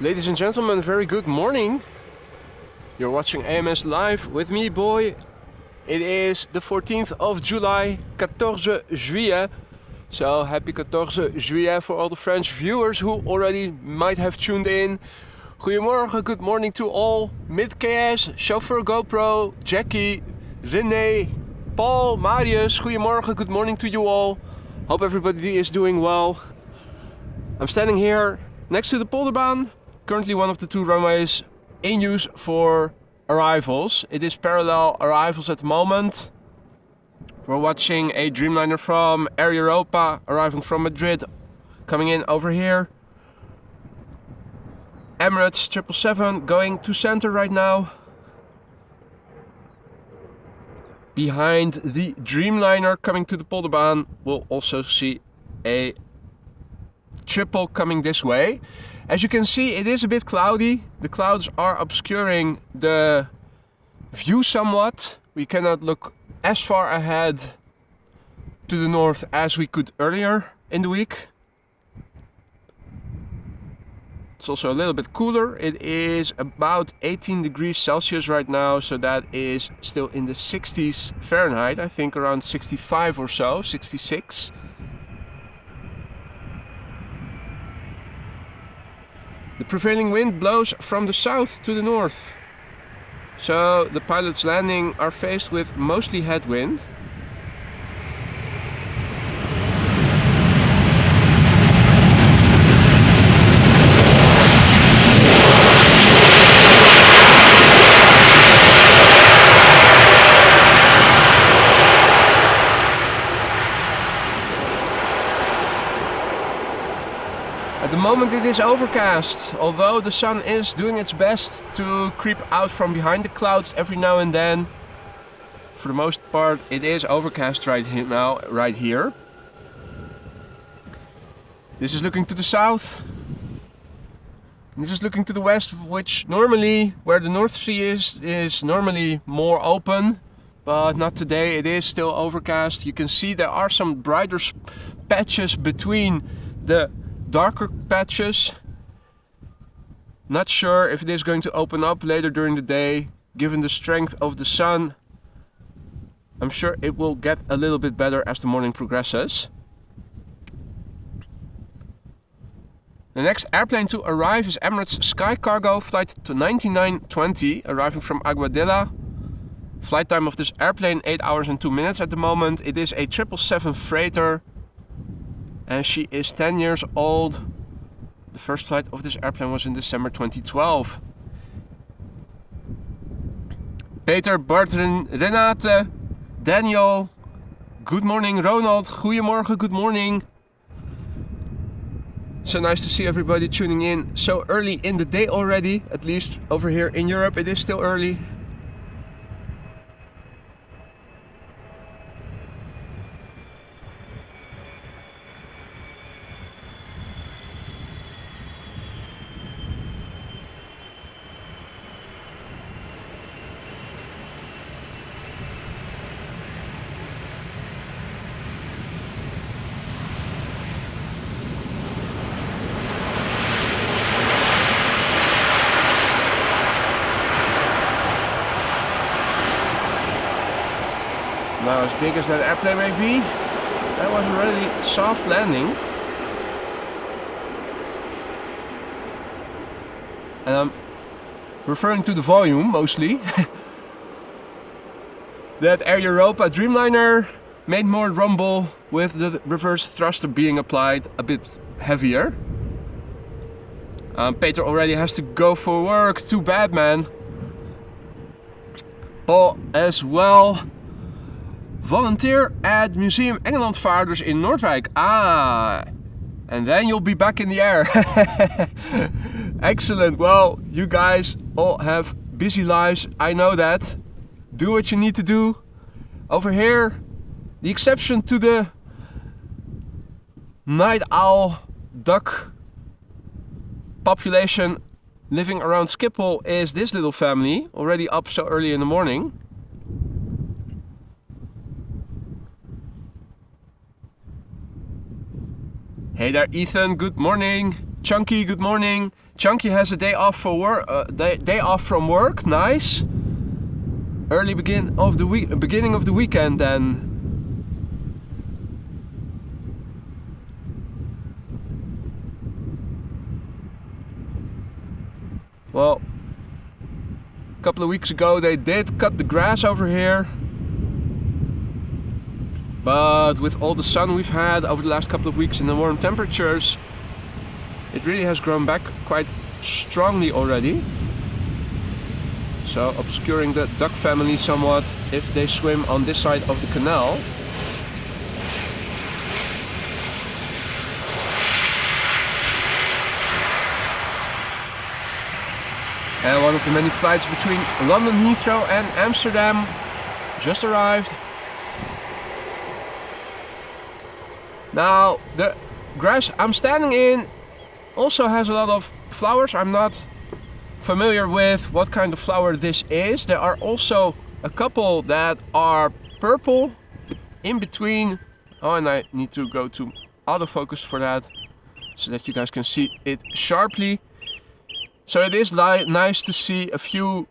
Ladies and gentlemen, very good morning. You're watching AMS Live with me, boy. It is the 14th of July, 14 juillet. So happy 14 juillet for all the French viewers who already might have tuned in. Goedemorgen, good morning to all. Mid-KS, Chauffeur GoPro, Jackie, René, Paul, Marius. Goedemorgen, good morning to you all. Hope everybody is doing well. I'm standing here next to the Polderbaan. Currently one of the two runways in use for arrivals. It is parallel arrivals at the moment. We're watching a Dreamliner from Air Europa arriving from Madrid, coming in over here. Emirates 777 going to center right now. Behind the Dreamliner coming to the Polderbaan, we'll also see a triple coming this way. As you can see, it is a bit cloudy. The clouds are obscuring the view somewhat. We cannot look as far ahead to the north as we could earlier in the week. It's also a little bit cooler. It is about 18 degrees Celsius right now, so that is still in the 60s Fahrenheit. I think around 65 or so, 66. The prevailing wind blows from the south to the north. So the pilots landing are faced with mostly headwind. At the moment it is overcast, although the sun is doing its best to creep out from behind the clouds every now and then. For the most part it is overcast right here. This is looking to the south. This is looking to the west, which normally, where the North Sea is normally more open. But not today, it is still overcast. You can see there are some brighter patches between the darker patches. Not sure if it is going to open up later during the day. Given the strength of the sun, I'm sure it will get a little bit better as the morning progresses. The next airplane to arrive is Emirates Sky Cargo flight to 9920, arriving from Aguadilla. Flight time of this airplane 8 hours and 2 minutes at the moment. It is a 777 freighter. And she is 10 years old. The first flight of this airplane was in December 2012. Peter, Bart, Renate, Daniel. Good morning, Ronald. Goedemorgen, good morning. So nice to see everybody tuning in so early in the day already. At least over here in Europe it is still early. Now, as big as that airplane may be, that was a really soft landing. And I'm referring to the volume mostly. That Air Europa Dreamliner made more rumble with the reverse thruster being applied a bit heavier. Peter already has to go for work, too bad, man. Paul as well. Volunteer at Museum Engelandvaarders in Noordwijk. Ah, and then you'll be back in the air. Excellent. Well, you guys all have busy lives. I know that. Do what you need to do. Over here, the exception to the night owl duck population living around Schiphol is this little family, already up so early in the morning. Hey there, Ethan, good morning. Chunky, good morning. Chunky has a day off for work. Day off from work. Nice. Early beginning of the weekend then. Well, a couple of weeks ago they did cut the grass over here, but with all the sun we've had over the last couple of weeks and the warm temperatures, it really has grown back quite strongly already. So obscuring the duck family somewhat if they swim on this side of the canal. And one of the many flights between London Heathrow and Amsterdam just arrived. Now the grass I'm standing in also has a lot of flowers. I'm not familiar with what kind of flower this is. There are also a couple that are purple in between. Oh, and I need to go to autofocus for that so that you guys can see it sharply. So it is nice to see a few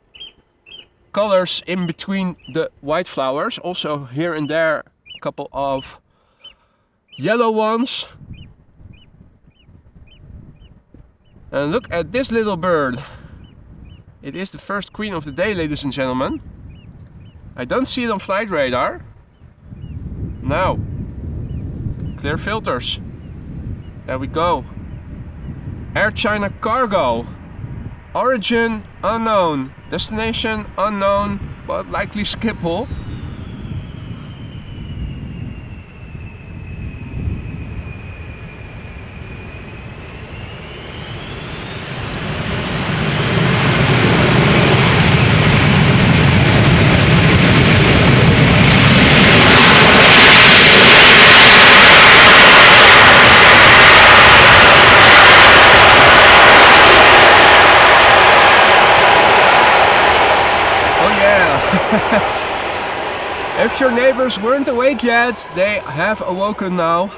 colors in between the white flowers. Also here and there a couple of yellow ones. And look at this little bird. It is the first queen of the day, ladies and gentlemen. I don't see it on flight radar. Now, clear filters. There we go. Air China cargo. Origin unknown, destination unknown, but likely Schiphol. If your neighbors weren't awake yet, they have awoken now.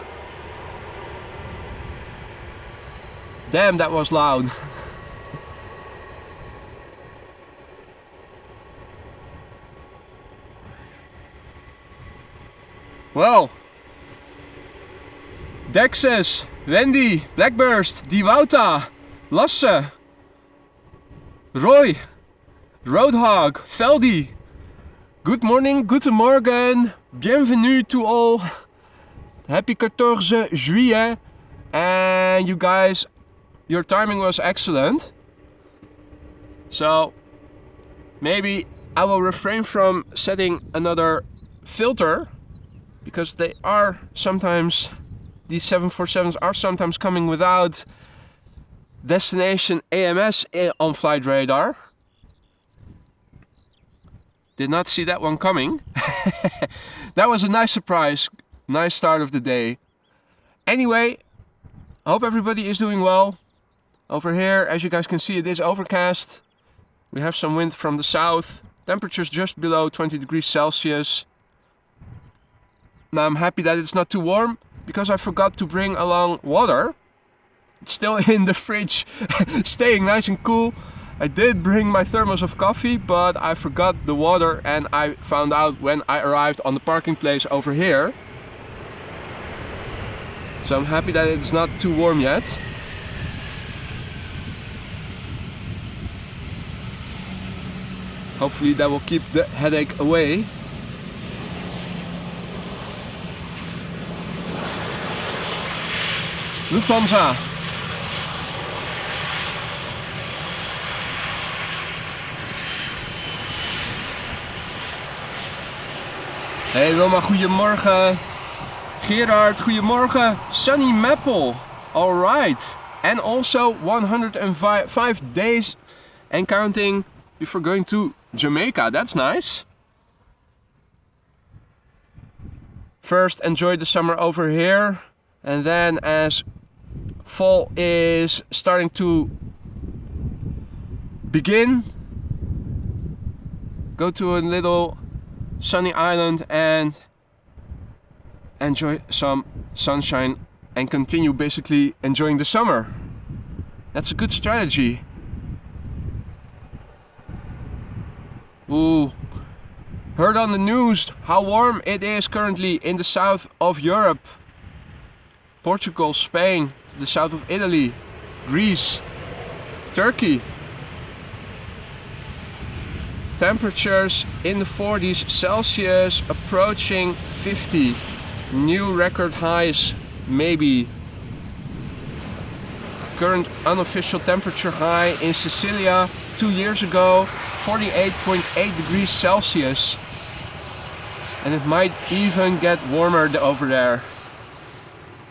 Damn, that was loud. Well, Dexys, Wendy, Blackburst, Diwauta, Lasse, Roy, Roadhog, Veldy. Good morning, guten morgen, bienvenue to all. Happy 14 juillet. And you guys, your timing was excellent. So maybe I will refrain from setting another filter, because they are sometimes, these 747s are sometimes coming without destination AMS on flight radar. Did not see that one coming. That was a nice surprise. Nice start of the day. Anyway, I hope everybody is doing well. Over here, as you guys can see, it is overcast. We have some wind from the south. Temperatures just below 20 degrees Celsius. Now I'm happy that it's not too warm, because I forgot to bring along water. It's still in the fridge, staying nice and cool. I did bring my thermos of coffee, but I forgot the water, and I found out when I arrived on the parking place over here. So I'm happy that it's not too warm yet. Hopefully that will keep the headache away. Lufthansa. Hey Wilma, goedemorgen. Gerard, goedemorgen. Sunny Maple. Alright. And also 105 days and counting before going to Jamaica. That's nice. First, enjoy the summer over here. And then as fall is starting to begin, go to a little sunny island and enjoy some sunshine and continue basically enjoying the summer. That's a good strategy. Ooh. Heard on the news how warm it is currently in the south of Europe. Portugal, Spain, the south of Italy, Greece, Turkey. Temperatures in the 40s Celsius, approaching 50. New record highs, maybe. Current unofficial temperature high in Sicilia 2 years ago, 48.8 degrees Celsius. And it might even get warmer over there.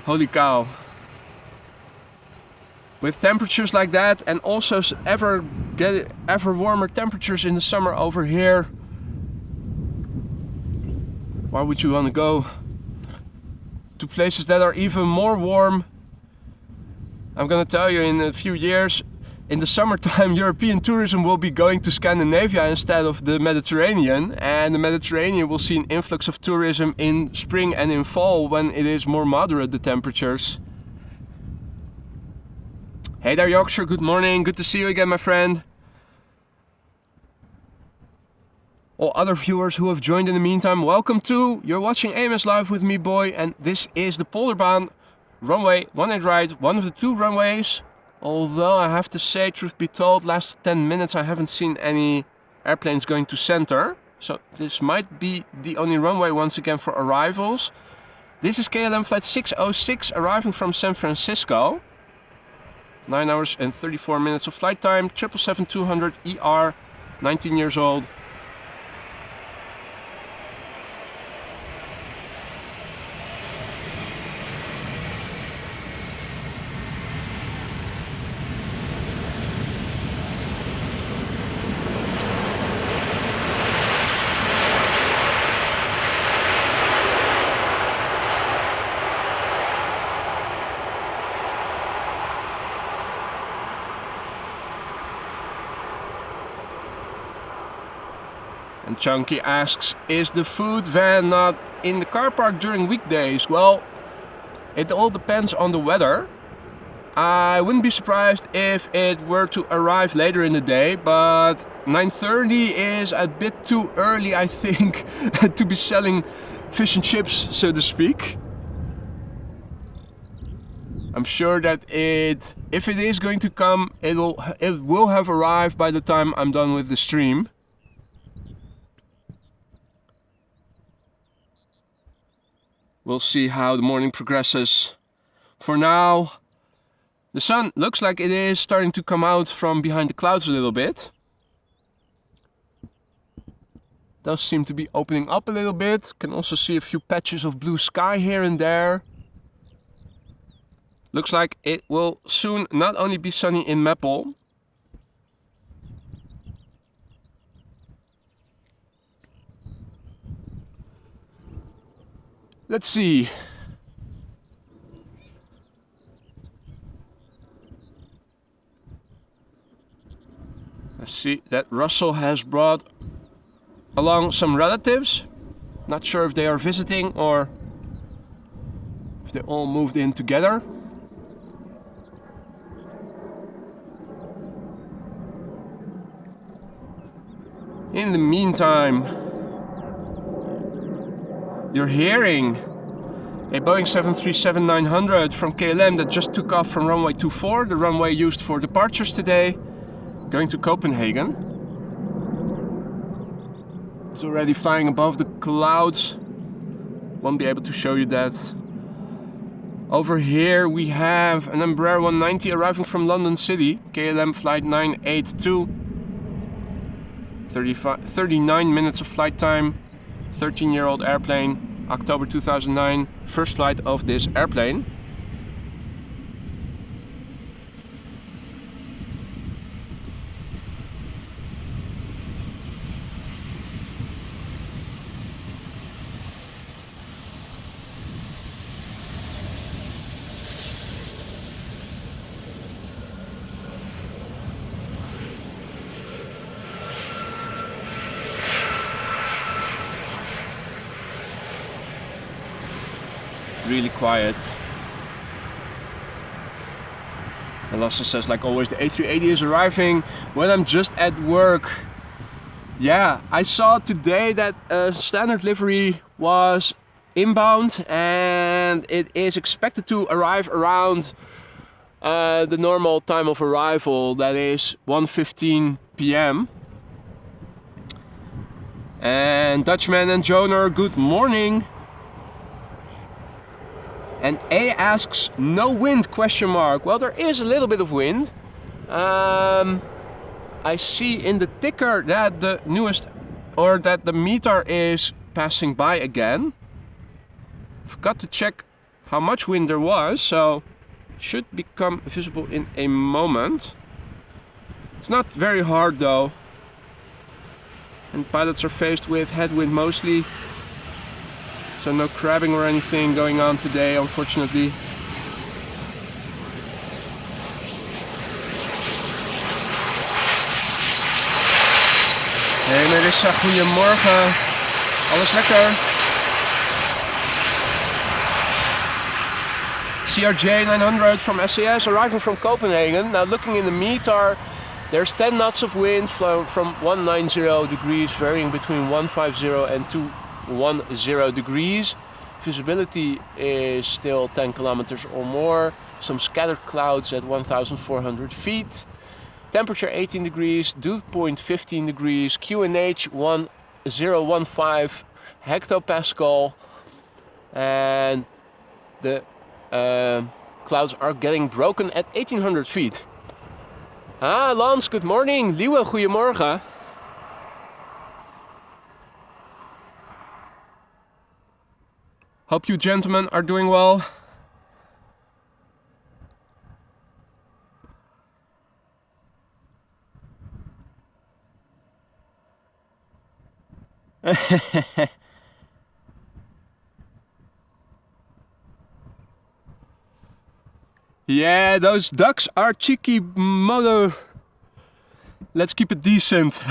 Holy cow. With temperatures like that, and also ever warmer temperatures in the summer over here, why would you want to go to places that are even more warm? I'm gonna tell you, in a few years, in the summertime, European tourism will be going to Scandinavia instead of the Mediterranean, and the Mediterranean will see an influx of tourism in spring and in fall when it is more moderate, the temperatures. Hey there, Yorkshire, good morning, good to see you again, my friend. All other viewers who have joined in the meantime, welcome too. You're watching AMS Live with me, boy, and this is the Polderbaan runway 18 right, one of the 2 runways. Although I have to say, truth be told, last 10 minutes I haven't seen any airplanes going to center. So this might be the only runway once again for arrivals. This is KLM flight 606 arriving from San Francisco. 9 hours and 34 minutes of flight time, 777-200 ER, 19 years old. And Chunky asks, is the food van not in the car park during weekdays? Well, it all depends on the weather. I wouldn't be surprised if it were to arrive later in the day, but 9:30 is a bit too early, I think, to be selling fish and chips, so to speak. I'm sure that if it is going to come, it will have arrived by the time I'm done with the stream. We'll see how the morning progresses. For now, the sun looks like it is starting to come out from behind the clouds a little bit. Does seem to be opening up a little bit. Can also see a few patches of blue sky here and there. Looks like it will soon not only be sunny in Meppel. Let's see. I see that Russell has brought along some relatives. Not sure if they are visiting or if they all moved in together. In the meantime, you're hearing a Boeing 737-900 from KLM that just took off from runway 24, the runway used for departures today, going to Copenhagen. It's already flying above the clouds. Won't be able to show you that. Over here we have an Embraer 190 arriving from London City, KLM flight 982. 39 minutes of flight time, 13-year-old airplane, October 2009, first flight of this airplane. Really quiet. And Lasse says, like always, the A380 is arriving when I'm just at work. Yeah, I saw today that standard livery was inbound and it is expected to arrive around the normal time of arrival, that is 1:15 p.m. And Dutchman and Joner, good morning. And A asks, no wind, question mark. Well, there is a little bit of wind. I see in the ticker that the newest, or that the meter is passing by again. Forgot to check how much wind there was, so should become visible in a moment. It's not very hard though. And pilots are faced with headwind mostly. So no crabbing or anything going on today, unfortunately. Hey Marissa, goedemorgen. Alles lekker? CRJ 900 from SAS arriving from Copenhagen. Now looking in the meter, there's 10 knots of wind from 190 degrees, varying between 150 and 210 degrees. Visibility is still 10 kilometers or more. Some scattered clouds at 1,400 feet. Temperature 18 degrees, dew point 15 degrees, QNH 1015 hectopascal, and the clouds are getting broken at 1800 feet. Ah, Lance, good morning. Liewe, goedemorgen. Hope you gentlemen are doing well. Yeah, those ducks are cheeky, mother. Let's keep it decent.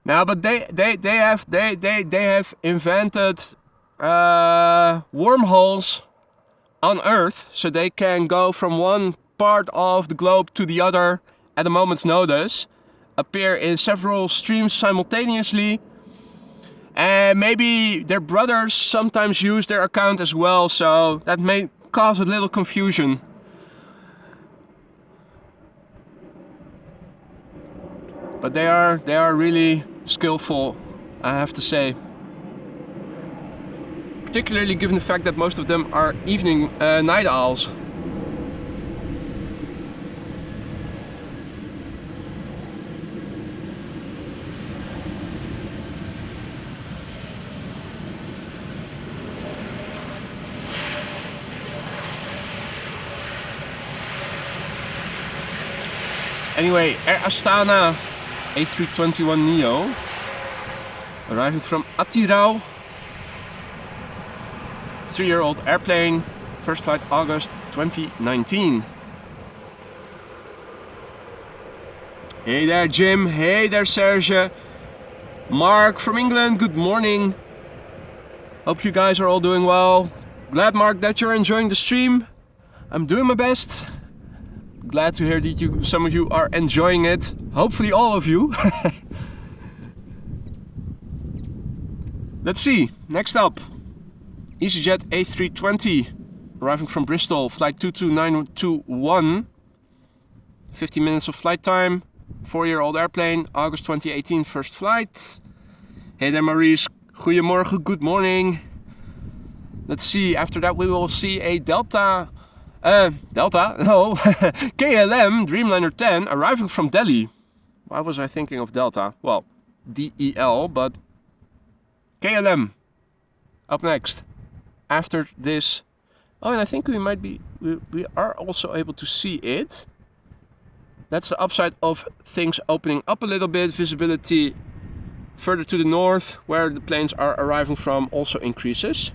Now, but they have invented wormholes on Earth, so they can go from one part of the globe to the other at a moment's notice, appear in several streams simultaneously, and maybe their brothers sometimes use their account as well, so that may cause a little confusion. But they are really skillful, I have to say. Particularly given the fact that most of them are night owls. Anyway, Air Astana A321neo arriving from Attirau. 3-year-old airplane, first flight August 2019. Hey there Jim, hey there Serge. Mark from England, good morning. Hope you guys are all doing well. Glad, Mark, that you're enjoying the stream. I'm doing my best. Glad to hear that some of you are enjoying it. Hopefully all of you. Let's see, next up. EasyJet A320 arriving from Bristol, flight 22921. 15 minutes of flight time. 4-year-old airplane, August 2018, first flight. Hey there Maurice, goedemorgen, good morning. Let's see, after that we will see a KLM Dreamliner 10 arriving from Delhi. Why was I thinking of Delta? Well, DEL, but KLM up next. After this, oh, and I think we are also able to see it. That's the upside of things opening up a little bit. Visibility further to the north, where the planes are arriving from, also increases.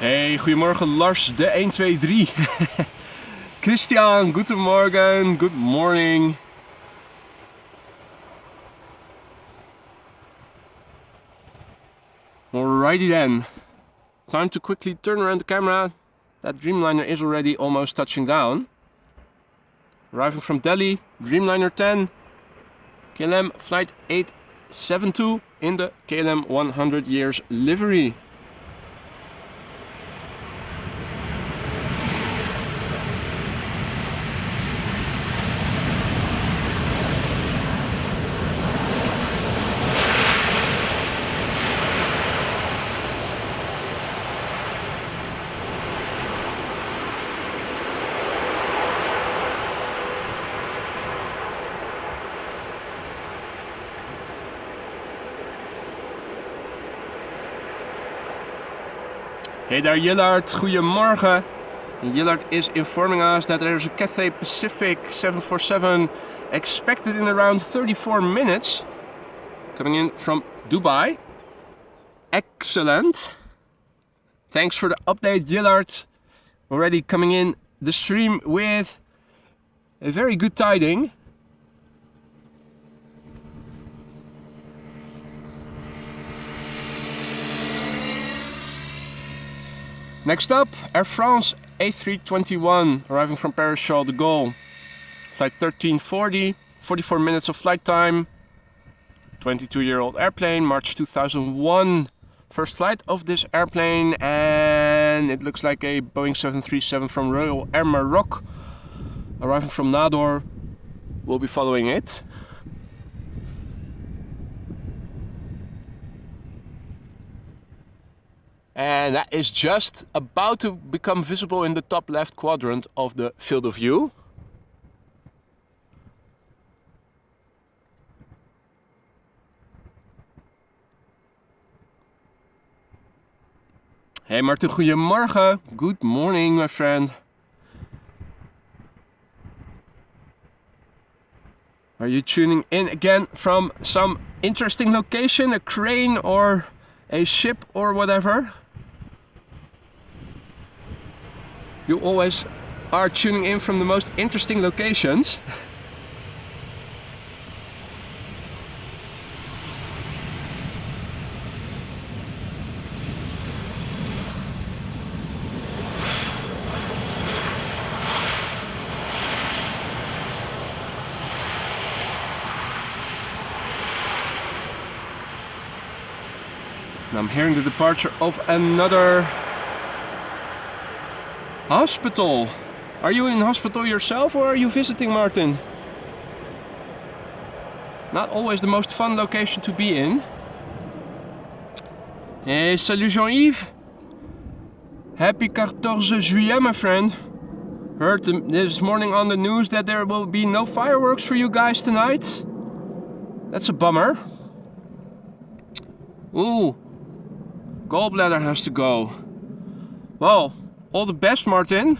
Hey, goedemorgen Lars de 123. Christian, guten Morgen, good morning. Alrighty then. Time to quickly turn around the camera. That Dreamliner is already almost touching down. Arriving from Delhi, Dreamliner 10, KLM flight 872 in the KLM 100 years livery. Hey there Yillard, goedemorgen. Yillard is informing us that there's a Cathay Pacific 747 expected in around 34 minutes. Coming in from Dubai. Excellent. Thanks for the update Yillard. Already coming in the stream with a very good tiding. Next up, Air France A321 arriving from Paris Charles de Gaulle. Flight 1340, 44 minutes of flight time. 22-year-old airplane, March 2001. First flight of this airplane, and it looks like a Boeing 737 from Royal Air Maroc. Arriving from Nador, we'll be following it. And that is just about to become visible in the top left quadrant of the field of view. Hey Martin, goedemorgen. Good morning, my friend. Are you tuning in again from some interesting location, a crane or a ship or whatever? You always are tuning in from the most interesting locations. And I'm hearing the departure of another hospital. Are you in hospital yourself or are you visiting, Martin? Not always the most fun location to be in. Hey, salut Jean-Yves. Happy 14 juillet, my friend. Heard this morning on the news that there will be no fireworks for you guys tonight. That's a bummer. Ooh, gallbladder has to go. Well, all the best, Martin.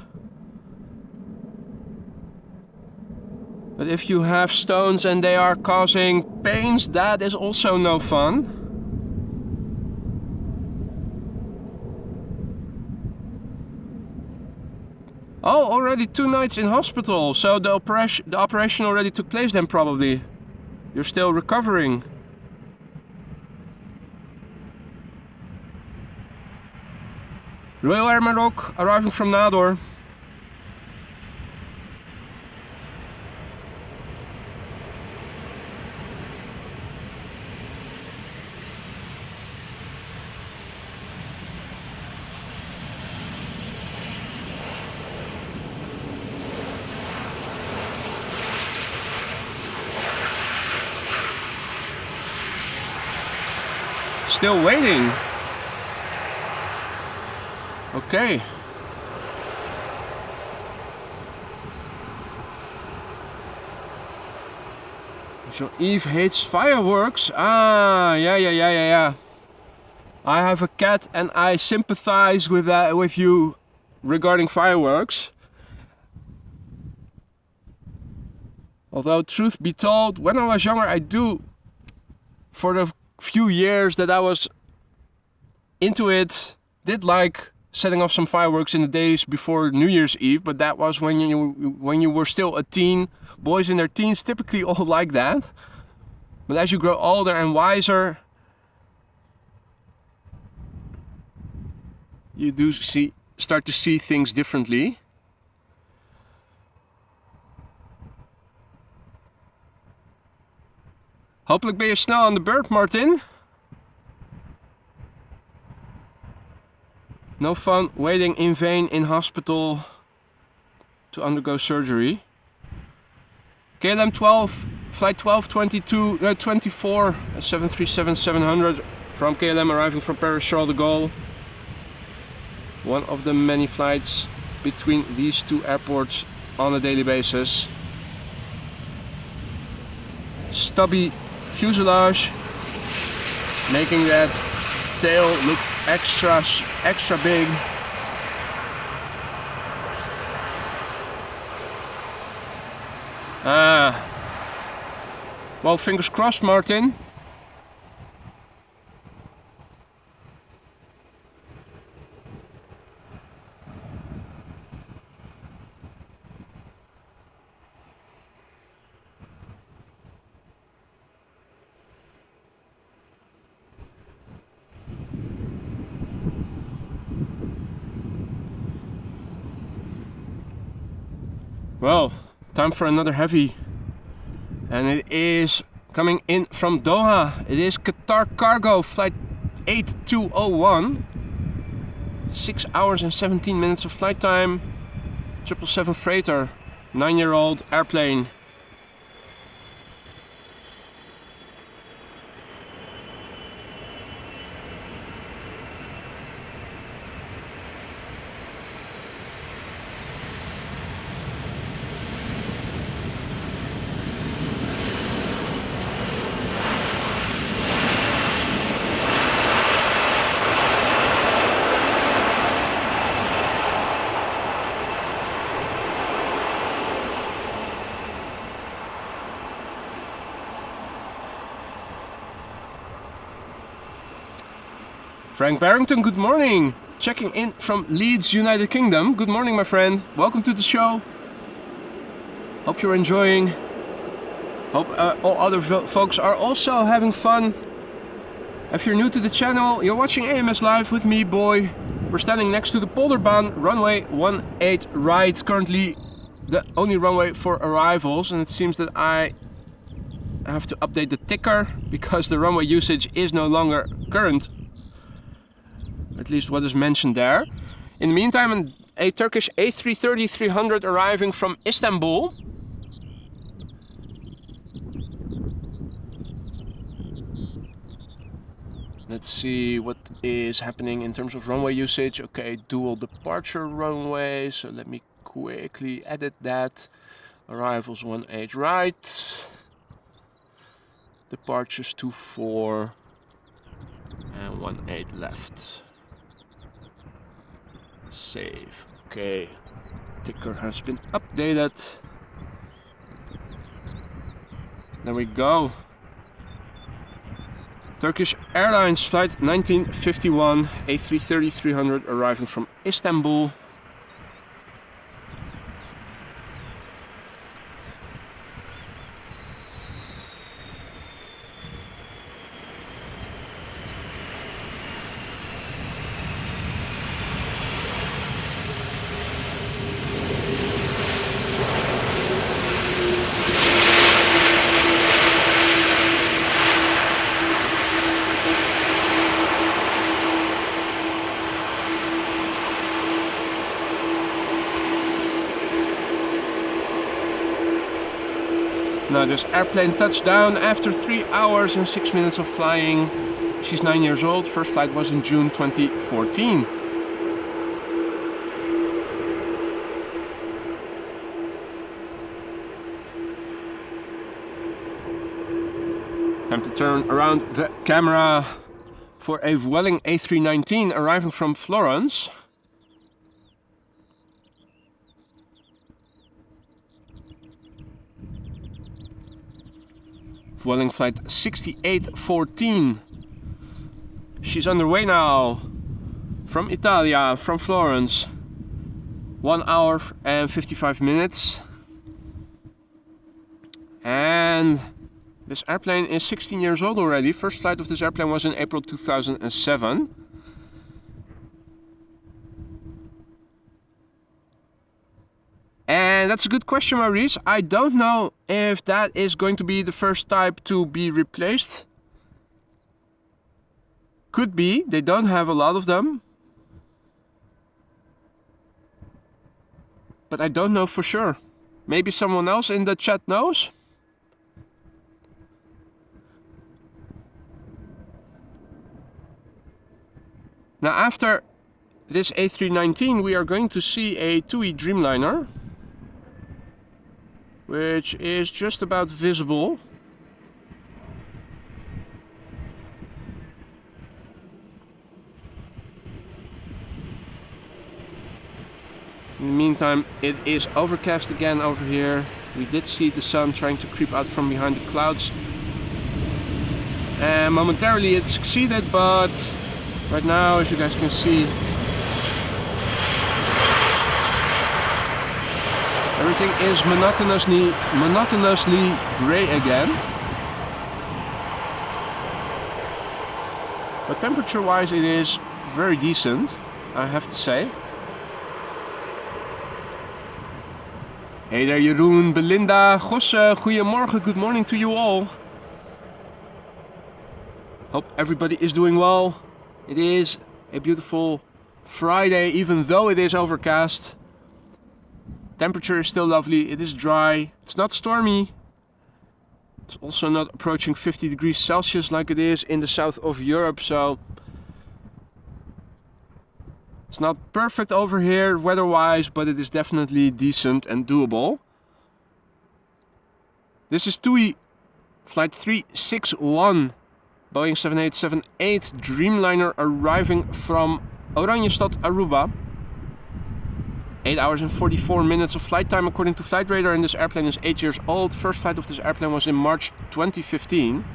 But if you have stones and they are causing pains, that is also no fun. Oh, already 2 nights in hospital. So the operation already took place then probably. You're still recovering. Royal Air Maroc arriving from Nador. Still waiting. Okay. Jean-Yves hates fireworks. Ah, yeah. I have a cat and I sympathize with that, with you regarding fireworks. Although truth be told, when I was younger, I do, for the few years that I was into it, did like setting off some fireworks in the days before New Year's Eve, but that was when you were still a teen. Boys in their teens typically all like that. But as you grow older and wiser, you do start to see things differently. Hopelijk ben je snel aan de beurt, Martin. No fun waiting in vain in hospital to undergo surgery. KLM 12, flight 1224, 737-700 from KLM arriving from Paris Charles de Gaulle. One of the many flights between these two airports on a daily basis. Stubby fuselage, making that tail look extra big. Well, fingers crossed, Martin. Well, time for another heavy, and it is coming in from Doha. It is Qatar Cargo flight 8201. 6 hours and 17 minutes of flight time. 777 freighter, 9-year-old airplane. Frank Barrington, good morning. Checking in from Leeds, United Kingdom. Good morning, my friend. Welcome to the show. Hope you're enjoying. Hope all other folks are also having fun. If you're new to the channel, you're watching AMS Live with me, Boy. We're standing next to the Polderbaan, runway 18 right. Currently the only runway for arrivals, and it seems that I have to update the ticker because the runway usage is no longer current. At least what is mentioned there. In the meantime, a Turkish A330-300 arriving from Istanbul. Let's see what is happening in terms of runway usage. Okay, dual departure runway, so let me quickly edit that. Arrivals 18 right. Departures 24 and 18 left. Save. Okay, ticker has been updated. There we go. Turkish Airlines flight 1951, A330-300 arriving from Istanbul. Now this airplane touched down after 3 hours and 6 minutes of flying. She's 9 years old. First flight was in June 2014. Time to turn around the camera for a Vueling A319 arriving from Florence. Vueling flight 6814. She's underway now. from Italia, from Florence. 1 hour and 55 minutes. And this airplane is 16 years old already. First flight of this airplane was in April 2007. And that's a good question, Maurice. I don't know if that is going to be the first type to be replaced. Could be. They don't have a lot of them. But I don't know for sure. Maybe someone else in the chat knows? Now after this A319 we are going to see a TUI Dreamliner, which is just about visible. In the meantime, it is overcast again over here. We did see the sun trying to creep out from behind the clouds. And momentarily it succeeded, but right now, as you guys can see, everything is monotonously grey again. But temperature-wise, it is very decent, I have to say. Hey there, Jeroen, Belinda, Gosse, goedemorgen, good morning to you all. Hope everybody is doing well. It is a beautiful Friday, even though it is overcast. Temperature is still lovely, it is dry, it's not stormy. It's also not approaching 50 degrees Celsius like it is in the south of Europe, so it's not perfect over here weather-wise, but it is definitely decent and doable. This is TUI Flight 361, Boeing 7878 Dreamliner arriving from Oranjestad, Aruba. 8 hours and 44 minutes of flight time according to Flight Radar, and this airplane is 8 years old. First flight of this airplane was in March 2015.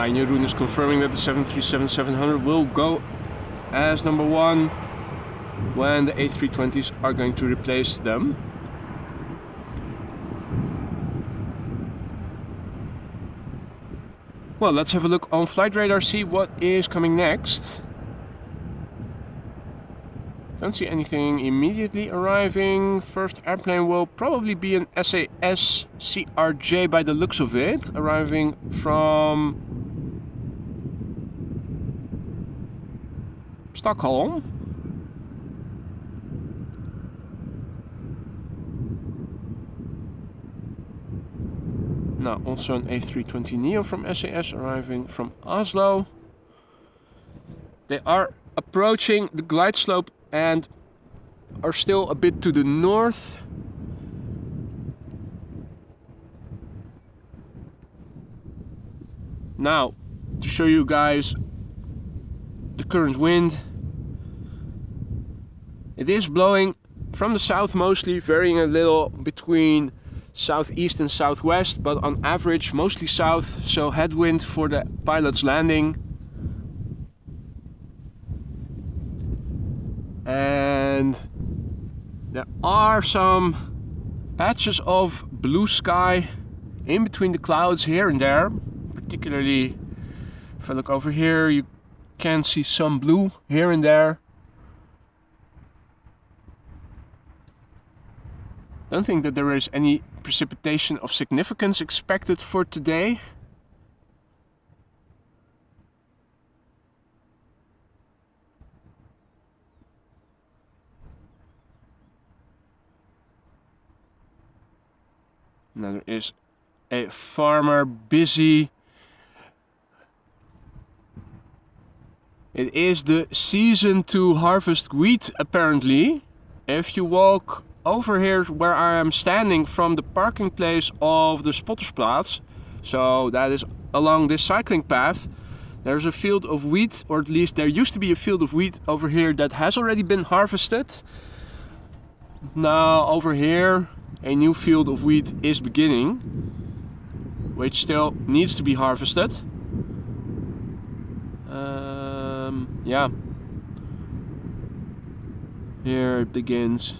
Jeroen is confirming that the 737-700 will go as number one when the A320s are going to replace them. Well, let's have a look on Flight Radar, see what is coming next. Don't see anything immediately arriving. First airplane will probably be an SAS CRJ by the looks of it, arriving from Stockholm. Now also an A320neo from SAS arriving from Oslo. They are approaching the glide slope and are still a bit to the north. Now, to show you guys the current wind. It is blowing from the south mostly, varying a little between southeast and southwest, but on average mostly south, so headwind for the pilot's landing. And there are some patches of blue sky in between the clouds here and there. Particularly if I look over here, you can see some blue here and there. Don't think that there is any precipitation of significance expected for today. Now there is a farmer busy It is the season to harvest wheat apparently. If you walk over here where I am standing from the parking place of the Spottersplaats, so that is along this cycling path, there's a field of wheat, or at least there used to be a field of wheat over here that has already been harvested. Now over here a new field of wheat is beginning, which still needs to be harvested. Yeah, here it begins.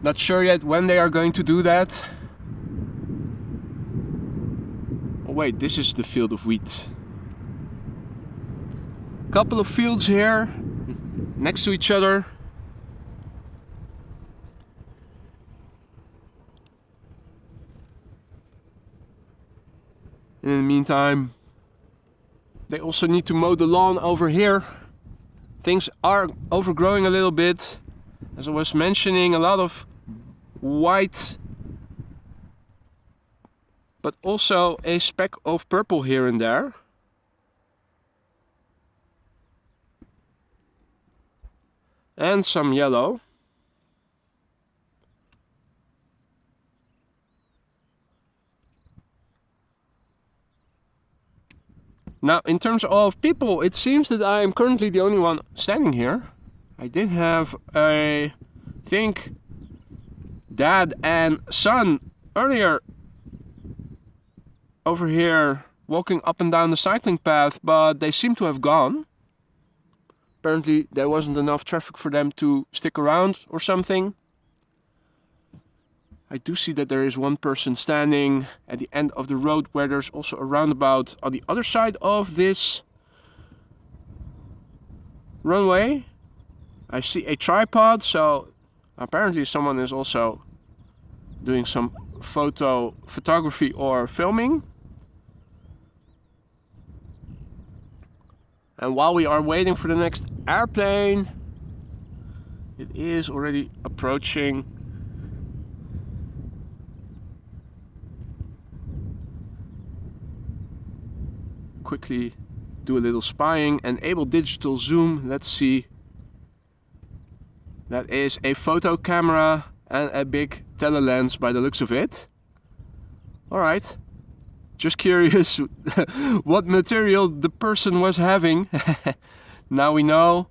Not sure yet when they are going to do that. Oh wait, this is the field of wheat. Couple of fields here next to each other. In the meantime, they also need to mow the lawn over here. Things are overgrowing a little bit. As I was mentioning, a lot of white, but also a speck of purple here and there. And some yellow. Now, in terms of people, it seems that I am currently the only one standing here. I did have I think dad and son earlier over here walking up and down the cycling path, but they seem to have gone. Apparently there wasn't enough traffic for them to stick around or something. I do see that there is one person standing at the end of the road where there's also a roundabout on the other side of this runway. I see a tripod, so apparently someone is also doing some photography or filming. And while we are waiting for the next airplane, it is already approaching. Quickly do a little spying. Enable digital zoom. Let's see. That is a photo camera and a big telelens by the looks of it. Alright. Just curious what material the person was having. Now we know.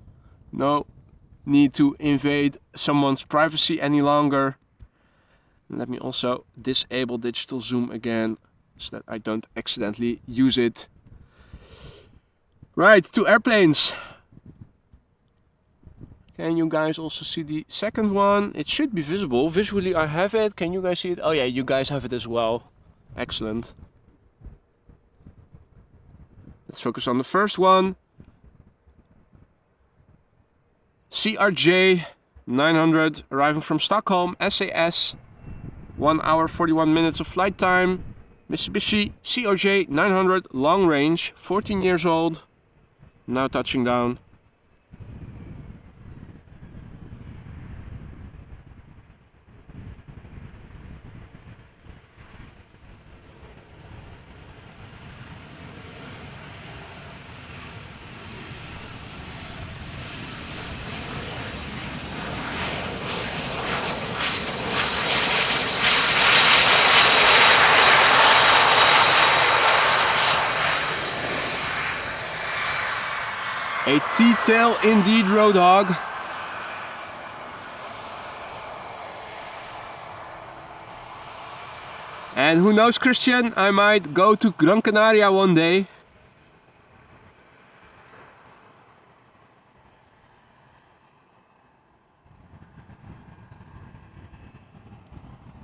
No need to invade someone's privacy any longer. Let me also disable digital zoom again so that I don't accidentally use it. Right, 2 airplanes. Can you guys also see the second one? It should be visible. Visually I have it. Can you guys see it? Oh yeah, you guys have it as well. Excellent. Let's focus on the first one. CRJ 900 arriving from Stockholm, SAS. 1 hour 41 minutes of flight time. Mitsubishi CRJ 900 long range, 14 years old. Now touching down. A T-tail indeed, Roadhog. And who knows, Christian, I might go to Gran Canaria one day.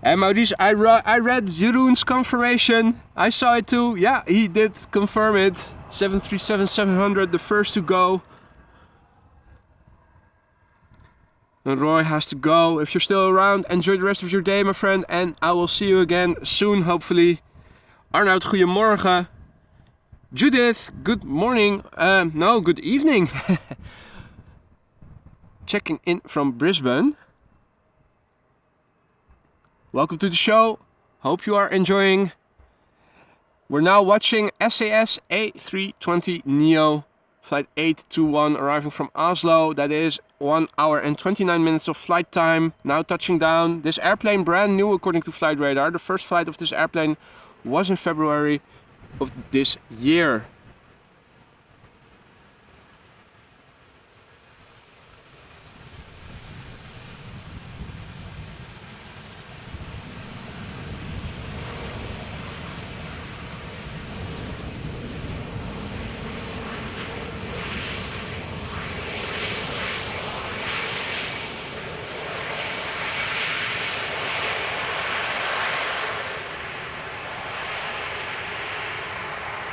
And Maurice, I read Jeroen's confirmation. I saw it too. Yeah, he did confirm it. 737-700, the first to go. And Roy has to go. If you're still around, enjoy the rest of your day, my friend. And I will see you again soon, hopefully. Arnoud, goedemorgen. Judith, good morning. No, good evening. Checking in from Brisbane. Welcome to the show. Hope you are enjoying. We're now watching SAS A320 Neo, flight 821, arriving from Oslo. That is 1 hour and 29 minutes of flight time. Now touching down. This airplane brand new according to Flight Radar. The first flight of this airplane was in February of this year.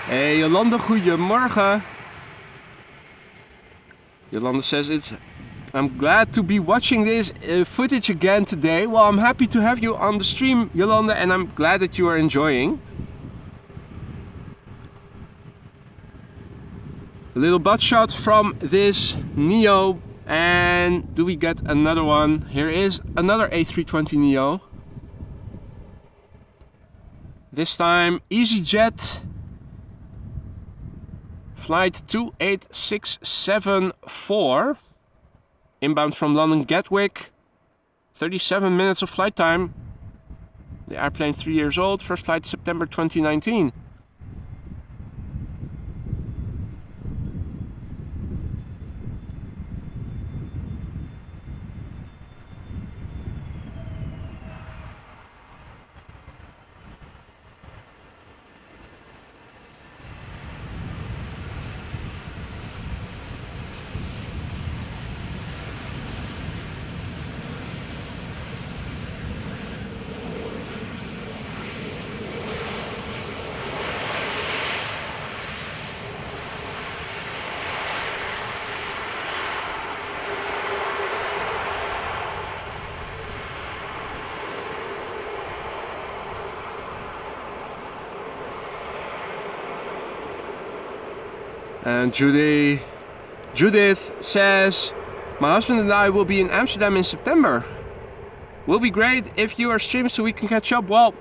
Hey Yolanda, goedemorgen. Yolanda says I'm glad to be watching this footage again today. Well, I'm happy to have you on the stream, Yolanda, and I'm glad that you are enjoying. A little butt shot from this Neo, and do we get another one? Here is another A320 Neo. This time EasyJet. Flight 28674, inbound from London Gatwick, 37 minutes of flight time. The airplane 3 years old, first flight September 2019. And Judith says, my husband and I will be in Amsterdam in September. Will be great if you are streaming so we can catch up. Well,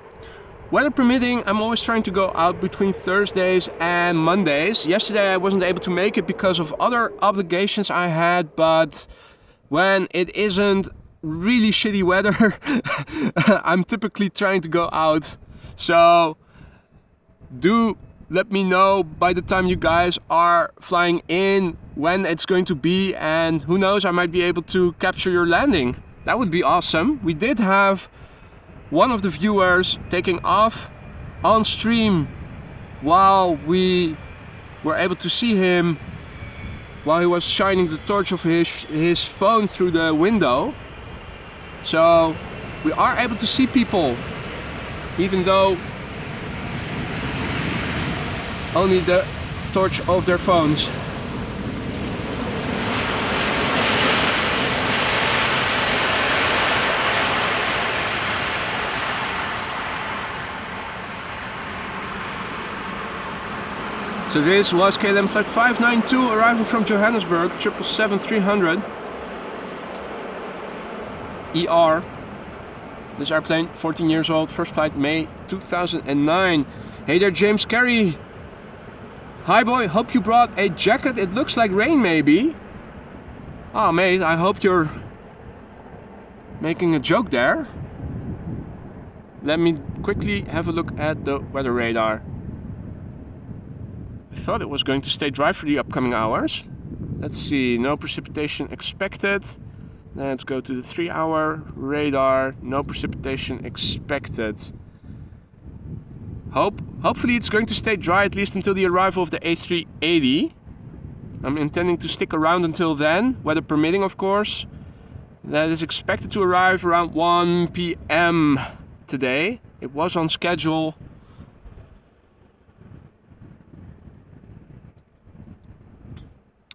weather permitting, I'm always trying to go out between Thursdays and Mondays. Yesterday I wasn't able to make it because of other obligations I had, but when it isn't really shitty weather, I'm typically trying to go out. So do let me know by the time you guys are flying in when it's going to be, and who knows, I might be able to capture your landing. That would be awesome. We did have one of the viewers taking off on stream while we were able to see him while he was shining the torch of his phone through the window. So we are able to see people, even though only the torch of their phones. So this was KLM flight 592 arriving from Johannesburg, 777-300 ER. This airplane, 14 years old, first flight May 2009. Hey there, James Carey. Hi boy, hope you brought a jacket. It looks like rain maybe. Oh mate, I hope you're making a joke there. Let me quickly have a look at the weather radar. I thought it was going to stay dry for the upcoming hours. Let's see, no precipitation expected. Let's go to the 3-hour radar. No precipitation expected. Hopefully it's going to stay dry at least until the arrival of the A380. I'm intending to stick around until then, weather permitting of course. That is expected to arrive around 1 p.m. today. It was on schedule.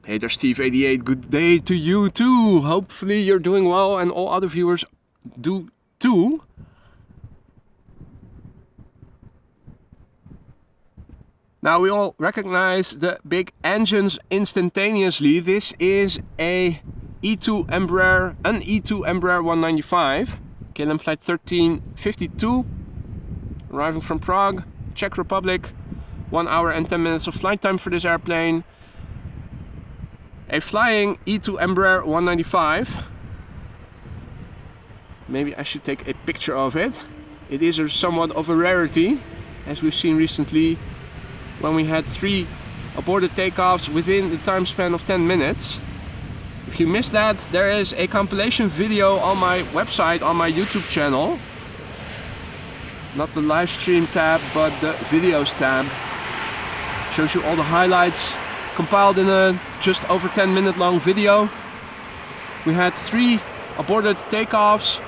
Hey there, Steve88. Good day to you too. Hopefully you're doing well and all other viewers do too. Now we all recognize the big engines instantaneously. This is an E2 Embraer 195, KLM flight 1352. arriving from Prague, Czech Republic. 1 hour and 10 minutes of flight time for this airplane. A flying E2 Embraer 195. Maybe I should take a picture of it. It is somewhat of a rarity, as we've seen recently when we had 3 aborted takeoffs within the time span of 10 minutes. If you missed that, there is a compilation video on my website, on my YouTube channel. Not the live stream tab, but the videos tab. Shows you all the highlights compiled in a just over 10-minute long video. We had 3 aborted takeoffs,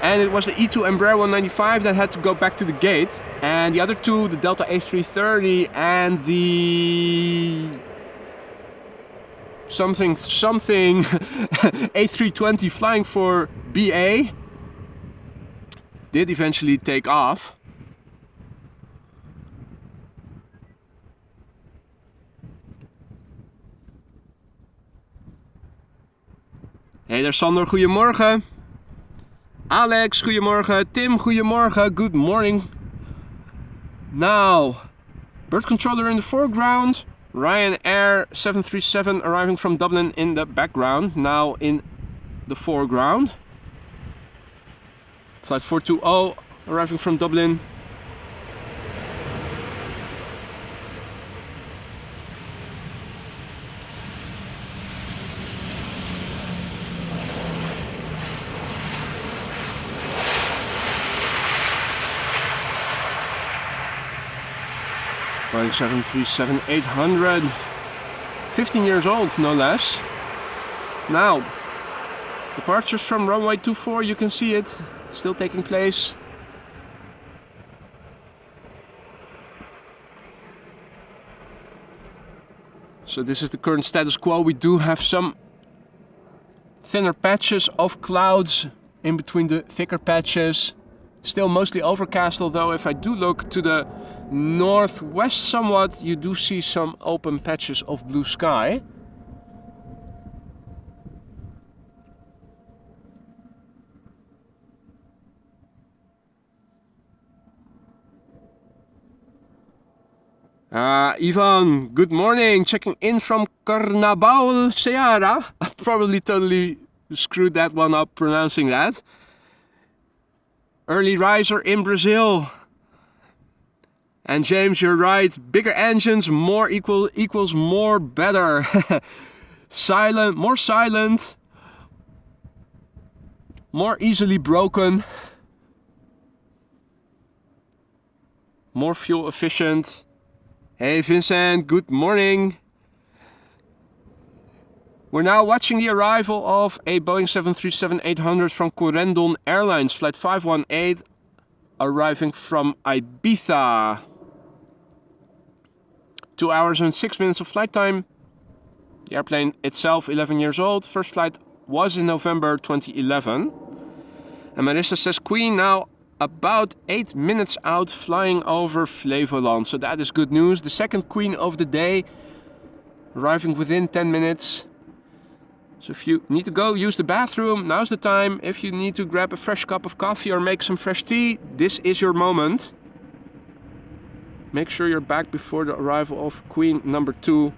and it was the E2 Embraer 195 that had to go back to the gate, and the other 2, the Delta A330 and the something A320 flying for BA, did eventually take off. Hey there Sander, goedemorgen. Alex, goedemorgen. Tim, goedemorgen. Good morning. Now, bird controller in the foreground. Ryanair 737 arriving from Dublin in the background. Now in the foreground. Flight 420 arriving from Dublin. Boeing 737-800, 15 years old, no less. Now, departures from runway 24, you can see it, still taking place. So this is the current status quo. We do have some thinner patches of clouds in between the thicker patches. Still mostly overcast, although if I do look to the northwest somewhat, you do see some open patches of blue sky. Ivan, good morning, checking in from Carnaval, Ceará. I probably totally screwed that one up pronouncing that. Early riser in Brazil. And James, you're right. Bigger engines, more equals more better. Silent, more easily broken, more fuel efficient. Hey Vincent, good morning. We're now watching the arrival of a Boeing 737-800 from Corendon Airlines, flight 518, arriving from Ibiza. 2 hours and 6 minutes of flight time. The airplane itself 11 years old. First flight was in November 2011. And Marissa says Queen now about 8 minutes out, flying over Flevoland. So that is good news. The second Queen of the day, arriving within 10 minutes. So if you need to go use the bathroom, now's the time. If you need to grab a fresh cup of coffee or make some fresh tea, this is your moment. Make sure you're back before the arrival of Queen number 2.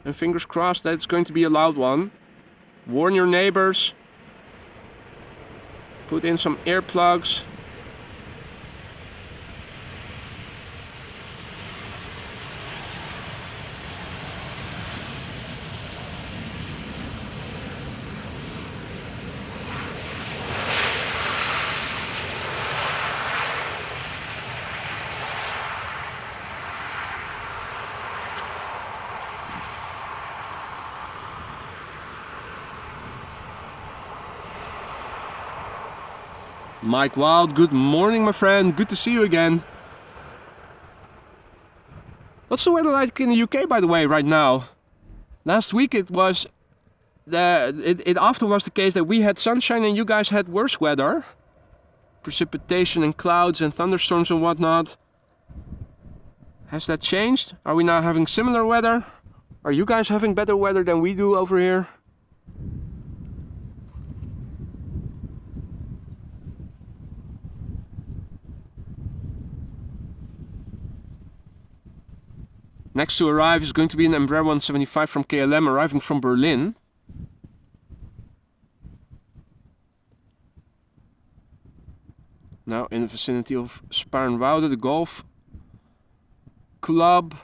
And fingers crossed that it's going to be a loud one. Warn your neighbors. Put in some earplugs. Mike Wild, good morning my friend, good to see you again. What's the weather like in the UK by the way right now? Last week it was, it often was the case that we had sunshine and you guys had worse weather. Precipitation and clouds and thunderstorms and whatnot. Has that changed? Are we now having similar weather? Are you guys having better weather than we do over here? Next to arrive is going to be an Embraer 175 from KLM arriving from Berlin. Now in the vicinity of Sparenwoude, the golf club.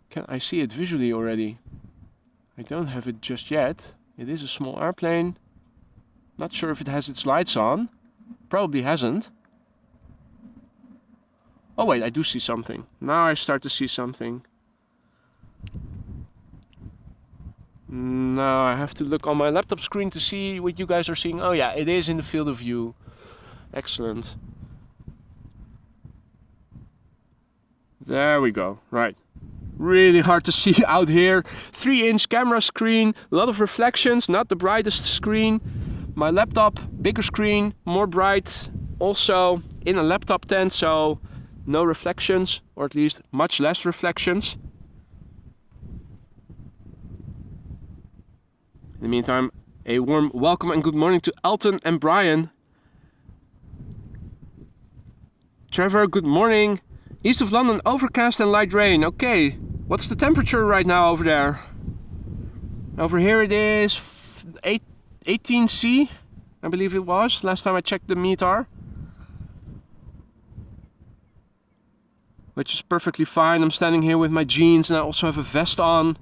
Can I see it visually already? I don't have it just yet. It is a small airplane. Not sure if it has its lights on. Probably hasn't. Oh wait, I do see something. Now I start to see something. Now I have to look on my laptop screen to see what you guys are seeing. Oh yeah, it is in the field of view. Excellent. There we go. Right. Really hard to see out here. 3-inch camera screen, a lot of reflections, not the brightest screen. My laptop, bigger screen, more bright. Also in a laptop tent, so no reflections, or at least much less reflections. In the meantime, a warm welcome and good morning to Elton and Brian. Trevor, good morning. East of London, overcast and light rain. Okay, what's the temperature right now over there? Over here it is 18 C, I believe it was, last time I checked the meter. Which is perfectly fine. I'm standing here with my jeans and I also have a vest on.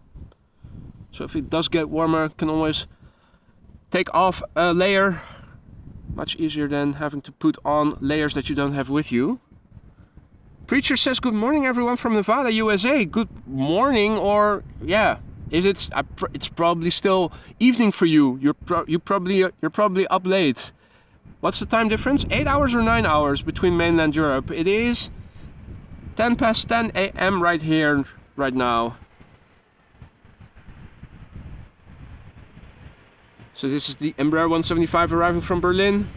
So if it does get warmer, I can always take off a layer. Much easier than having to put on layers that you don't have with you. Preacher says, good morning everyone from Nevada, USA. Good morning, or yeah, is it? It's probably still evening for you. You're probably up late. What's the time difference? 8 hours or 9 hours between mainland Europe? It is 10 past 10 a.m. right here, right now. So this is the Embraer 175 arriving from Berlin.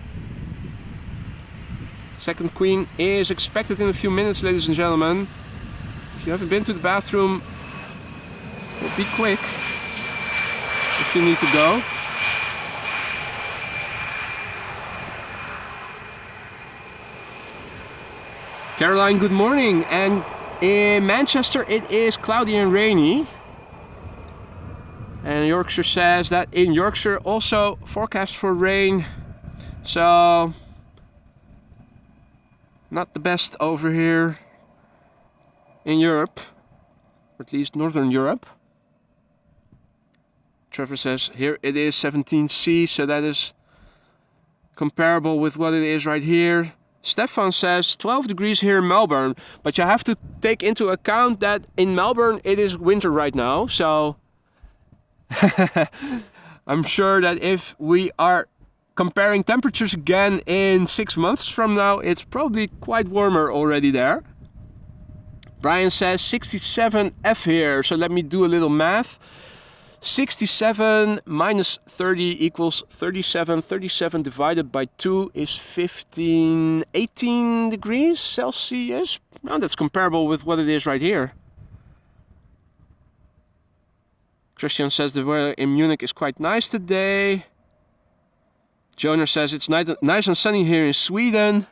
Second queen is expected in a few minutes, ladies and gentlemen. If you haven't been to the bathroom, be quick if you need to go. Caroline, good morning. And in Manchester it is cloudy and rainy. And Yorkshire says that in Yorkshire also forecast for rain. So not the best over here in Europe, or at least Northern Europe. Trevor says here it is 17 C, so that is comparable with what it is right here. Stefan says 12 degrees here in Melbourne, but you have to take into account that in Melbourne it is winter right now, so I'm sure that if we are comparing temperatures again in 6 months from now, it's probably quite warmer already there. Brian says 67 F here, so let me do a little math. 67 minus 30 equals 37. 37 divided by 2 is 18 degrees Celsius. Now that's comparable with what it is right here. Christian says the weather in Munich is quite nice today. Jonas says it's nice and sunny here in Sweden.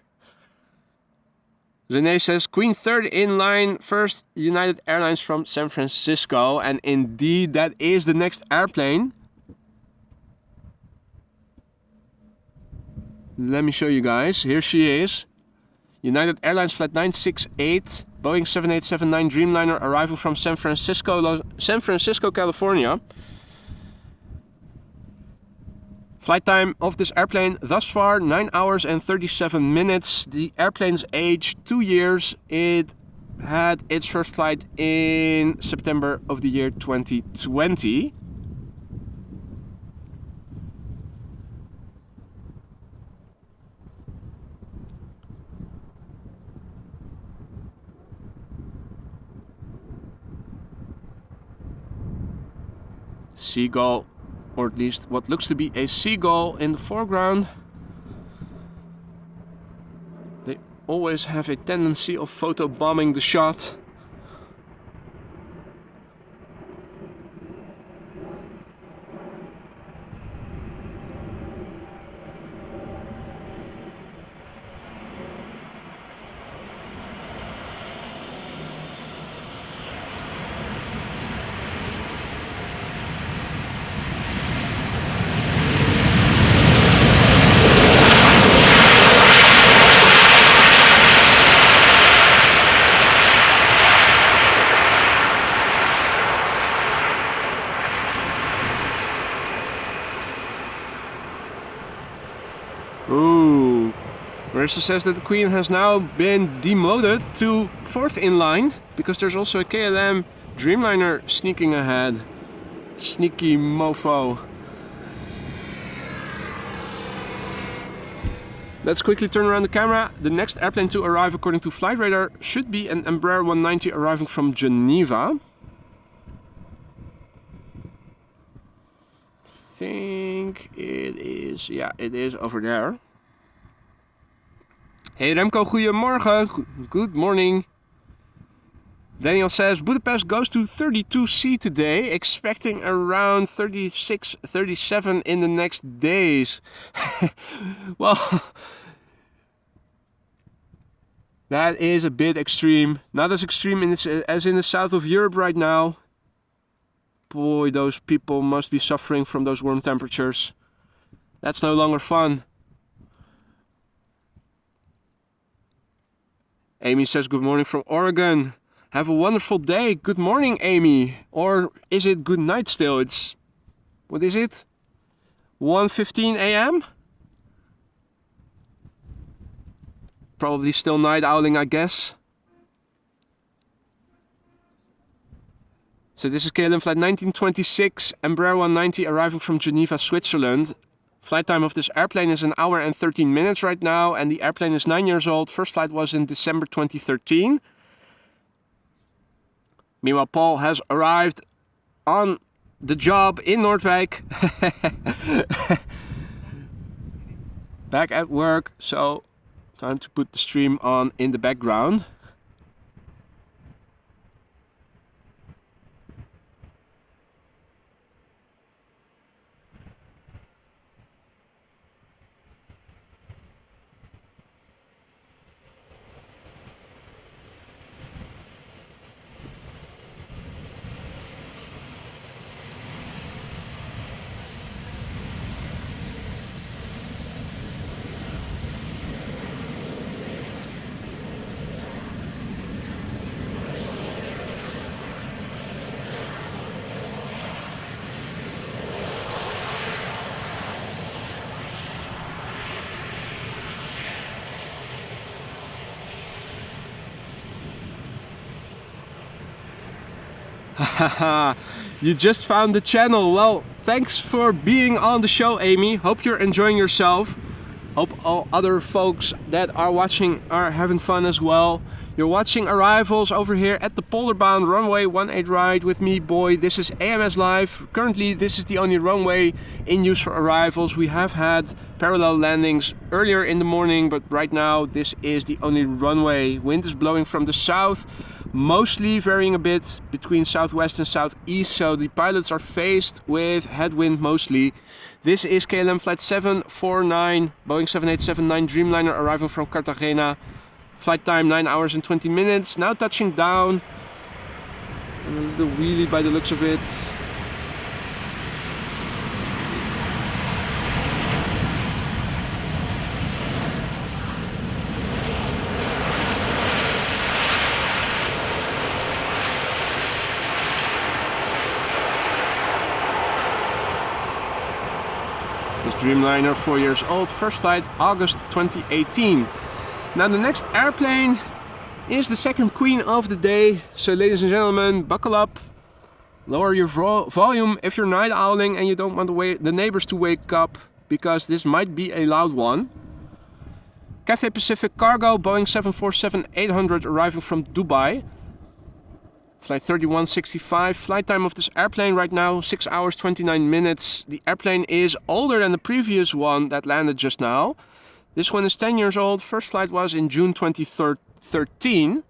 Renee says Queen third in line, first United Airlines from San Francisco. And indeed, that is the next airplane. Let me show you guys. Here she is. United Airlines Flight 968, Boeing 7879 Dreamliner, arrival from San Francisco, California. Flight time of this airplane thus far 9 hours and 37 minutes. The airplane's age 2 years. It had its first flight in September of the year 2020. Seagull, or at least what looks to be a seagull in the foreground. They always have a tendency of photobombing the shot. Marissa says that the Queen has now been demoted to 4th in line because there's also a KLM Dreamliner sneaking ahead. Sneaky mofo. Let's quickly turn around the camera. The next airplane to arrive according to flight radar should be an Embraer 190 arriving from Geneva. I think it is, yeah, it is over there. Hey Remco, goedemorgen. Good morning. Daniel says Budapest goes to 32C today, expecting around 36, 37 in the next days. Well, that is a bit extreme. Not as extreme as in the south of Europe right now. Boy, those people must be suffering from those warm temperatures. That's no longer fun. Amy says good morning from Oregon. Have a wonderful day. Good morning, Amy. Or is it good night still? It's, what is it? 1:15 a.m.? Probably still night owling, I guess. So this is KLM flight 1926, Embraer 190 arriving from Geneva, Switzerland. Flight time of this airplane is 1 hour and 13 minutes right now, and the airplane is 9 years old. First flight was in December 2013. Meanwhile, Paul has arrived on the job in Noordwijk. Back at work, so time to put the stream on in the background. Haha, you just found the channel. Well, thanks for being on the show, Amy. Hope you're enjoying yourself. Hope all other folks that are watching are having fun as well. You're watching arrivals over here at the Polderbaan runway 18 right with me, Boy. This is AMS Live. Currently, this is the only runway in use for arrivals. We have had parallel landings earlier in the morning, but right now this is the only runway. Wind is blowing from the south, mostly varying a bit between southwest and southeast, so the pilots are faced with headwind mostly. This is KLM flight 749, Boeing 7879 Dreamliner arriving from Cartagena. Flight time 9 hours and 20 minutes. Now touching down. A little wheelie by the looks of it. This Dreamliner, 4 years old, first flight August 2018. Now the next airplane is the second queen of the day. So ladies and gentlemen, buckle up, lower your volume if you're night owling and you don't want the neighbors to wake up, because this might be a loud one. Cathay Pacific Cargo, Boeing 747-800 arriving from Dubai. Flight 3165, flight time of this airplane right now 6 hours 29 minutes. The airplane is older than the previous one that landed just now. This one is 10 years old. First flight was in June 2013.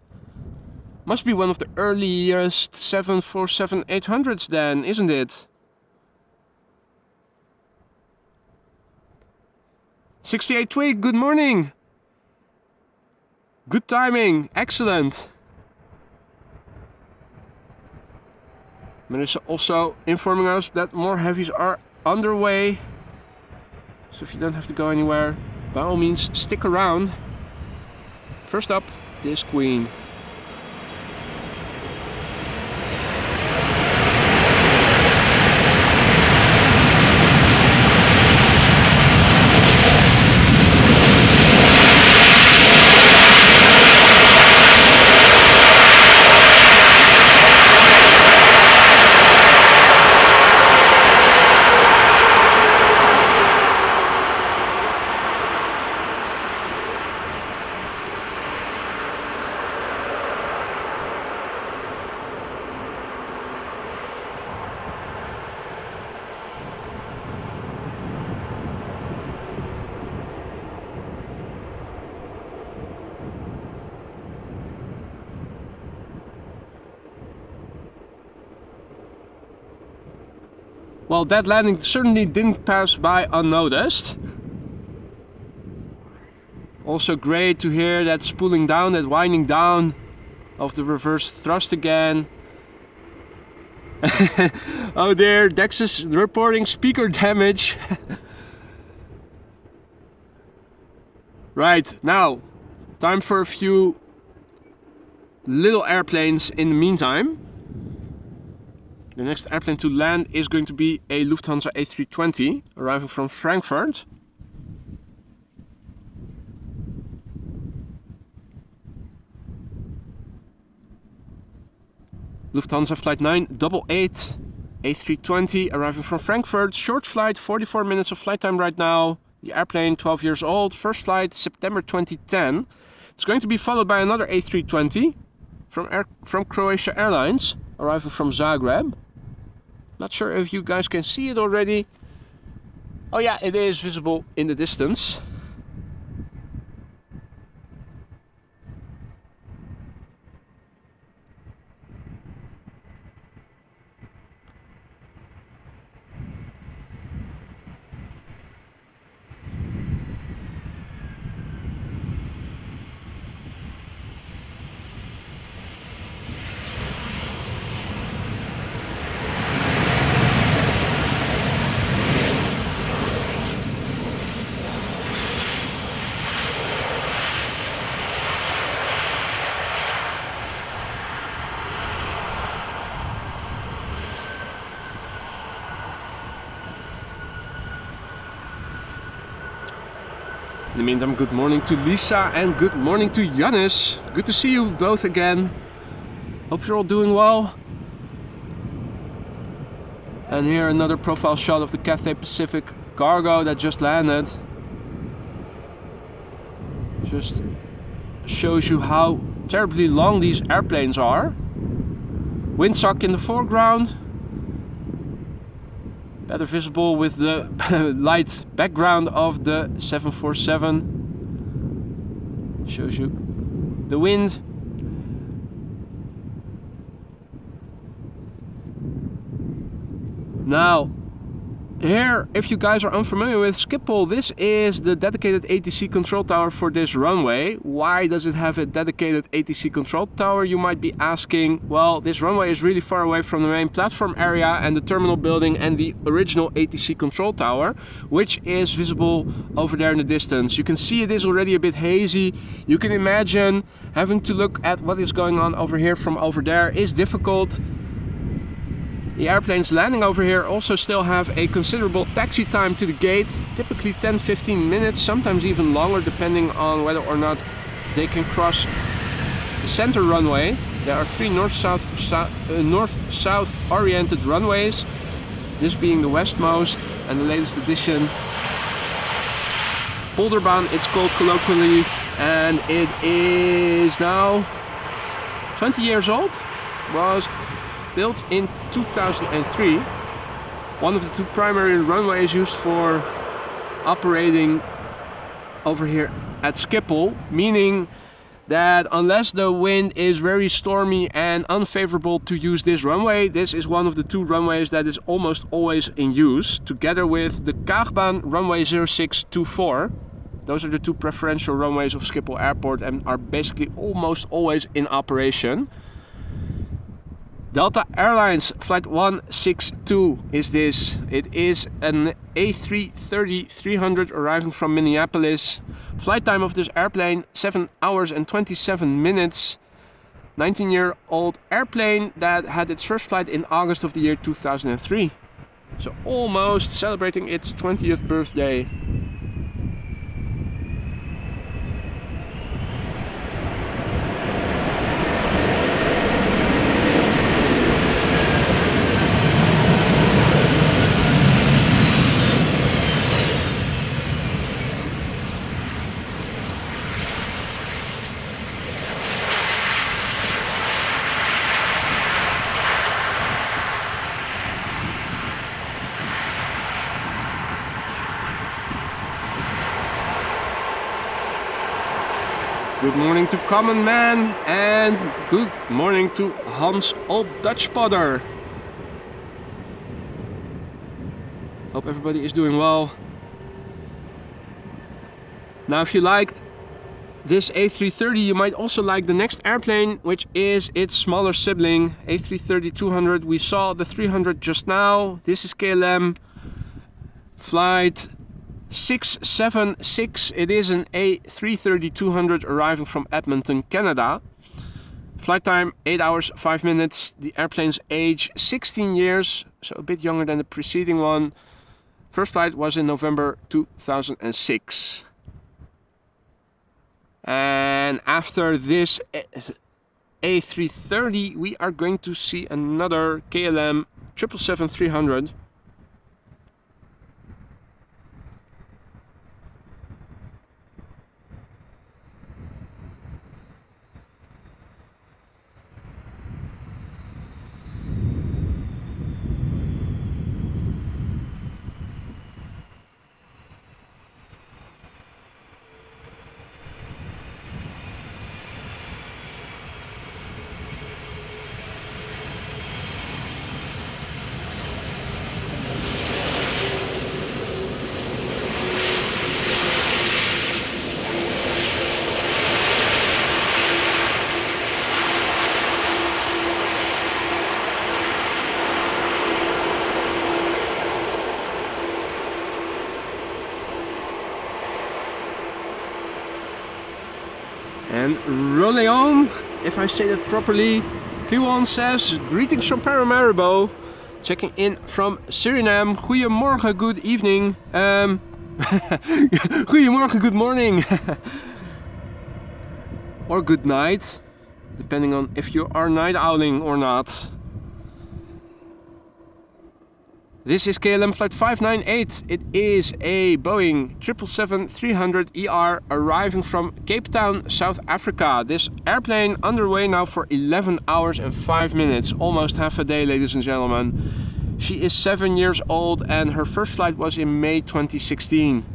Must be one of the earliest 747-800s then, isn't it? 68 Twig, good morning. Good timing, excellent. Marissa also informing us that more heavies are underway. So if you don't have to go anywhere, by all means, stick around. First up, this queen. Well, that landing certainly didn't pass by unnoticed. Also great to hear that spooling down, that winding down of the reverse thrust again. Oh dear, Dex is reporting speaker damage. Right, now, time for a few little airplanes in the meantime. The next airplane to land is going to be a Lufthansa A320 arriving from Frankfurt. Lufthansa flight 988 A320 arriving from Frankfurt. Short flight, 44 minutes of flight time right now. The airplane 12 years old. First flight September 2010. It's going to be followed by another A320 from Croatia Airlines arriving from Zagreb. Not sure if you guys can see it already. Oh yeah, it is visible in the distance. In the meantime, good morning to Lisa and good morning to Jannis. Good to see you both again. Hope you're all doing well. And here another profile shot of the Cathay Pacific cargo that just landed. Just shows you how terribly long these airplanes are. Windsock in the foreground. Better visible with the light background of the 747. Shows you the wind. Now, here, if you guys are unfamiliar with Schiphol, this is the dedicated ATC control tower for this runway. Why does it have a dedicated ATC control tower, you might be asking? Well, this runway is really far away from the main platform area and the terminal building and the original ATC control tower, which is visible over there in the distance. You can see it is already a bit hazy. You can imagine having to look at what is going on over here from over there is difficult. The airplanes landing over here also still have a considerable taxi time to the gate, typically 10-15 minutes, sometimes even longer depending on whether or not they can cross the center runway. There are three north-south oriented runways, this being the westmost and the latest addition. Polderbaan it's called colloquially, and it is now 20 years old. Was built in 2003, one of the two primary runways used for operating over here at Schiphol, meaning that unless the wind is very stormy and unfavorable to use this runway, this is one of the two runways that is almost always in use, together with the Kaagbaan runway 0624. Those are the two preferential runways of Schiphol Airport and are basically almost always in operation. Delta Airlines Flight 162 is this. It is an A330-300 arriving from Minneapolis. Flight time of this airplane 7 hours and 27 minutes. 19-year-old airplane that had its first flight in August of the year 2003. So almost celebrating its 20th birthday. Good morning to Common Man and good morning to Hans Old Dutch Podder. Hope everybody is doing well. Now, if you liked this A330, you might also like the next airplane, which is its smaller sibling, A330-200. We saw the 300 just now. This is KLM flight 676. It is an A330-200 arriving from Edmonton, Canada. Flight time 8 hours 5 minutes. The airplane's age 16 years, so a bit younger than the preceding one. First flight was in November 2006. And after this A330, we are going to see another KLM 777-300. And Roleon, if I say that properly, Kiwan says, greetings from Paramaribo, checking in from Suriname. Goedemorgen, good evening. Goedemorgen, good morning. Or good night, depending on if you are night owling or not. This is KLM flight 598. It is a Boeing 777-300ER arriving from Cape Town, South Africa. This airplane underway now for 11 hours and 5 minutes, almost half a day, ladies and gentlemen. She is 7 years old and her first flight was in May 2016.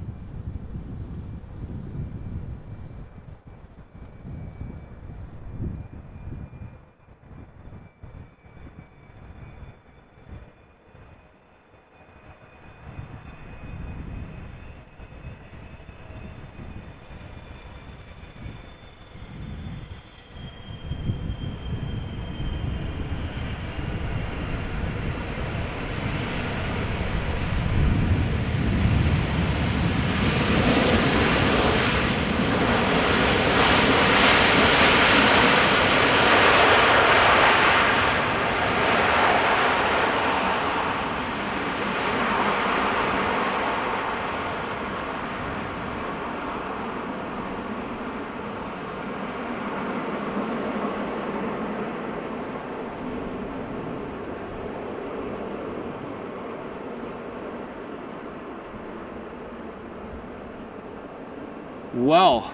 Well,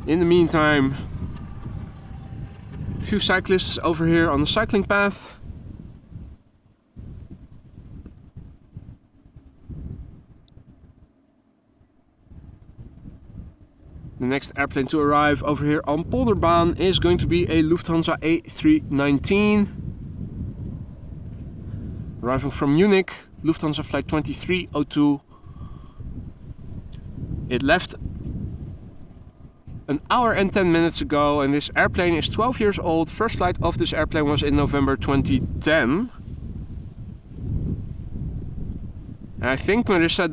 in the meantime, a few cyclists over here on the cycling path. The next airplane to arrive over here on Polderbaan is going to be a Lufthansa A319. Arriving from Munich, Lufthansa flight 2302. It left an hour and 10 minutes ago, and this airplane is 12 years old. First flight of this airplane was in November 2010. And I think, Marissa,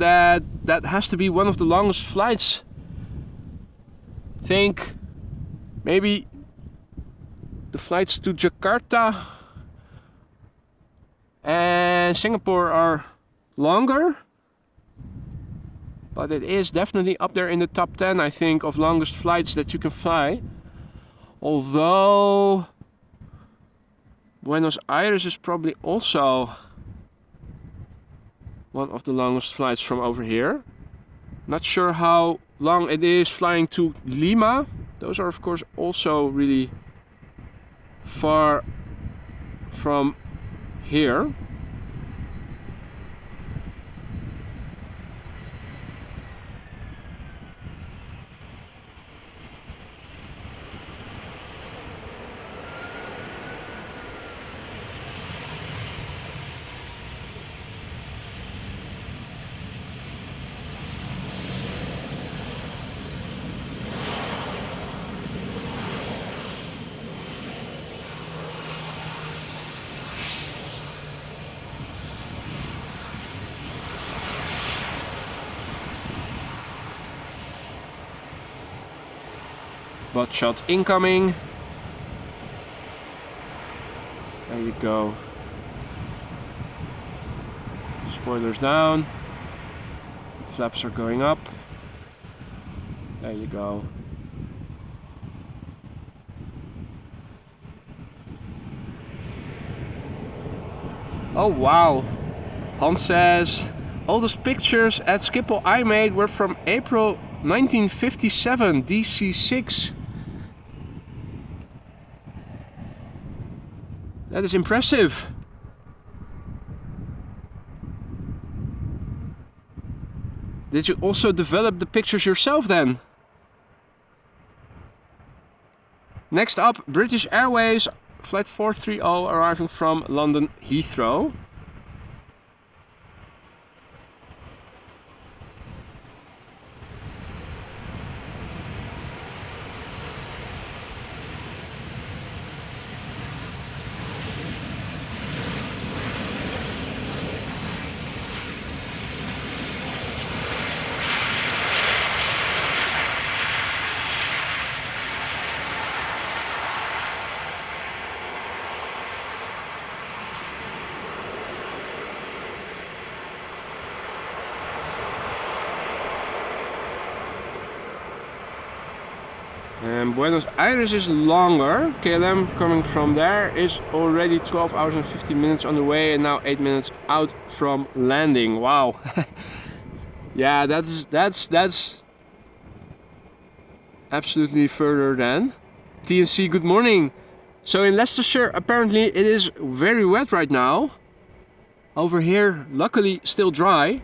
that has to be one of the longest flights. Think maybe the flights to Jakarta and Singapore are longer, but it is definitely up there in the top 10, I think, of longest flights that you can fly. Although Buenos Aires is probably also one of the longest flights from over here. Not sure how long it is flying to Lima. Those are of course also really far from here. Bot shot incoming. There you go. Spoilers down. Flaps are going up. There you go. Oh wow. Hans says, oldest pictures at Schiphol I made were from April 1957, DC6. That is impressive. Did you also develop the pictures yourself then? Next up, British Airways Flight 430 arriving from London Heathrow. And Buenos Aires is longer. KLM coming from there is already 12 hours and 15 minutes on the way and now 8 minutes out from landing. Wow. Yeah, that's absolutely further than. TNC, good morning. So in Leicestershire apparently it is very wet right now. Over here luckily still dry.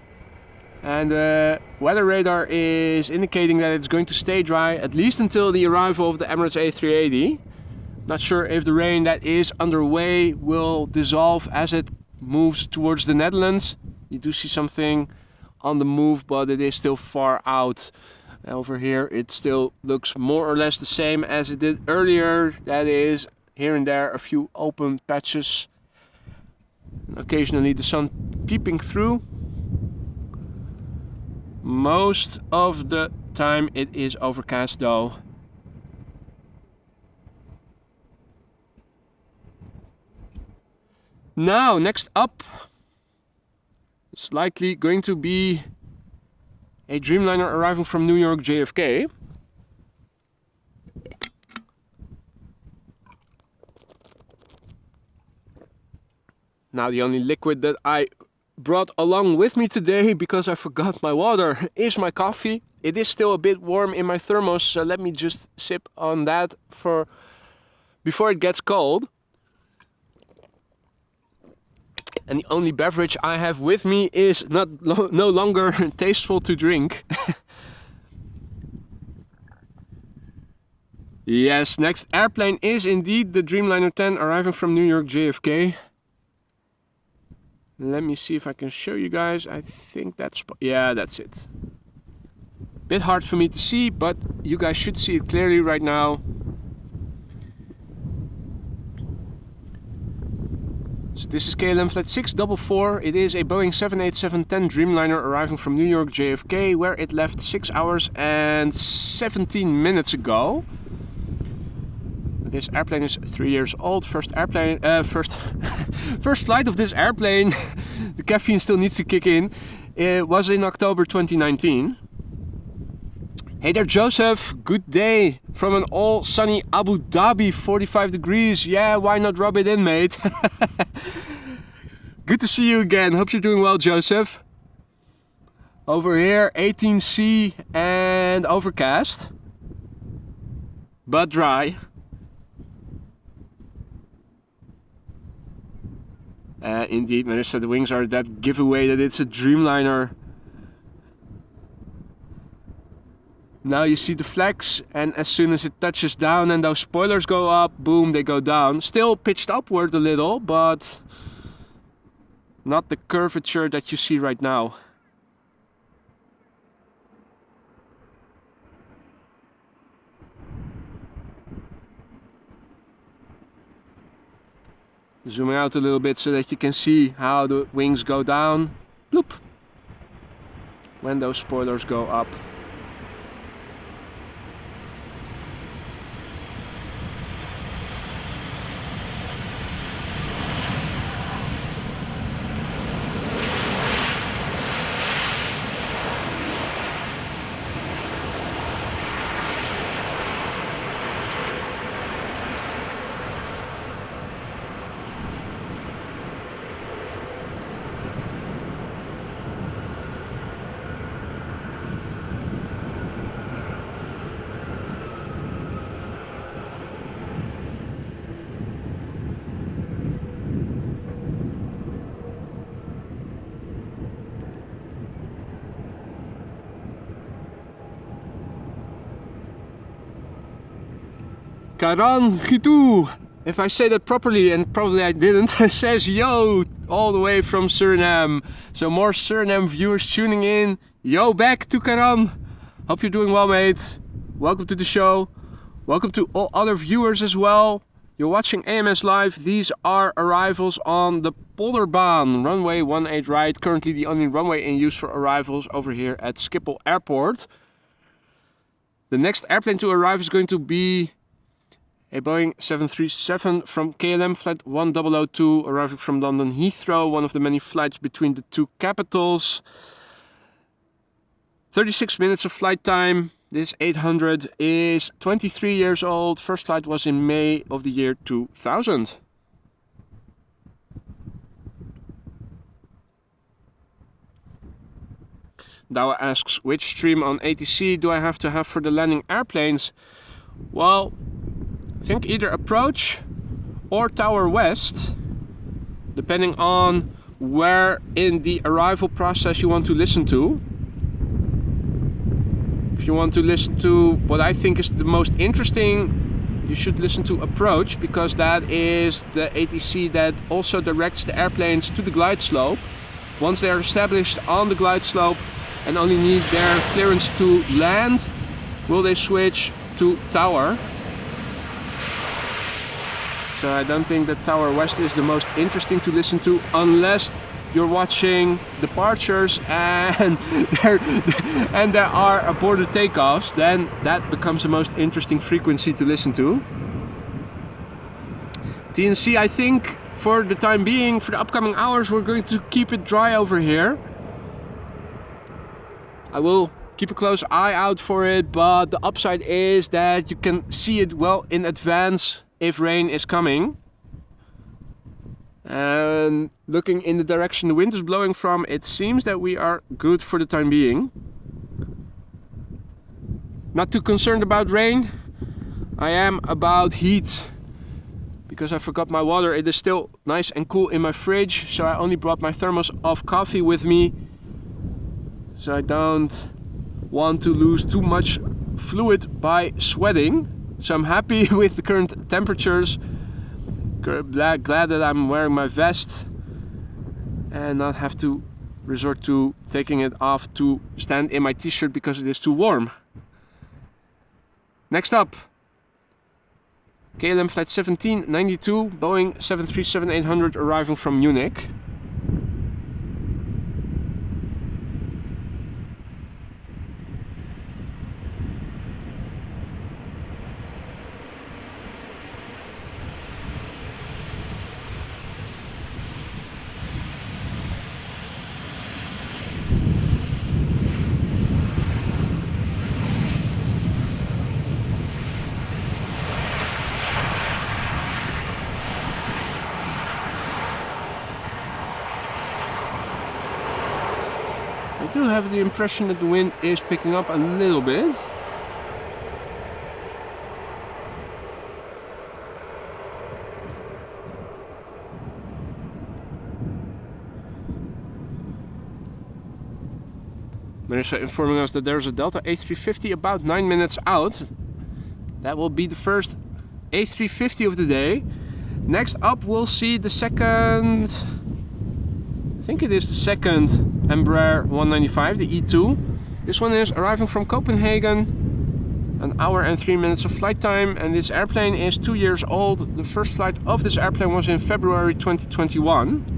And the weather radar is indicating that it's going to stay dry at least until the arrival of the Emirates A380. Not sure if the rain that is underway will dissolve as it moves towards the Netherlands. You do see something on the move, but it is still far out. Over here it still looks more or less the same as it did earlier. That is here and there a few open patches. Occasionally the sun peeping through. Most of the time it is overcast though. Now, next up, it's likely going to be a Dreamliner arriving from New York JFK. Now, the only liquid that I brought along with me today, because I forgot my water, is my coffee. It is still a bit warm in my thermos, so let me just sip on that before it gets cold. And the only beverage I have with me is no longer tasteful to drink. Yes, next airplane is indeed the Dreamliner 10 arriving from New York JFK. Let me see if I can show you guys. I think that's... yeah, that's it. Bit hard for me to see, but you guys should see it clearly right now. So this is KLM flight 644. It is a Boeing 787-10 Dreamliner arriving from New York JFK, where it left 6 hours and 17 minutes ago. This airplane is 3 years old. First flight of this airplane. The caffeine still needs to kick in. It was in October 2019. Hey there, Joseph. Good day from an all sunny Abu Dhabi, 45 degrees. Yeah, why not rub it in, mate? Good to see you again. Hope you're doing well, Joseph. Over here, 18C and overcast, but dry. Indeed, Minister, the wings are that giveaway that it's a Dreamliner. Now you see the flags, and as soon as it touches down and those spoilers go up, boom, they go down. Still pitched upward a little, but not the curvature that you see right now. Zooming out a little bit so that you can see how the wings go down. Bloop. When those spoilers go up. Karan Gitu, if I say that properly, and probably I didn't, says yo, all the way from Suriname. So more Suriname viewers tuning in. Yo, back to Karan. Hope you're doing well, mate. Welcome to the show. Welcome to all other viewers as well. You're watching AMS Live. These are arrivals on the Polderbaan, runway 18 right. Currently the only runway in use for arrivals over here at Schiphol Airport. The next airplane to arrive is going to be a Boeing 737 from KLM Flight 1002, arriving from London Heathrow, one of the many flights between the two capitals. 36 minutes of flight time. This 800 is 23 years old. First flight was in May of the year 2000. Dawa asks, which stream on ATC do I have to have for the landing airplanes? Well, I think either approach or Tower West, depending on where in the arrival process you want to listen to. If you want to listen to what I think is the most interesting, you should listen to approach, because that is the ATC that also directs the airplanes to the glide slope. Once they are established on the glide slope and only need their clearance to land, will they switch to Tower. So I don't think that Tower West is the most interesting to listen to, unless you're watching departures and there are aborted takeoffs. Then that becomes the most interesting frequency to listen to. TNC, I think for the time being, for the upcoming hours, we're going to keep it dry over here. I will keep a close eye out for it, but the upside is that you can see it well in advance if rain is coming. And looking in the direction the wind is blowing from, it seems that we are good for the time being. Not too concerned about rain. I am about heat, because I forgot my water. It is still nice and cool in my fridge, so I only brought my thermos of coffee with me, so I don't want to lose too much fluid by sweating. So I'm happy with the current temperatures. Glad that I'm wearing my vest and not have to resort to taking it off to stand in my t-shirt because it is too warm. Next up, KLM Flight 1792, Boeing 737-800 arriving from Munich. I do have the impression that the wind is picking up a little bit. Minister informing us that there's a Delta A350 about 9 minutes out. That will be the first A350 of the day. Next up we'll see the second, I think it is the second Embraer 195, the E2. This one is arriving from Copenhagen, an hour and 3 minutes of flight time, and this airplane is 2 years old. The first flight of this airplane was in February 2021.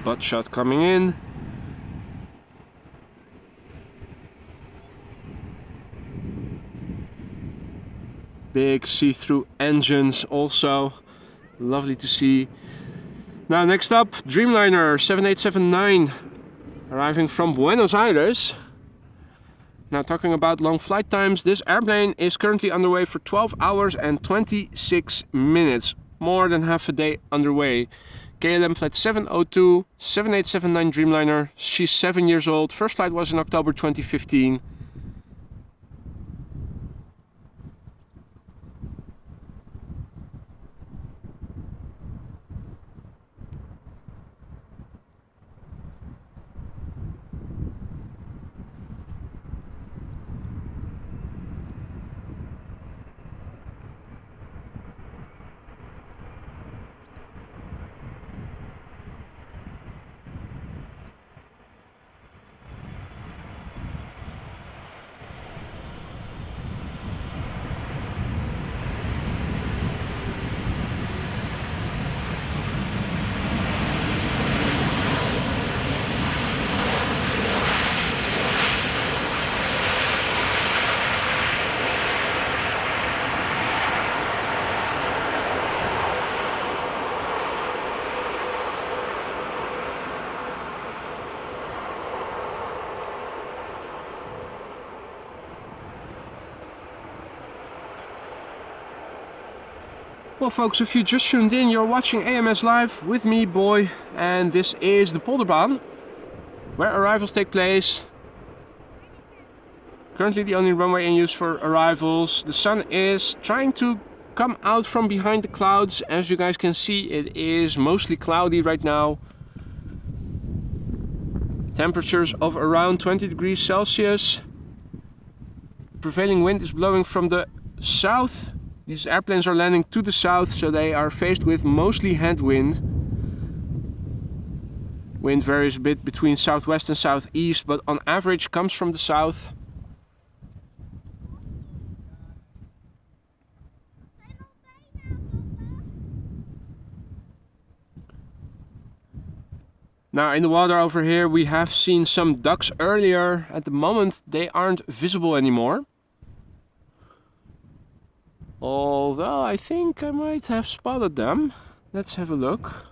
Butt shot coming in. Big see-through engines also. Lovely to see. Now next up, Dreamliner 7879 arriving from Buenos Aires. Now talking about long flight times, this airplane is currently underway for 12 hours and 26 minutes. More than half a day underway. KLM flight 702, 7879 Dreamliner. She's 7 years old. First flight was in October 2015. Well folks, if you just tuned in, you're watching AMS Live with me, Boy, and this is the Polderbaan, where arrivals take place. Currently the only runway in use for arrivals. The sun is trying to come out from behind the clouds. As you guys can see, it is mostly cloudy right now. Temperatures of around 20 degrees Celsius. Prevailing wind is blowing from the south. These airplanes are landing to the south, so they are faced with mostly headwind. Wind varies a bit between southwest and southeast, but on average comes from the south. Now in the water over here we have seen some ducks earlier. At the moment they aren't visible anymore. Although I think I might have spotted them. Let's have a look.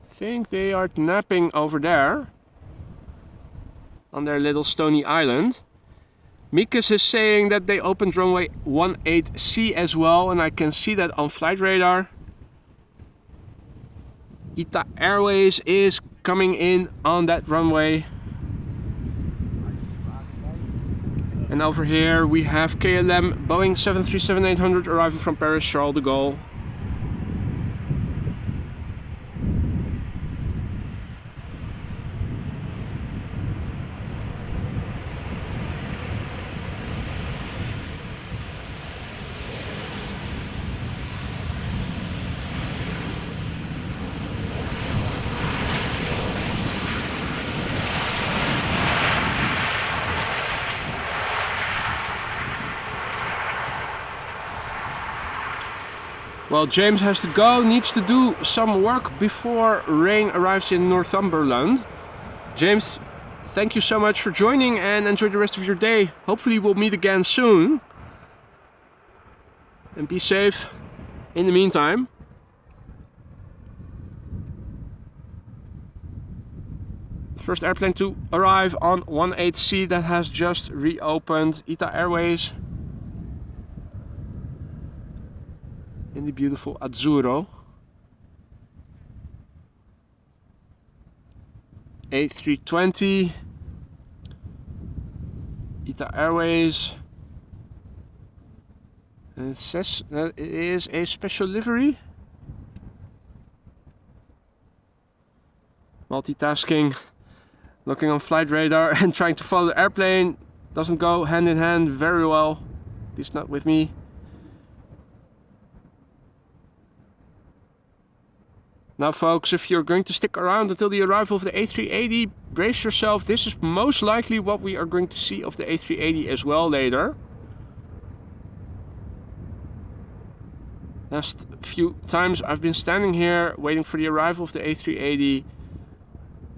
I think they are napping over there on their little stony island. Mikas is saying that they opened runway 18C as well, and I can see that on flight radar. ITA Airways is coming in on that runway. And over here we have KLM B773-800 arriving from Paris Charles de Gaulle. Well, James has to go, needs to do some work before rain arrives in Northumberland. James, thank you so much for joining and enjoy the rest of your day. Hopefully we'll meet again soon. And be safe in the meantime. First airplane to arrive on 18C that has just reopened, ITA Airways. In the beautiful Azzurro. A320. ITA Airways. And it says that it is a special livery. Multitasking, looking on flight radar and trying to follow the airplane. Doesn't go hand in hand very well. At least not with me. Now folks, if you're going to stick around until the arrival of the A380, brace yourself. This is most likely what we are going to see of the A380 as well later. Last few times I've been standing here waiting for the arrival of the A380.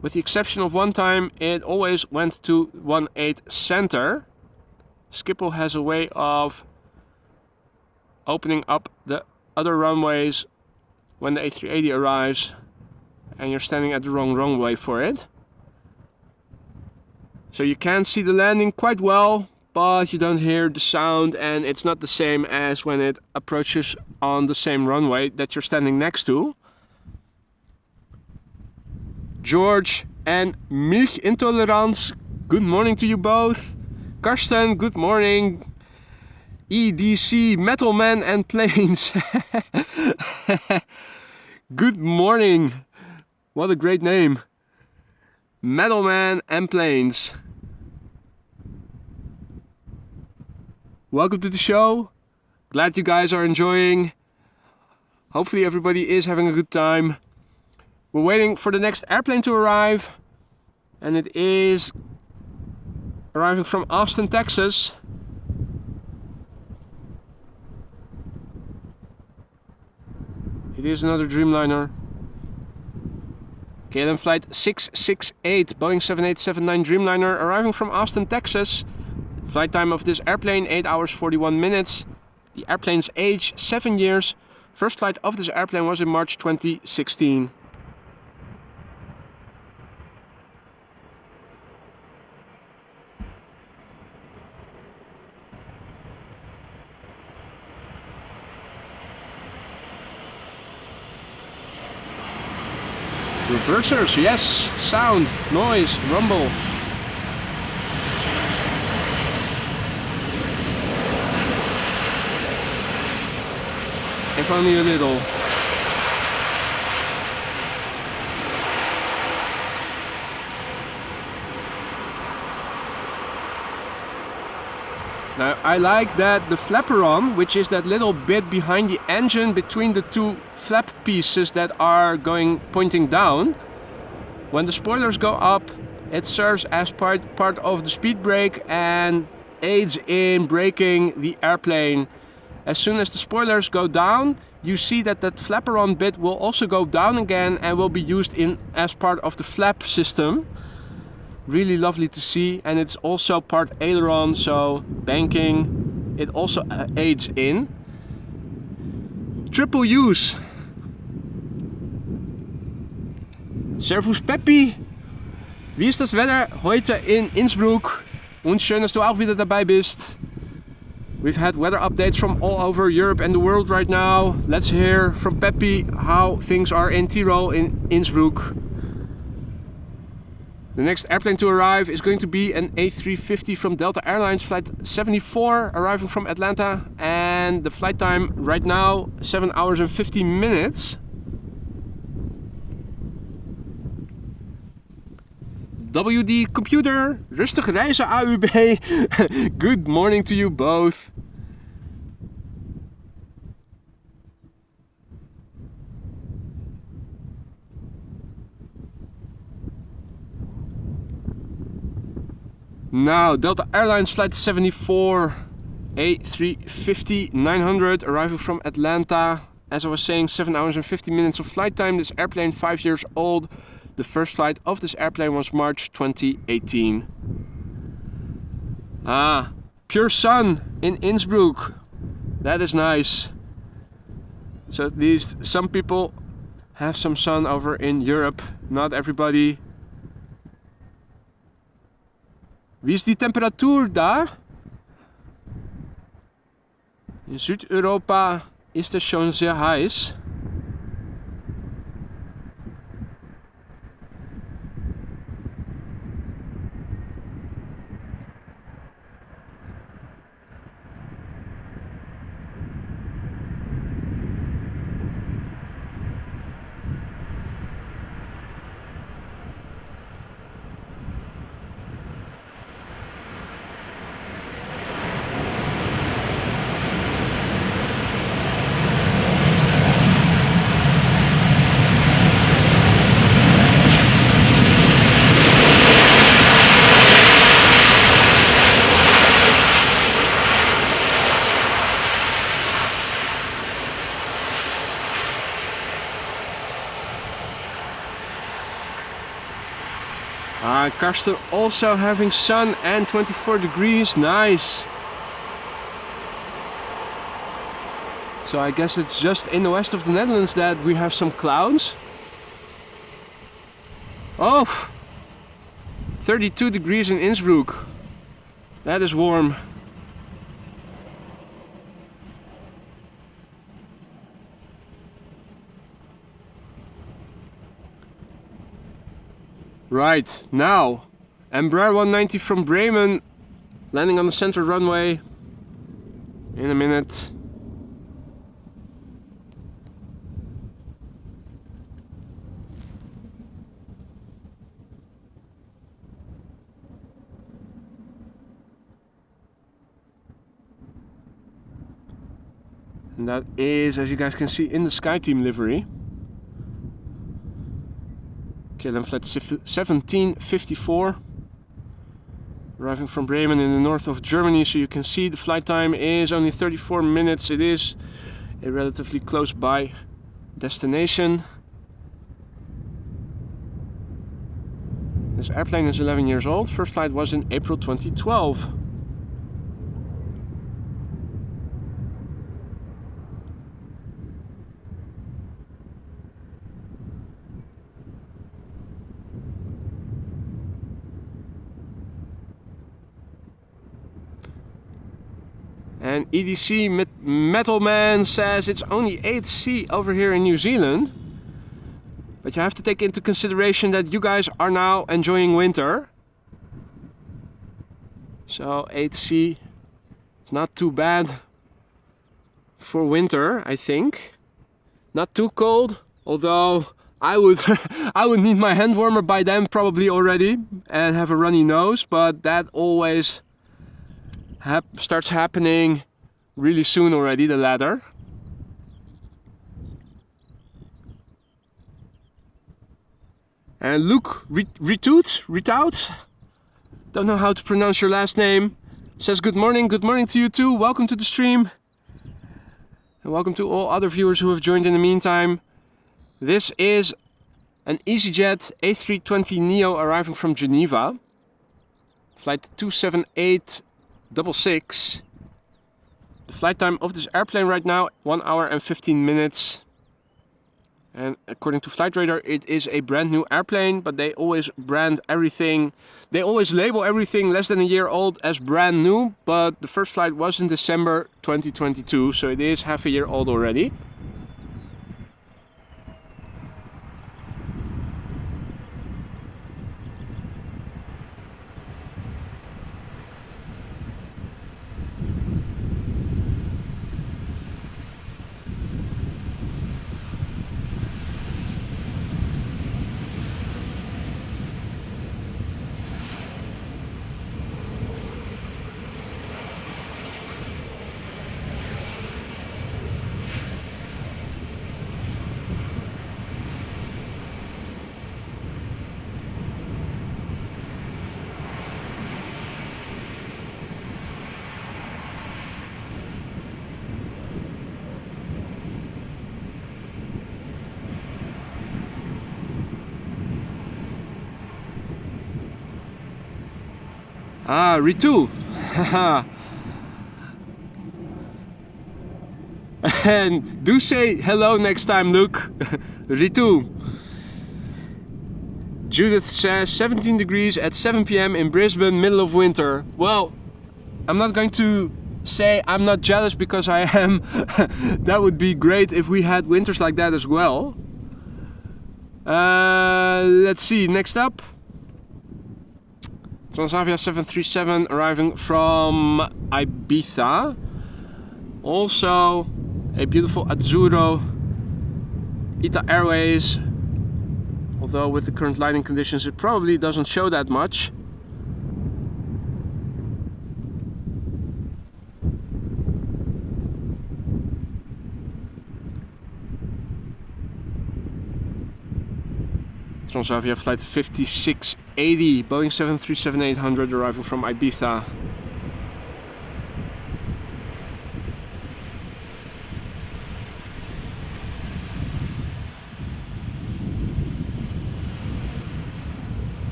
With the exception of one time, it always went to 18 center. Schiphol has a way of opening up the other runways when the A380 arrives and you're standing at the wrong runway for it. So you can see the landing quite well, but you don't hear the sound, and it's not the same as when it approaches on the same runway that you're standing next to. George and Mich Intolerance, good morning to you both. Karsten, good morning. EDC, Metal Man and Planes. Good morning. What a great name. Metal Man and Planes. Welcome to the show. Glad you guys are enjoying. Hopefully everybody is having a good time. We're waiting for the next airplane to arrive, and it is arriving from Austin, Texas. It is another Dreamliner. KLM flight 668, Boeing 7879 Dreamliner, arriving from Austin, Texas. Flight time of this airplane 8 hours 41 minutes. The airplane's age 7 years. First flight of this airplane was in March 2016. Reversers, yes, sound, noise, rumble. If only a little. Now I like that the flaperon, which is that little bit behind the engine between the two flap pieces that are pointing down, when the spoilers go up, it serves as part of the speed brake and aids in braking the airplane. As soon as the spoilers go down, you see that flaperon bit will also go down again and will be used as part of the flap system. Really lovely to see, and it's also part aileron, so banking, it also aids in. Triple use. Servus Peppi. Wie ist das Wetter heute in Innsbruck? Und schön, dass du auch wieder dabei bist. We've had weather updates from all over Europe and the world right now. Let's hear from Peppi how things are in Tirol in Innsbruck. The next airplane to arrive is going to be an A350 from Delta Airlines, flight 74, arriving from Atlanta, and the flight time right now 7 hours and 50 minutes. WD Computer, rustig reizen AUB. Good morning to you both. Now, Delta Airlines flight 74, A350-900, arriving from Atlanta. As I was saying, 7 hours and 50 minutes of flight time. This airplane 5 years old. The first flight of this airplane was March 2018. Ah, pure sun in Innsbruck. That is nice. So at least some people have some sun over in Europe. Not everybody. Wie is die temperatuur daar? In Südeuropa ist es schon sehr heiß. Karsten also having sun and 24 degrees, nice. So I guess it's just in the west of the Netherlands that we have some clouds. Oh! 32 degrees in Innsbruck. That is warm. Right, now Embraer 190 from Bremen landing on the center runway in a minute. And that is, as you guys can see, in the SkyTeam livery. KLM flight 1754, arriving from Bremen in the north of Germany. So you can see the flight time is only 34 minutes. It is a relatively close by destination. This airplane is 11 years old. First flight was in April 2012. And EDC Metalman says it's only 8C over here in New Zealand. But you have to take into consideration that you guys are now enjoying winter. So 8C is not too bad for winter, I think. Not too cold, although I would I would need my hand warmer by then probably already and have a runny nose, but that always starts happening really soon already, the latter. And Luke Retout, don't know how to pronounce your last name, says good morning to you too, welcome to the stream. And welcome to all other viewers who have joined in the meantime. This is an EasyJet A320 Neo arriving from Geneva. Flight 27866. The flight time of this airplane right now, 1 hour and 15 minutes. And according to Flight Radar, it is a brand new airplane, but they always brand everything. They always label everything less than a year old as brand new, but the first flight was in December 2022, so it is half a year old already. Ah, Ritu. And do say hello next time, Luke. Ritu. Judith says 17 degrees at 7 p.m. in Brisbane, middle of winter. Well, I'm not going to say I'm not jealous because I am. That would be great if we had winters like that as well. Let's see, next up. Transavia 737 arriving from Ibiza. Also a beautiful Azzurro. ITA Airways. Although with the current lighting conditions it probably doesn't show that much. Transavia flight 5680, Boeing 737-800 arriving from Ibiza.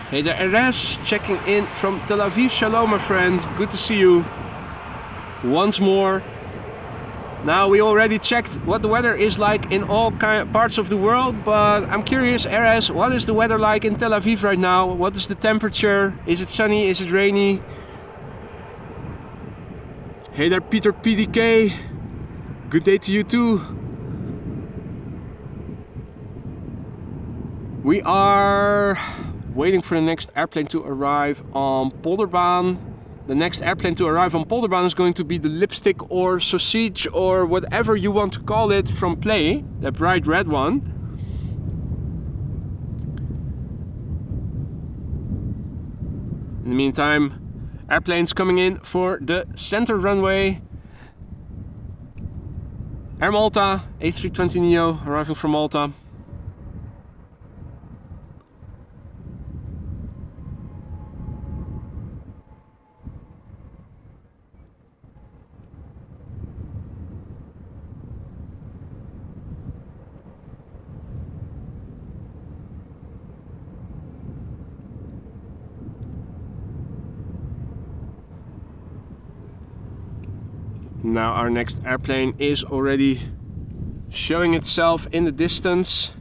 Hey there, RS, checking in from Tel Aviv. Shalom, my friend. Good to see you once more. Now, we already checked what the weather is like in all parts of the world, but I'm curious, RS, what is the weather like in Tel Aviv right now? What is the temperature? Is it sunny? Is it rainy? Hey there, Peter PDK. Good day to you too. We are waiting for the next airplane to arrive on Polderbaan. The next airplane to arrive on Polderbaan is going to be the lipstick or sausage or whatever you want to call it from Play, that bright red one. In the meantime, airplanes coming in for the center runway. Air Malta, A320neo arriving from Malta. Now our next airplane is already showing itself in the distance.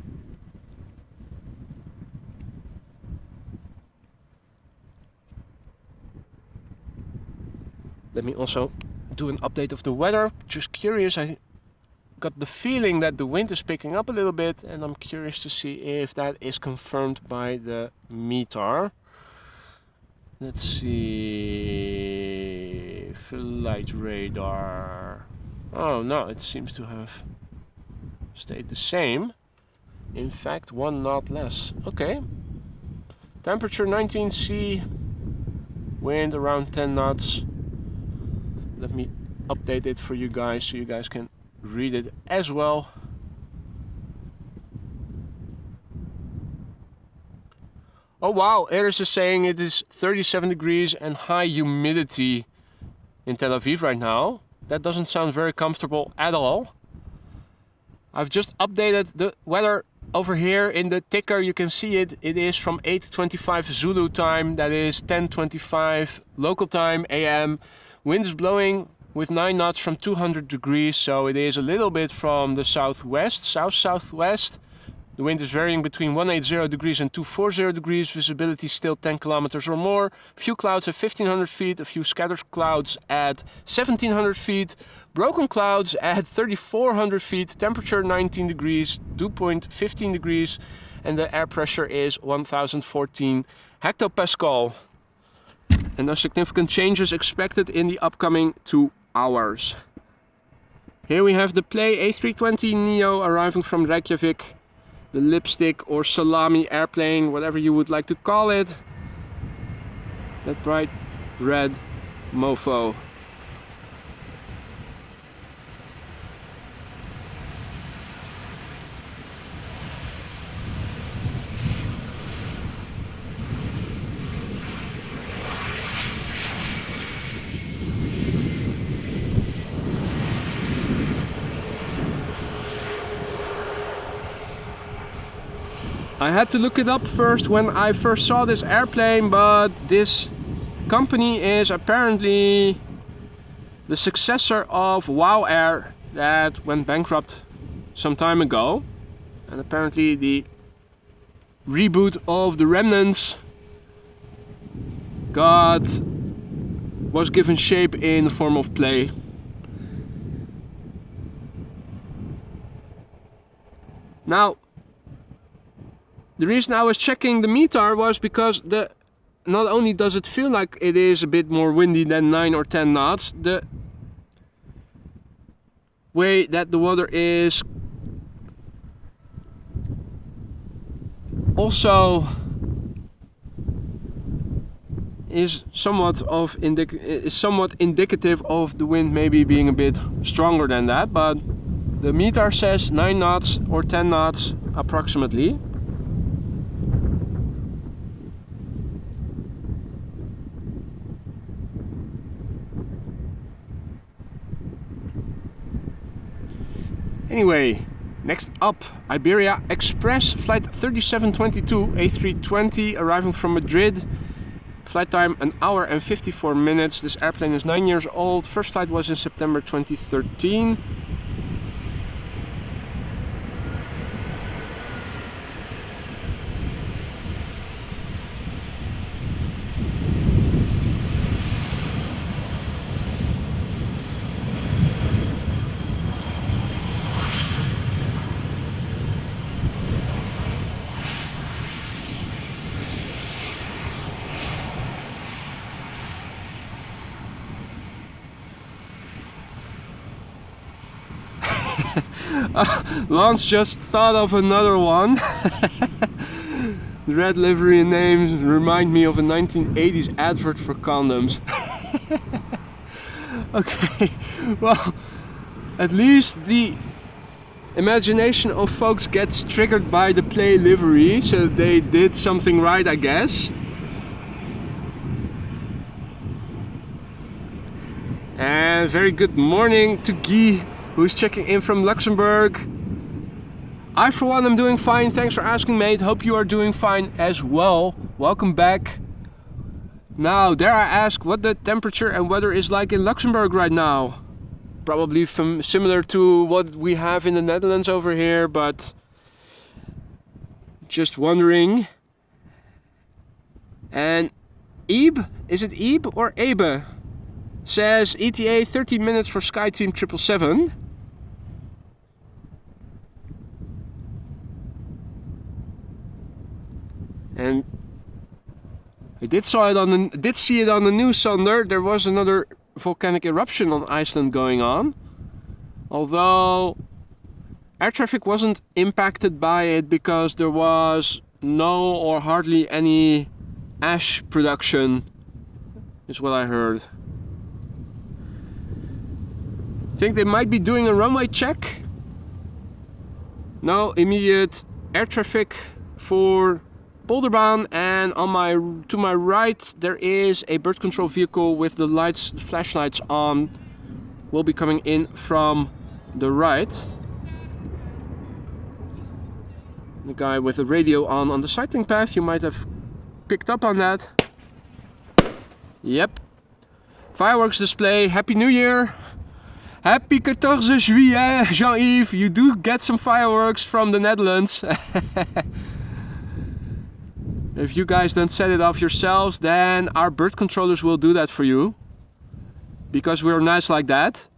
Let me also do an update of the weather. Just curious, I got the feeling that the wind is picking up a little bit, and I'm curious to see if that is confirmed by the METAR. Let's see, flight radar. Oh no, it seems to have stayed the same. In fact, 1 knot less. Okay. Temperature 19°C, wind around 10 knots. Let me update it for you guys so you guys can read it as well. Oh wow, Eris is saying it is 37 degrees and high humidity in Tel Aviv right now. That doesn't sound very comfortable at all. I've just updated the weather over here in the ticker. You can see it. It is from 8:25 Zulu time. That is 10:25 local time AM. Wind is blowing with 9 knots from 200 degrees. So it is a little bit from the southwest, south-southwest. The wind is varying between 180 degrees and 240 degrees. Visibility still 10 kilometers or more. Few clouds at 1500 feet. A few scattered clouds at 1700 feet. Broken clouds at 3400 feet. Temperature 19 degrees. Dew point 15 degrees. And the air pressure is 1014 hectopascal. And no significant changes expected in the upcoming 2 hours. Here we have the Play A320neo arriving from Reykjavik. The lipstick or salami airplane, whatever you would like to call it. That bright red mofo. I had to look it up first when I first saw this airplane, but this company is apparently the successor of WOW Air that went bankrupt some time ago. And apparently the reboot of the remnants was given shape in the form of Play. Now, the reason I was checking the METAR was because not only does it feel like it is a bit more windy than 9 or 10 knots, the way that the water is also is somewhat indicative of the wind maybe being a bit stronger than that, but the METAR says 9 knots or 10 knots approximately. Anyway, Next up, Iberia Express flight 3722 A320 arriving from Madrid. Flight time 1 hour and 54 minutes. This airplane is 9 years old. First flight was in September 2013. Lance just thought of another one. The red livery and names remind me of a 1980s advert for condoms. Okay, well, at least the imagination of folks gets triggered by the play livery, so they did something right, I guess. And very good morning to Guy, who's checking in from Luxembourg. I for one am doing fine, thanks for asking, mate. Hope you are doing fine as well. Welcome back. Now, dare I ask what the temperature and weather is like in Luxembourg right now? Probably similar to what we have in the Netherlands over here, but just wondering. And Ebe, is it Ebe or Ebe? Says ETA 30 minutes for SkyTeam 777. And I did see it on the news, Sander. There was another volcanic eruption on Iceland going on. Although air traffic wasn't impacted by it because there was no or hardly any ash production, is what I heard. Think they might be doing a runway check. No immediate air traffic for Polderbaan, and to my right there is a bird control vehicle with the flashlights on. Will be coming in from the right. The guy with the radio on the cycling path, you might have picked up on that. Yep. Fireworks display. Happy New Year! Happy 14 juillet, Jean-Yves. You do get some fireworks from the Netherlands. If you guys don't set it off yourselves, then our bird controllers will do that for you. Because we're nice like that.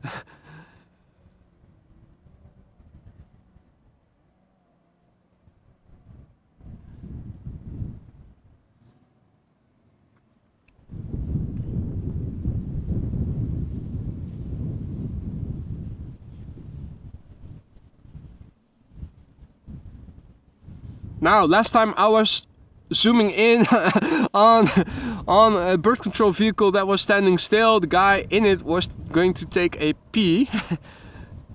Now, last time I was zooming in on a bird control vehicle that was standing still. The guy in it was going to take a pee,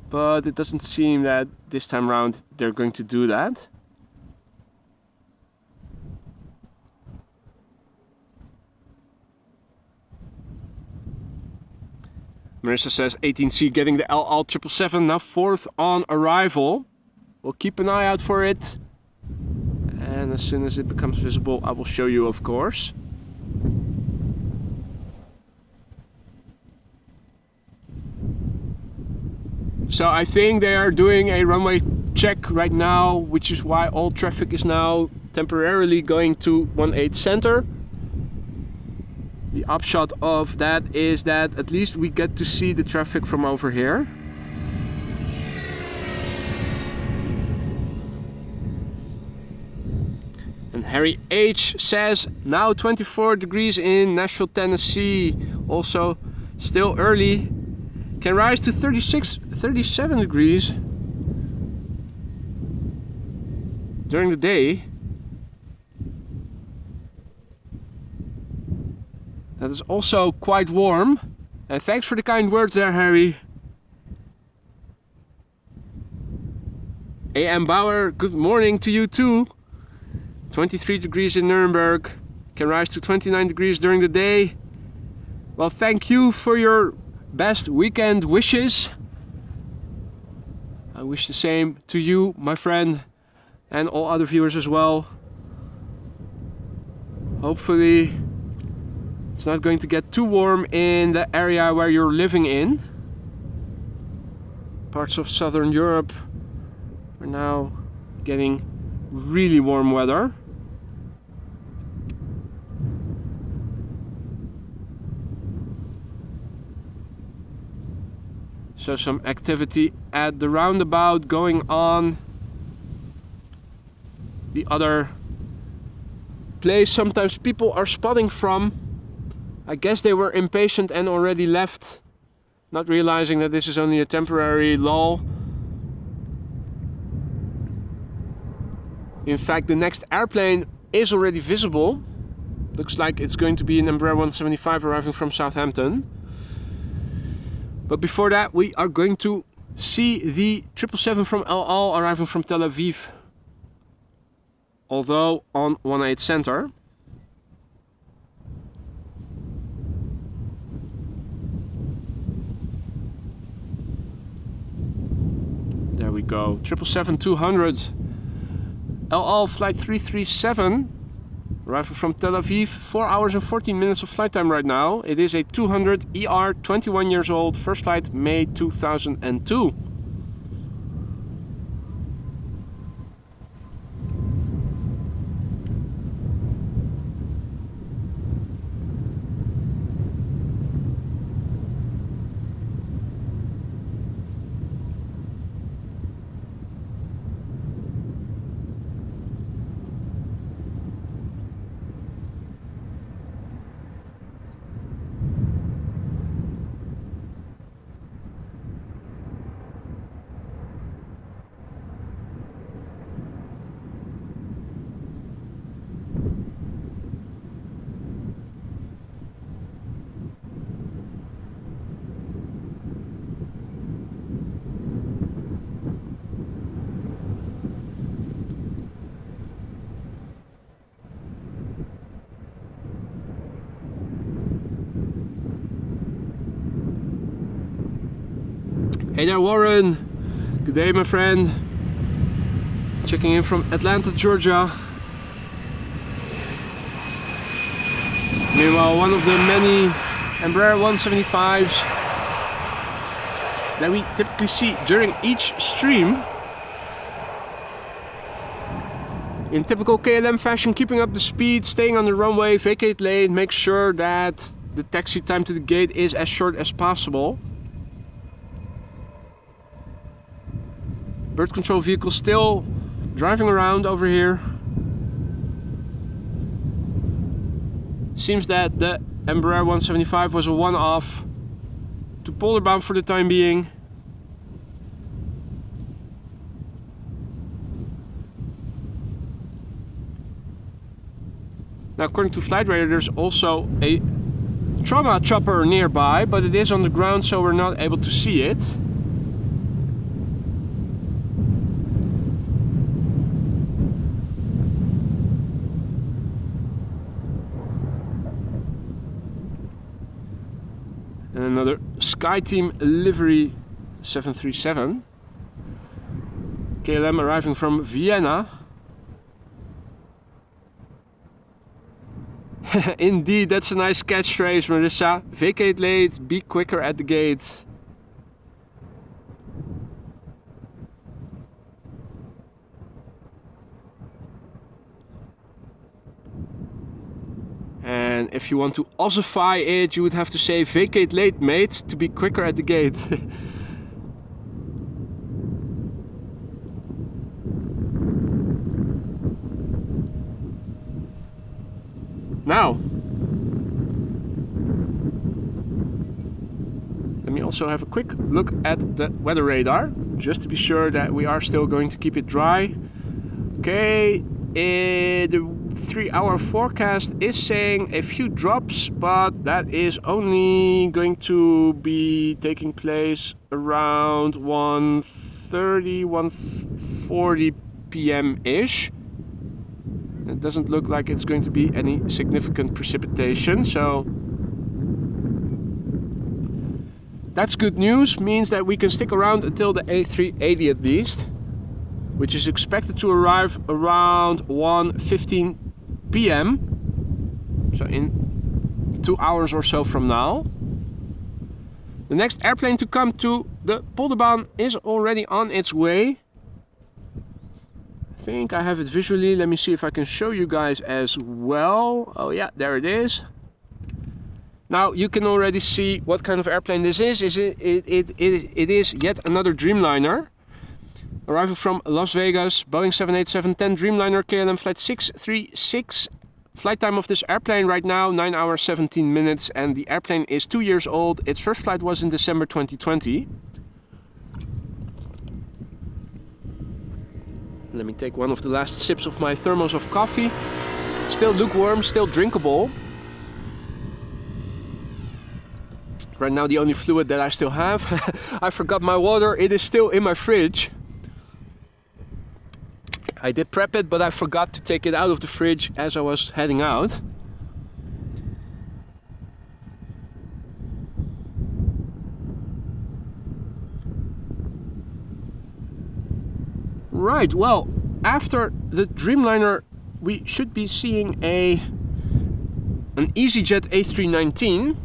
but it doesn't seem that this time around they're going to do that. Marissa says 18C getting the LL 777, now 4th on arrival. We'll keep an eye out for it. And as soon as it becomes visible, I will show you, of course. So I think they are doing a runway check right now, which is why all traffic is now temporarily going to 18 center. The upshot of that is that at least we get to see the traffic from over here. And Harry H says now 24 degrees in Nashville, Tennessee. Also still early. Can rise to 37 degrees during the day. That is also quite warm. And thanks for the kind words there, Harry. AM Bauer, good morning to you too. 23 degrees in Nuremberg. Can rise to 29 degrees during the day. Well, thank you for your best weekend wishes. I wish the same to you, my friend, and all other viewers as well. Hopefully it's not going to get too warm in the area where you're living in. Parts of southern Europe are now getting really warm weather. So some activity at the roundabout going on. The other place sometimes people are spotting from. I guess they were impatient and already left, not realizing that this is only a temporary lull. In fact, the next airplane is already visible. Looks like it's going to be an Embraer 175 arriving from Southampton. But before that, we are going to see the 777 from El Al arriving from Tel Aviv, although on 18 center. There we go, 777-200. El Al flight 337, arriving from Tel Aviv, 4 hours and 14 minutes of flight time right now. It is a 200 ER, 21 years old, first flight May 2002. Hey there, Warren. Good day, my friend. Checking in from Atlanta, Georgia. Meanwhile, one of the many Embraer 175s that we typically see during each stream. In typical KLM fashion, keeping up the speed, staying on the runway, vacate lane, make sure that the taxi time to the gate is as short as possible. Bird control vehicle still driving around over here. Seems that the Embraer 175 was a one-off to Polderbaan for the time being. Now, according to Flight Radar, there's also a trauma chopper nearby, but it is on the ground, so we're not able to see it. And another SkyTeam livery 737. KLM arriving from Vienna. Indeed, that's a nice catchphrase, Marissa. Vacate late, be quicker at the gate. And if you want to ossify it, you would have to say vacate late, mate, to be quicker at the gate. Now, let me also have a quick look at the weather radar, just to be sure that we are still going to keep it dry. Okay, the 3-hour forecast is saying a few drops, but that is only going to be taking place around 1:30, 1:40 p.m.-ish. It doesn't look like it's going to be any significant precipitation, so That's good news, means that we can stick around until the A380 at least, which is expected to arrive around 1:15 p.m. So in 2 hours or so from now. The next airplane to come to the Polderbaan is already on its way. I think I have it visually. Let me see if I can show you guys as well. Oh yeah, there it is. Now you can already see what kind of airplane this is. It is yet another Dreamliner. Arrival from Las Vegas, Boeing 787-10 Dreamliner KLM flight 636. Flight time of this airplane right now 9 hours 17 minutes, and the airplane is 2 years old. Its first flight was in December 2020. Let me take one of the last sips of my thermos of coffee. Still lukewarm, still drinkable. Right now the only fluid that I still have. I forgot my water, it is still in my fridge. I did prep it, but I forgot to take it out of the fridge as I was heading out. Right, well, after the Dreamliner we should be seeing an EasyJet A319.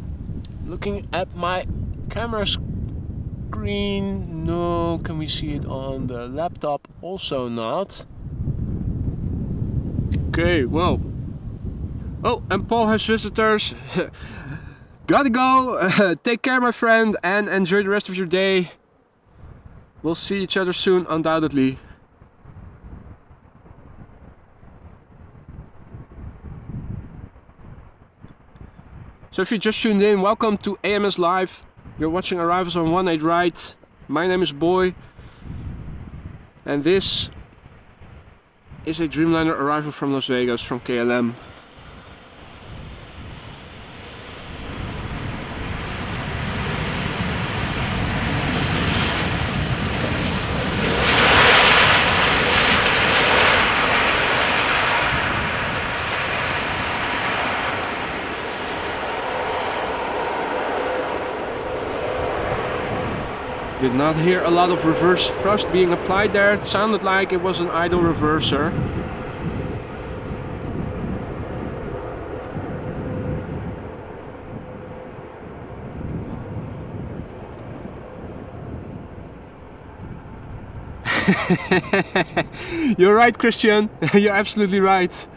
Looking at my camera screen, no, can we see it on the laptop? Also not. Okay, well. Oh, and Paul has visitors. Gotta go. Take care, my friend, and enjoy the rest of your day. We'll see each other soon, undoubtedly. So if you just tuned in, welcome to AMS Live. You're watching Arrivals on 18 Right. My name is Boy, and this is a Dreamliner arrival from Las Vegas from KLM. Did not hear a lot of reverse thrust being applied there. It sounded like it was an idle reverser. You're right, Christian. You're absolutely right.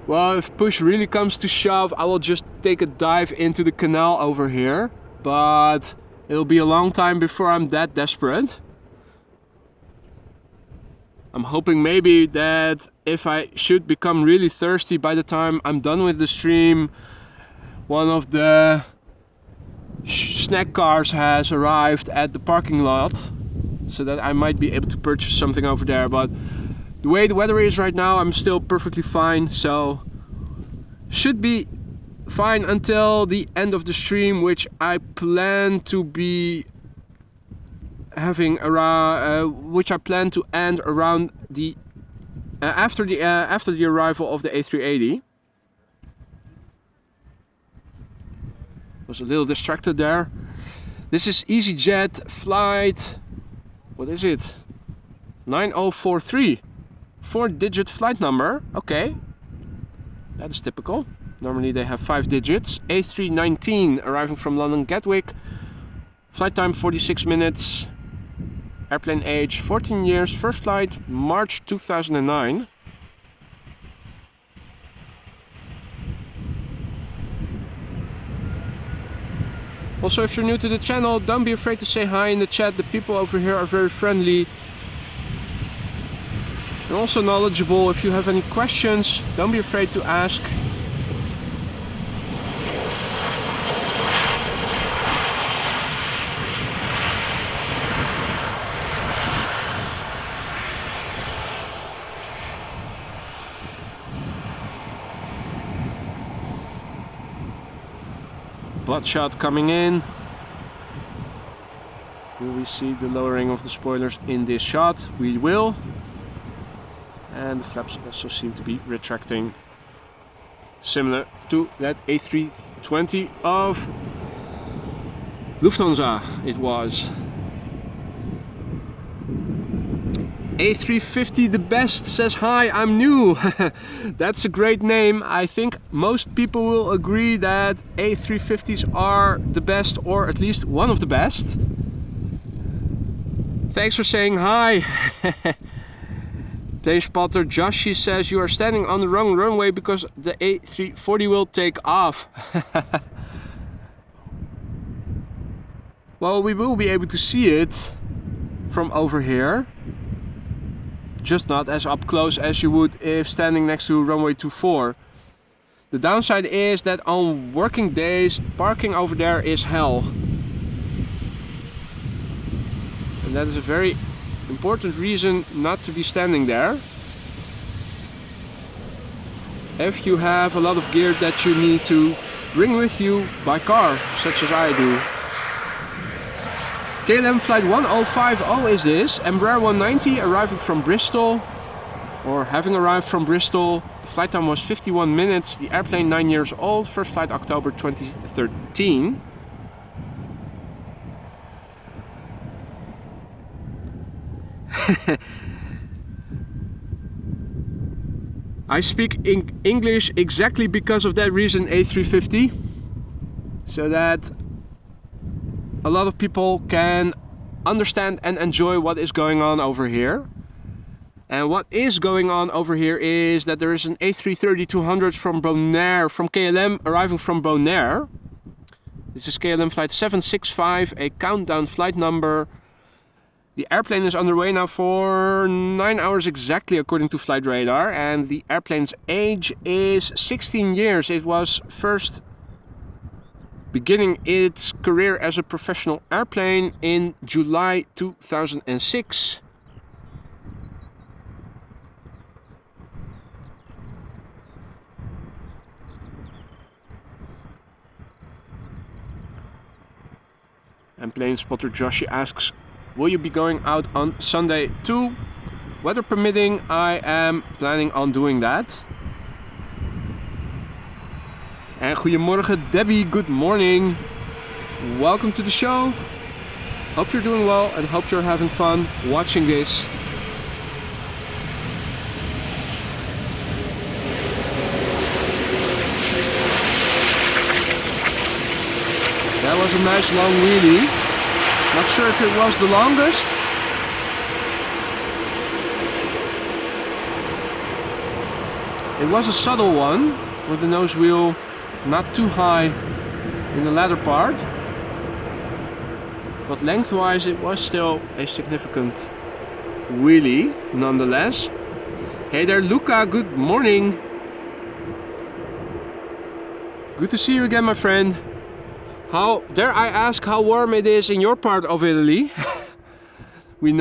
Well, if push really comes to shove, I will just take a dive into the canal over here. But it'll be a long time before I'm that desperate. I'm hoping maybe that if I should become really thirsty by the time I'm done with the stream, one of the snack cars has arrived at the parking lot, so that I might be able to purchase something over there. But the way the weather is right now, I'm still perfectly fine, so should be fine until the end of the stream, which I plan to be having around, which I plan to end around the after the arrival of the A380. Was a little distracted there. This is EasyJet flight. What is it? 9043. 4-digit flight number. Okay, that is typical. Normally they have 5 digits. A319 arriving from London Gatwick. Flight time 46 minutes. Airplane age 14 years. First flight March 2009. Also, if you're new to the channel, don't be afraid to say hi in the chat. The people over here are very friendly and also knowledgeable. If you have any questions, don't be afraid to ask. Butt shot coming in. Will we see the lowering of the spoilers in this shot? We will. And the flaps also seem to be retracting, similar to that A320 of Lufthansa it was. A350 the best says hi, I'm new. That's a great name. I think most people will agree that A350s are the best, or at least one of the best. Thanks for saying hi. Plane spotter Joshi says you are standing on the wrong runway because the A340 will take off. Well, we will be able to see it from over here. Just not as up close as you would if standing next to runway 24. The downside is that on working days, parking over there is hell. And that is a very important reason not to be standing there. If you have a lot of gear that you need to bring with you by car, such as I do. KLM flight 1050 is this, Embraer 190 arriving from Bristol, or having arrived from Bristol. The flight time was 51 minutes, the airplane 9 years old, first flight October 2013. I speak English exactly because of that reason, A350, so that a lot of people can understand and enjoy what is going on over here. And what is going on over here is that there is an A330-200 from Bonaire, from KLM, arriving from Bonaire. This is KLM flight 765, a countdown flight number. The airplane is underway now for 9 hours exactly according to flight radar, and the airplane's age is 16 years. It was first beginning its career as a professional airplane in July 2006. And plane spotter Joshi asks, will you be going out on Sunday too? Weather permitting, I am planning on doing that. And goedemorgen Debbie, good morning. Welcome to the show. Hope you're doing well and hope you're having fun watching this. That was a nice long wheelie. Not sure if it was the longest. It was a subtle one with the nose wheel not too high in the latter part, but lengthwise it was still a significant wheelie nonetheless. Hey there Luca, good morning. Good to see you again, my friend. How dare I ask how warm it is in your part of Italy? We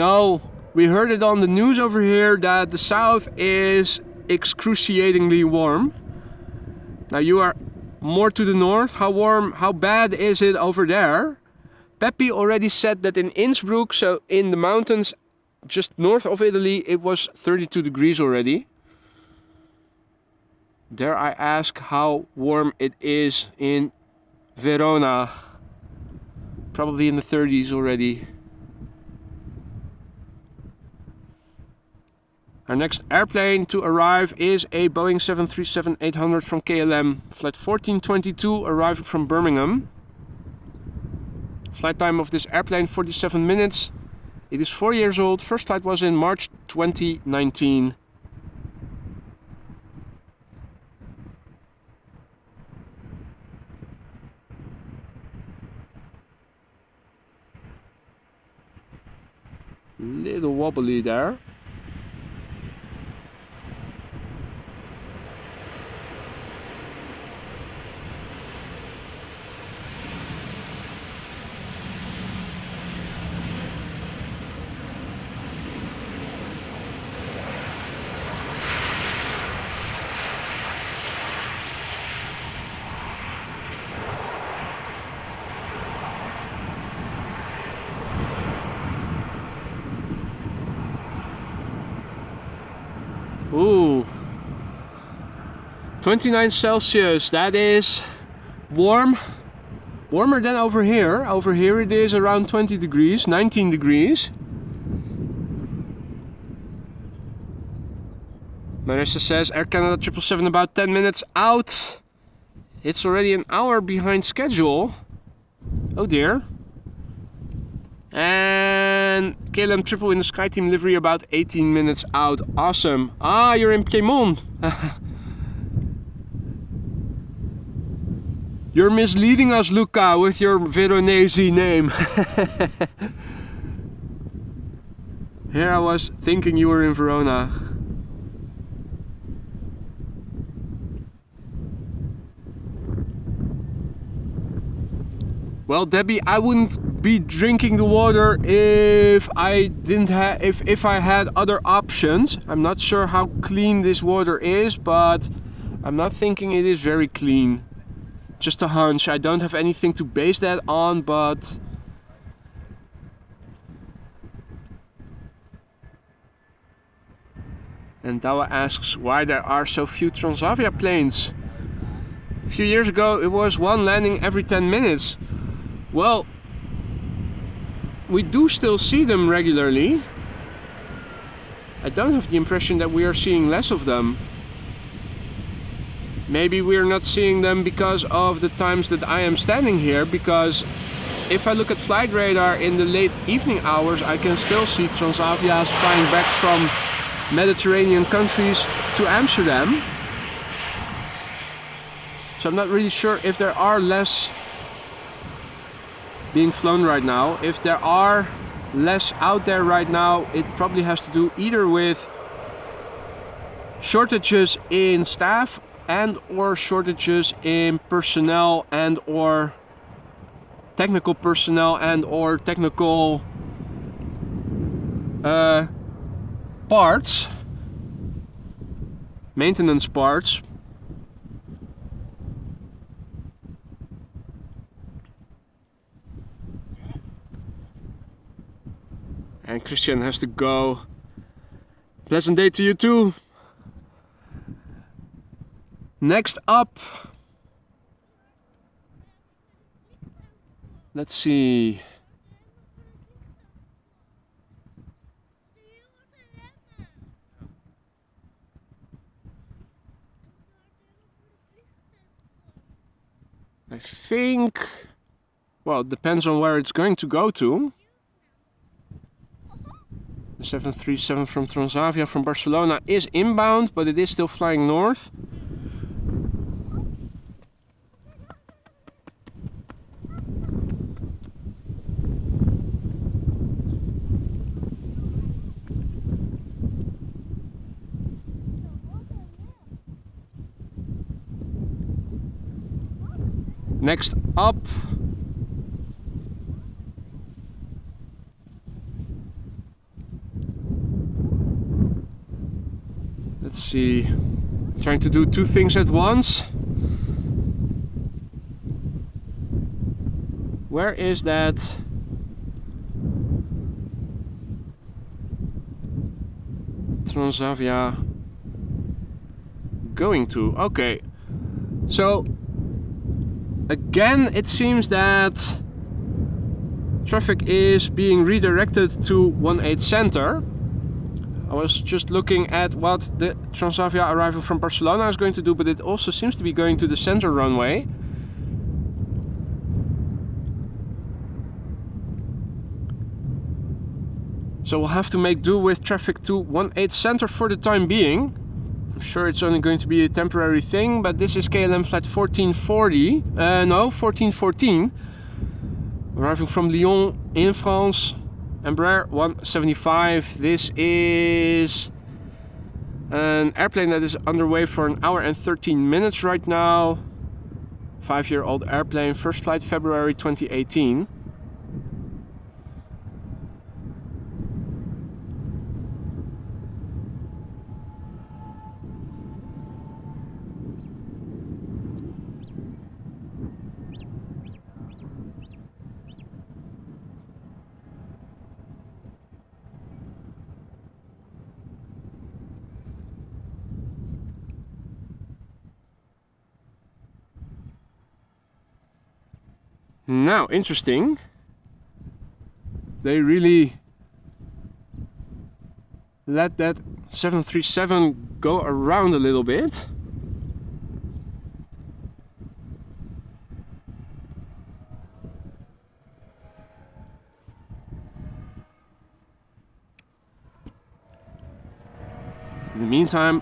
heard it on the news over here that the south is excruciatingly warm. Now you are more to the north. How warm, how bad is it over there? Peppy already said that in Innsbruck, so in the mountains just north of Italy, it was 32 degrees already. Dare I ask how warm it is in Verona? Probably in the 30s already. Our next airplane to arrive is a Boeing 737-800 from KLM, flight 1422, arriving from Birmingham. Flight time of this airplane 47 minutes. It is 4 years old. First flight was in March 2019. Little wobbly there. Ooh, 29 Celsius, that is warm, Warmer than over here. Over here it is around 20 degrees, 19 degrees. Marissa says Air Canada 777 about 10 minutes out. It's already an hour behind schedule. Oh dear. And KLM triple in the Sky Team livery about 18 minutes out. Awesome. Ah, you're in Piedmont. You're misleading us, Luca, with your Veronese name. Here I was thinking you were in Verona. Well, Debbie, I wouldn't be drinking the water if I didn't have if I had other options. I'm not sure how clean this water is, but I'm not thinking it is very clean. Just a hunch. I don't have anything to base that on, but and Dawa asks why there are so few Transavia planes. A few years ago it was one landing every 10 minutes. Well, we do still see them regularly. I don't have the impression that we are seeing less of them. Maybe we're not seeing them because of the times that I am standing here, because if I look at flight radar in the late evening hours, I can still see Transavia's flying back from Mediterranean countries to Amsterdam. So I'm not really sure if there are less being flown right now. If there are less out there right now, it probably has to do either with shortages in staff and or shortages in personnel and or technical personnel and or technical parts, maintenance parts. And Christian has to go. Pleasant day to you too. Next up, let's see. I think, well, it depends on where it's going to go to. The 737 from Transavia from Barcelona is inbound, but it is still flying north. Next up, let's see, I'm trying to do two things at once. Where is that? Transavia going to? Okay, so again, it seems that traffic is being redirected to 18 Center. I was just looking at what the Transavia arrival from Barcelona is going to do, but it also seems to be going to the center runway. So we'll have to make do with traffic to 18 Center for the time being. I'm sure it's only going to be a temporary thing, but this is KLM flight 1440, 1414, arriving from Lyon in France, Embraer 175. This is an airplane that is underway for an hour and 13 minutes right now. 5-year-old airplane, first flight February 2018. Now, interesting. They really let that 737 go around a little bit. In the meantime,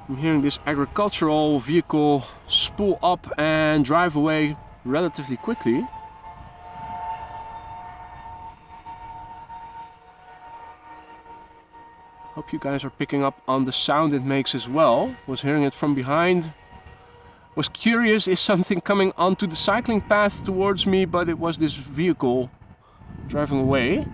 I'm hearing this agricultural vehicle spool up and drive away relatively quickly. Hope you guys are picking up on the sound it makes as well. Was hearing it from behind. Was curious, is something coming onto the cycling path towards me, but it was this vehicle driving away.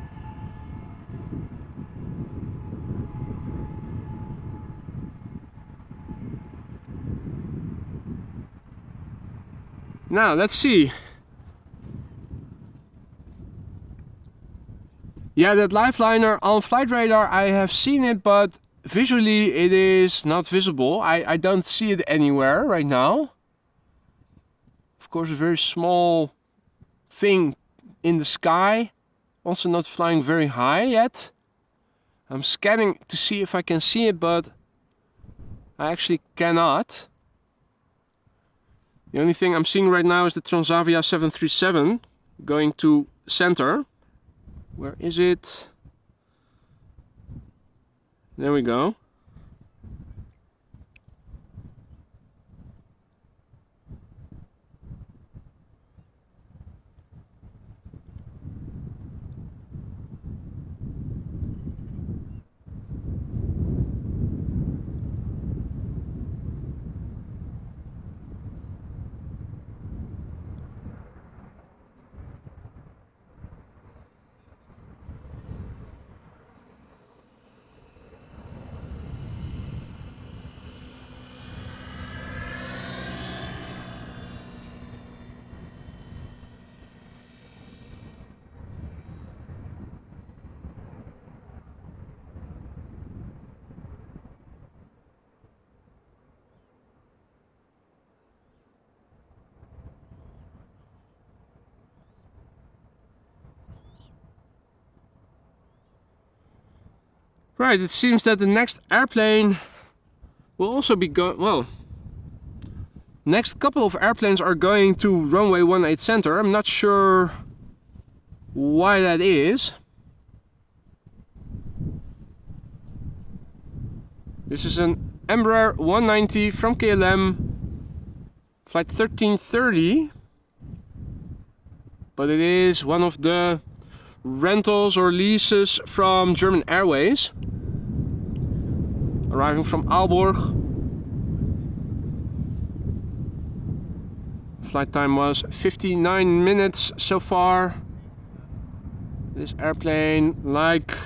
Now, let's see. Yeah, that lifeliner on flight radar, I have seen it, but visually it is not visible. I don't see it anywhere right now. Of course, a very small thing in the sky. Also not flying very high yet. I'm scanning to see if I can see it, but I actually cannot. The only thing I'm seeing right now is the Transavia 737 going to center. Where is it? There we go. Right, it seems that the next airplane will also be going, well, next couple of airplanes are going to runway 18 center. I'm not sure why that is. This is an Embraer 190 from KLM, flight 1330. But it is one of the rentals or leases from German Airways, arriving from Aalborg. Flight time was 59 minutes so far. This airplane, like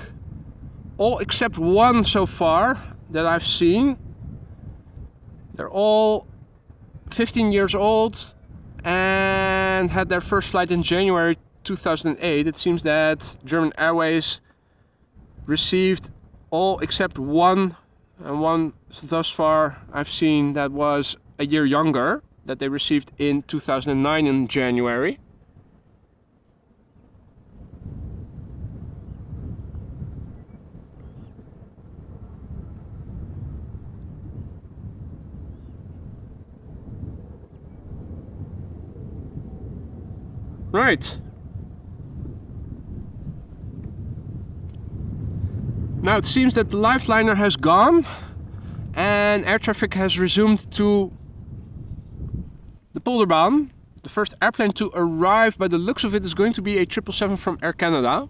all except one so far that I've seen, they're all 15 years old and had their first flight in January 2008. It seems that German Airways received all except one, and one thus far I've seen that was a year younger, that they received in 2009 in January. Right. Now it seems that the lifeliner has gone and air traffic has resumed to the Polderbaan. The first airplane to arrive, by the looks of it, is going to be a 777 from Air Canada.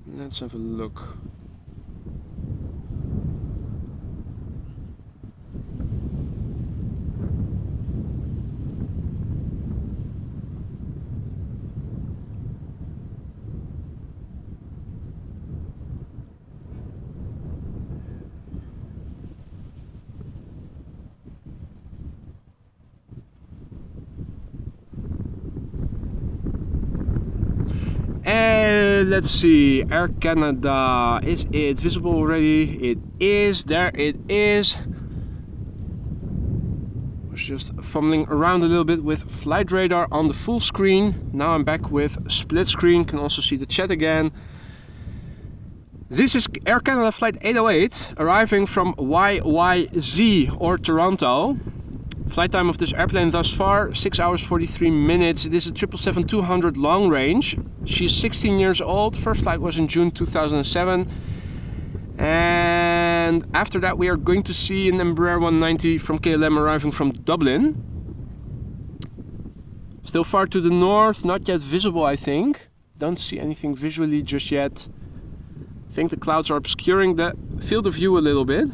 Let's have a look. let's see. Air Canada. Is it visible already? It is. There it is. Was just fumbling around a little bit with flight radar on the full screen. Now I'm back with split screen. Can also see the chat again. This is Air Canada flight 808 arriving from YYZ or Toronto. Flight time of this airplane thus far 6 hours 43 minutes. It is a 777-200 long range. She's 16 years old. First flight was in June 2007. And after that we are going to see an Embraer 190 from KLM arriving from Dublin. Still far to the north, not yet visible I think. Don't see anything visually just yet. I think the clouds are obscuring the field of view a little bit.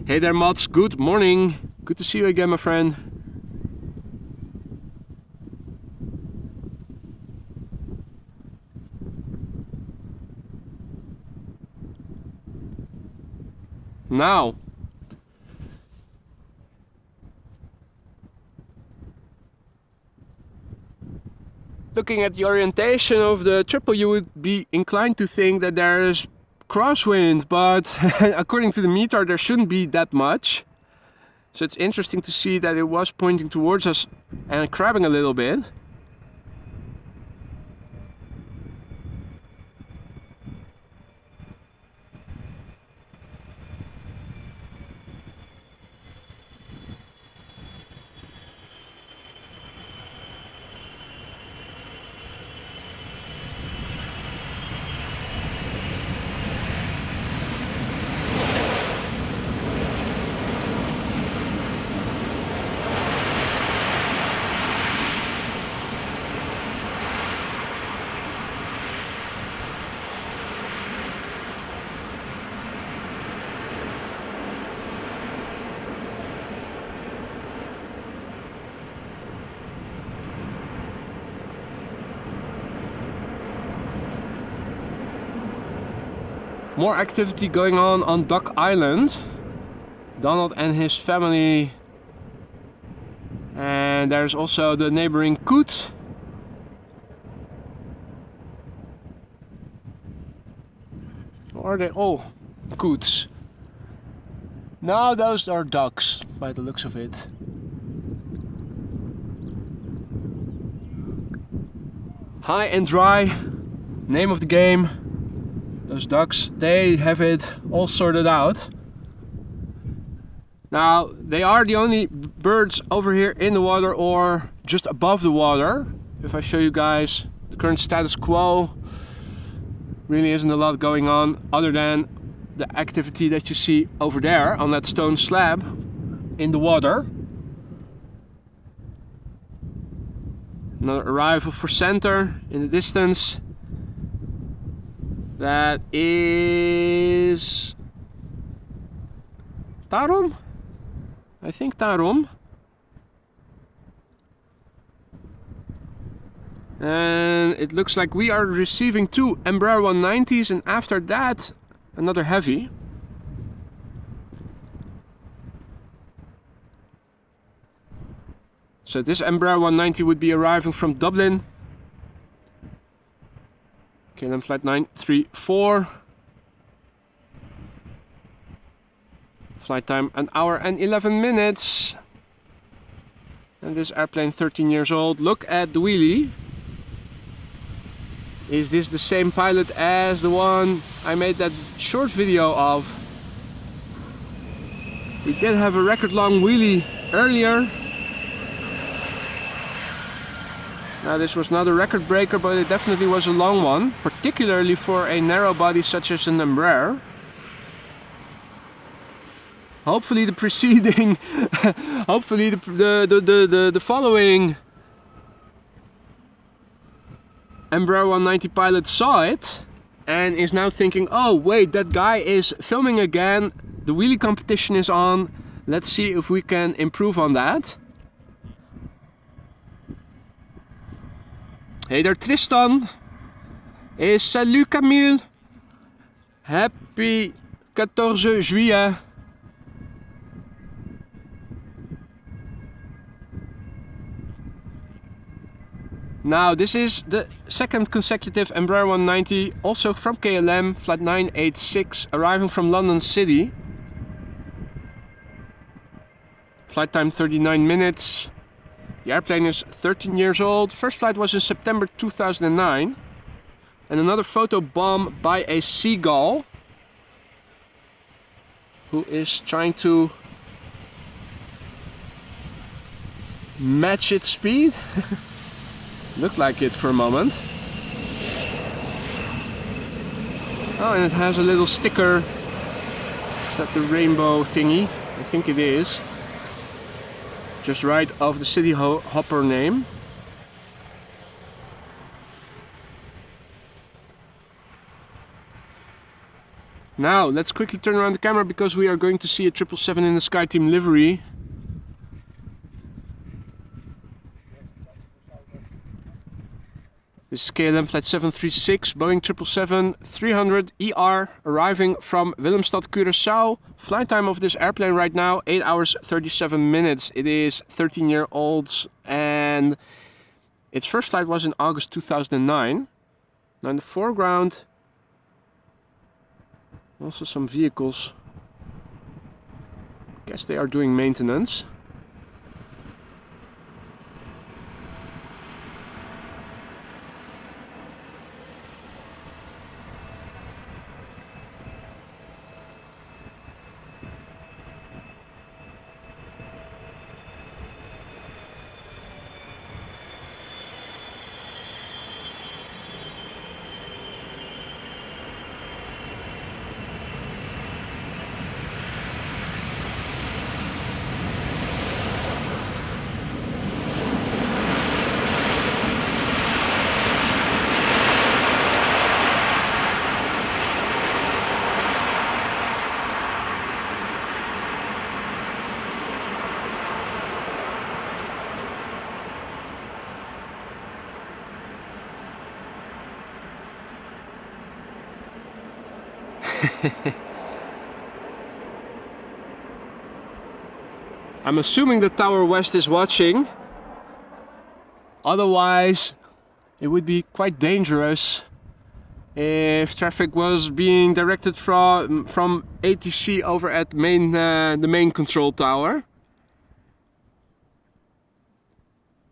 Hey there Mats, good morning. Good to see you again my friend. Now, looking at the orientation of the triple, you would be inclined to think that there is crosswind, but according to the meter there shouldn't be that much. So it's interesting to see that it was pointing towards us and crabbing a little bit. More activity going on Duck Island. Donald and his family. And there's also the neighboring coot. Or are they all coots? No, those are ducks by the looks of it. High and dry, name of the game. Those ducks, they have it all sorted out. Now, they are the only birds over here in the water or just above the water. If I show you guys the current status quo, really isn't a lot going on other than the activity that you see over there on that stone slab in the water. Another arrival for center in the distance. That is Tarom? I think Tarom. And it looks like we are receiving 2 Embraer 190s and after that another heavy. So this Embraer 190 would be arriving from Dublin. KLM flight 934. Flight time 1 hour and 11 minutes. And this airplane 13 years old. Look at the wheelie. Is this the same pilot as the one I made that short video of? We did have a record long wheelie earlier. Now this was not a record breaker, but it definitely was a long one, particularly for a narrow body such as an Embraer. Hopefully the preceding, hopefully the following Embraer 190 pilot saw it and is now thinking, oh wait, that guy is filming again, the wheelie competition is on, let's see if we can improve on that. Hey there Tristan. Et salut Camille. Happy 14 juillet. Now this is the second consecutive Embraer 190, also from KLM, flight 986, arriving from London City. Flight time 39 minutes. The airplane is 13 years old. First flight was in September 2009. And another photo bomb by a seagull who is trying to match its speed. Looked like it for a moment. Oh, and it has a little sticker. Is that the rainbow thingy? I think it is. Just right of the city hopper name. Now let's quickly turn around the camera because we are going to see a 777 in the SkyTeam livery. This is KLM flight 736, Boeing 777-300 ER, arriving from Willemstad, Curaçao. Flight time of this airplane right now, 8 hours 37 minutes. It is 13-year-old and its first flight was in August 2009. Now in the foreground, also some vehicles. Guess they are doing maintenance. I'm assuming that Tower West is watching. Otherwise, it would be quite dangerous if traffic was being directed from ATC over at the main control tower.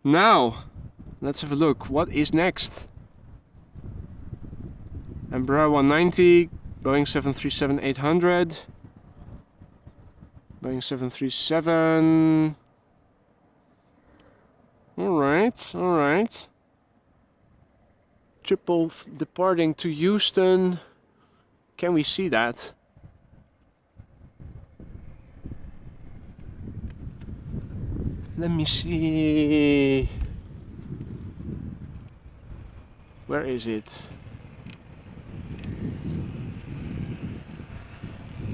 Now, let's have a look. What is next? Embraer 190, Boeing 737-800, Boeing 737. Alright. Triple departing to Houston. Can we see that? Let me see. Where is it?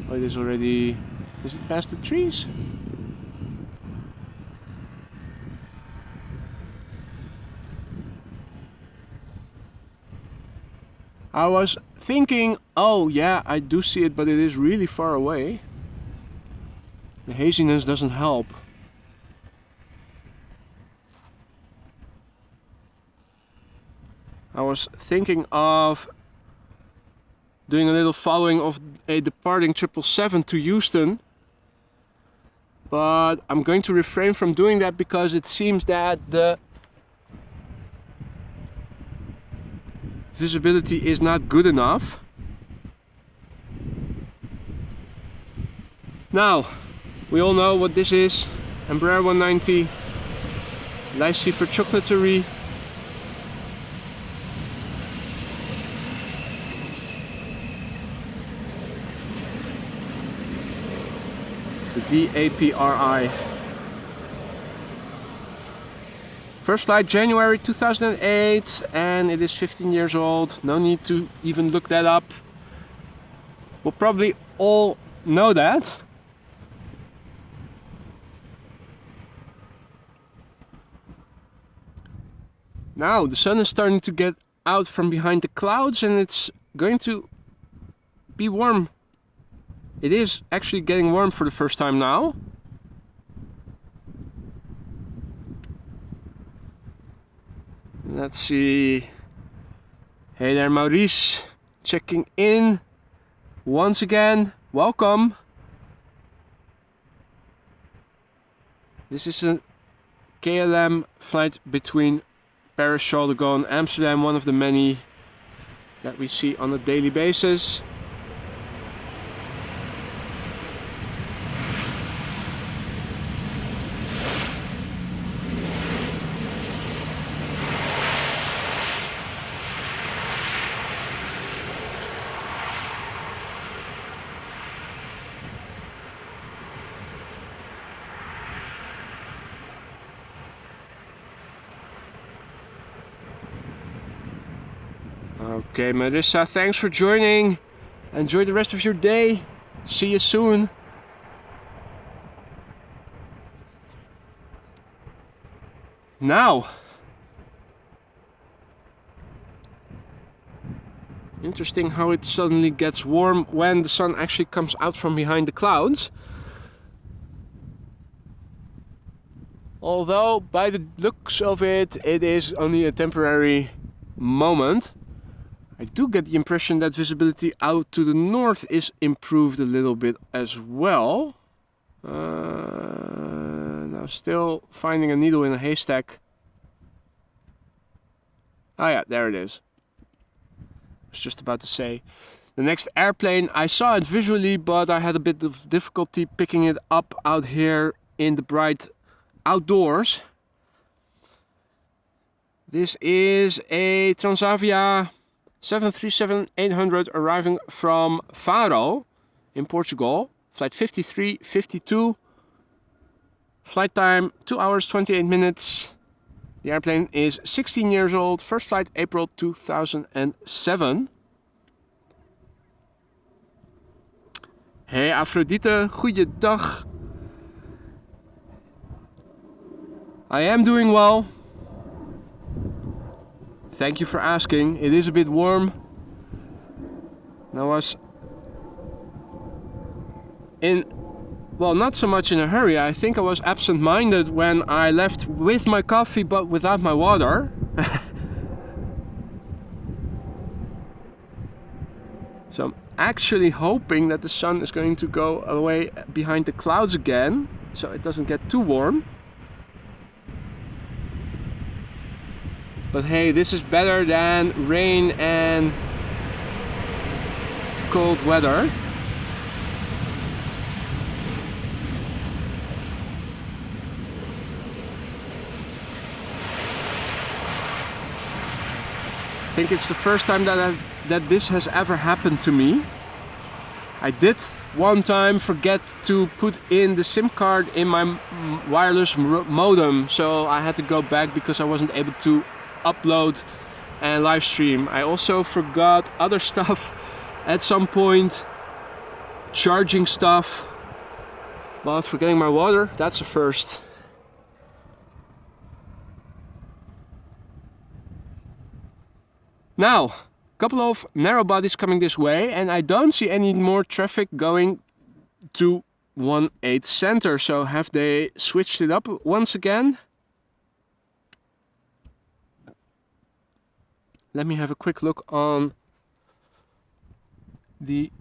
Oh, it is already... Is it past the trees? I was thinking, oh yeah, I do see it, but it is really far away. The haziness doesn't help. I was thinking of doing a little following of a departing 777 to Houston, but I'm going to refrain from doing that because it seems that the visibility is not good enough. Now, we all know what this is. Embraer 190, Leysieffer Chocolaterie. The DAPRI. First flight January 2008 and it is 15 years old. No need to even look that up. We'll probably all know that. Now the sun is starting to get out from behind the clouds and it's going to be warm. It is actually getting warm for the first time now. Let's see. Hey there, Maurice, checking in once again. Welcome. This is a KLM flight between Paris, Charles de Gaulle and Amsterdam, one of the many that we see on a daily basis. Okay, Marissa, thanks for joining. Enjoy the rest of your day. See you soon. Now, interesting how it suddenly gets warm when the sun actually comes out from behind the clouds. Although, by the looks of it, it is only a temporary moment. I do get the impression that visibility out to the north is improved a little bit as well. Now still finding a needle in a haystack. Oh yeah, there it is. I was just about to say. The next airplane, I saw it visually, but I had a bit of difficulty picking it up out here in the bright outdoors. This is a Transavia 737-800 arriving from Faro in Portugal. Flight 5352. Flight time 2 hours 28 minutes. The airplane is 16 years old. First flight April 2007. Hey Aphrodite, goeiedag. I am doing well. Thank you for asking. It is a bit warm. I was in, well, not so much in a hurry. I think I was absent-minded when I left with my coffee but without my water. So I'm actually hoping that the sun is going to go away behind the clouds again, so it doesn't get too warm. But hey, this is better than rain and cold weather. I think it's the first time that this has ever happened to me. I did one time forget to put in the SIM card in my wireless modem, so I had to go back because I wasn't able to upload and live stream. I also forgot other stuff at some point, charging stuff, but forgetting my water, that's a first. Now, a couple of narrow bodies coming this way, and I don't see any more traffic going to 18 center, so have they switched it up once again? Let me have a quick look on the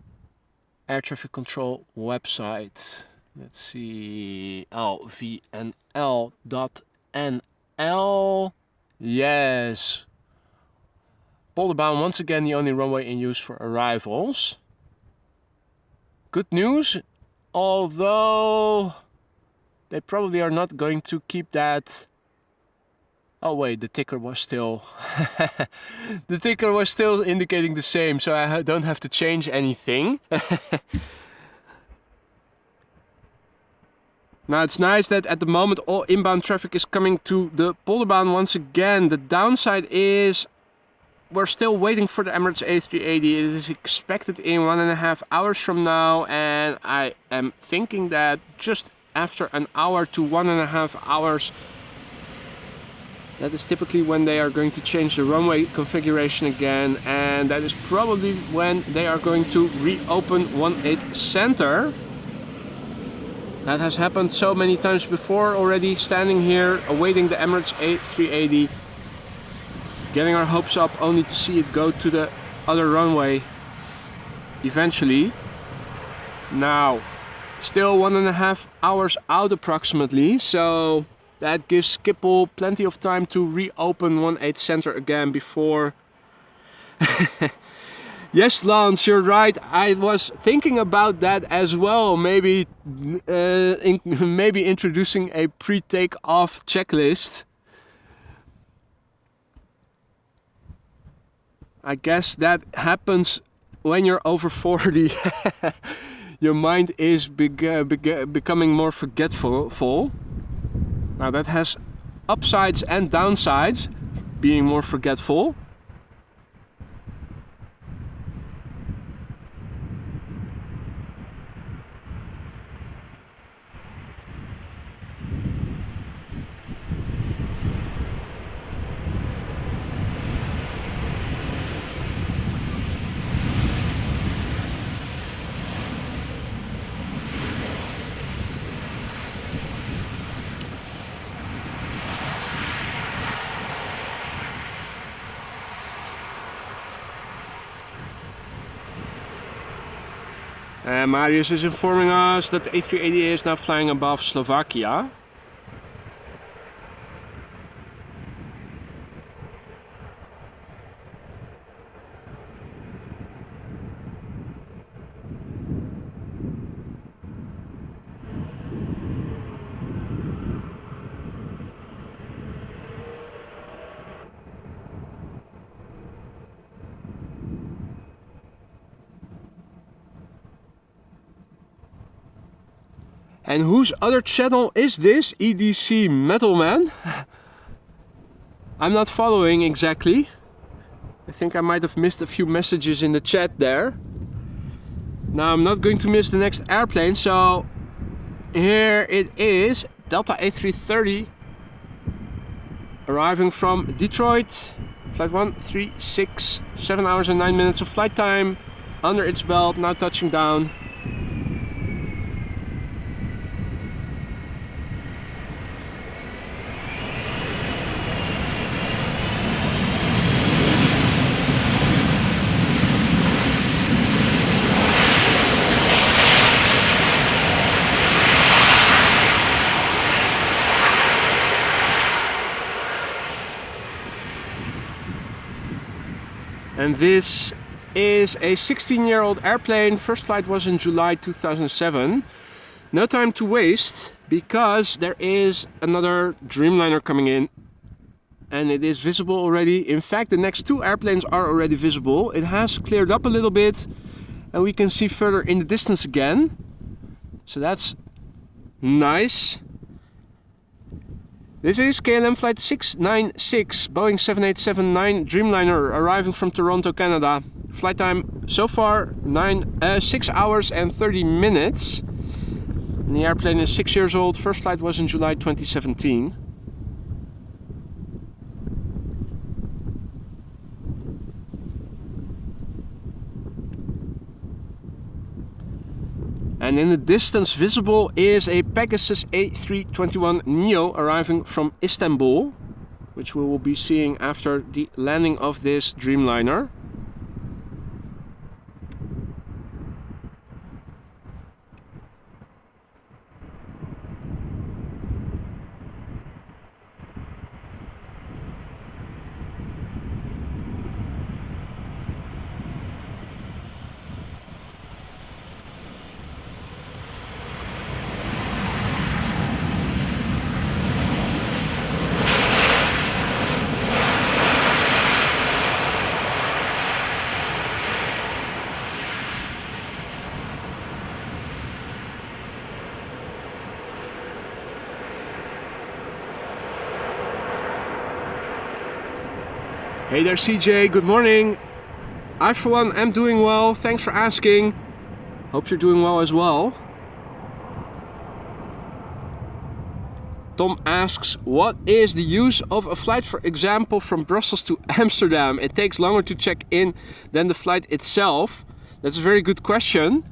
air traffic control website. Let's see, lvnl.nl. Yes. Polderbaan once again the only runway in use for arrivals. Good news, although they probably are not going to keep that. Oh wait, the ticker was still the ticker was still indicating the same, so I don't have to change anything. Now it's nice that at the moment all inbound traffic is coming to the Polderbaan once again. The downside is we're still waiting for the Emirates A380. It is expected in 1.5 hours from now, and I am thinking that just after an hour to 1.5 hours, that is typically when they are going to change the runway configuration again, and that is probably when they are going to reopen 18 center. That has happened so many times before already, standing here awaiting the Emirates A380. Getting our hopes up only to see it go to the other runway eventually. Now, still 1.5 hours out approximately, so that gives Schiphol plenty of time to reopen 18 Center again before... Yes, Lance, you're right. I was thinking about that as well. Maybe introducing a pre-take-off checklist. I guess that happens when you're over 40. Your mind is becoming more forgetful. Now that has upsides and downsides, being more forgetful. Marius is informing us that the A388 is now flying above Slovakia. And whose other channel is this? EDC Metalman? I'm not following exactly. I think I might have missed a few messages in the chat there. Now I'm not going to miss the next airplane, so here it is, Delta A330 arriving from Detroit. Flight 136, 7 hours and 9 minutes of flight time under its belt, now touching down. And this is a 16-year-old airplane. First flight was in July 2007. No time to waste because there is another Dreamliner coming in. And it is visible already. In fact, the next two airplanes are already visible. It has cleared up a little bit and we can see further in the distance again. So that's nice. This is KLM flight 696, Boeing 7879 Dreamliner arriving from Toronto, Canada. Flight time so far 6 hours and 30 minutes. And the airplane is 6 years old. First flight was in July 2017. And in the distance visible is a Pegasus A321 Neo arriving from Istanbul, which we will be seeing after the landing of this Dreamliner. Hey there CJ, good morning. I for one am doing well, thanks for asking. Hope you're doing well as well. Tom asks, what is the use of a flight, for example, from Brussels to Amsterdam? It takes longer to check in than the flight itself. That's a very good question.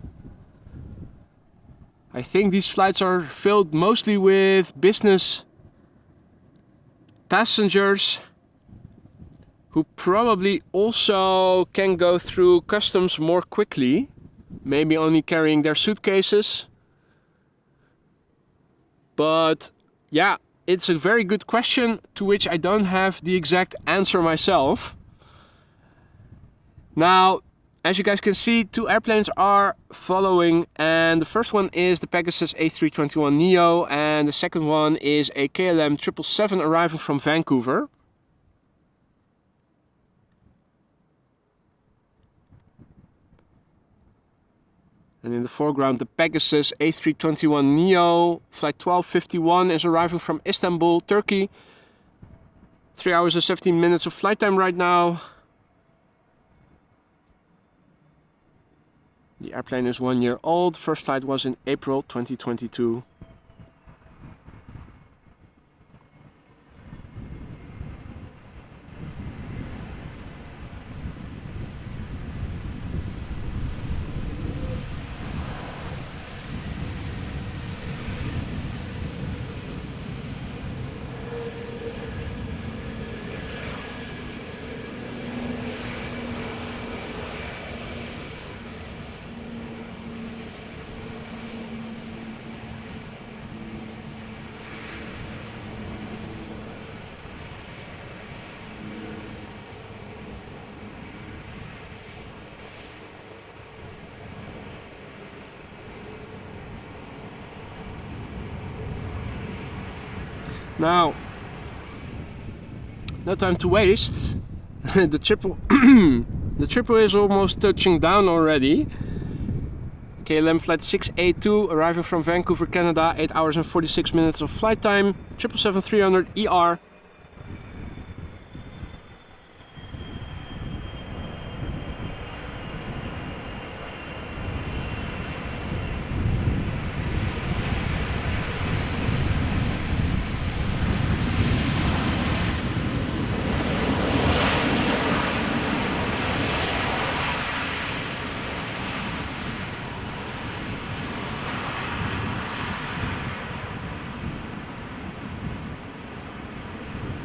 I think these flights are filled mostly with business passengers. who probably also can go through customs more quickly, maybe only carrying their suitcases. But yeah, it's a very good question to which I don't have the exact answer myself. Now, as you guys can see, two airplanes are following, and the first one is the Pegasus A321neo, and the second one is a KLM 777 arriving from Vancouver. And in the foreground, the Pegasus A321neo, flight 1251, is arriving from Istanbul, Turkey. 3 hours and 17 minutes of flight time right now. The airplane is 1 year old. First flight was in April 2022. Now, no time to waste. The triple is almost touching down already. KLM flight 682 arriving from Vancouver, Canada, 8 hours and 46 minutes of flight time. 777-300 ER.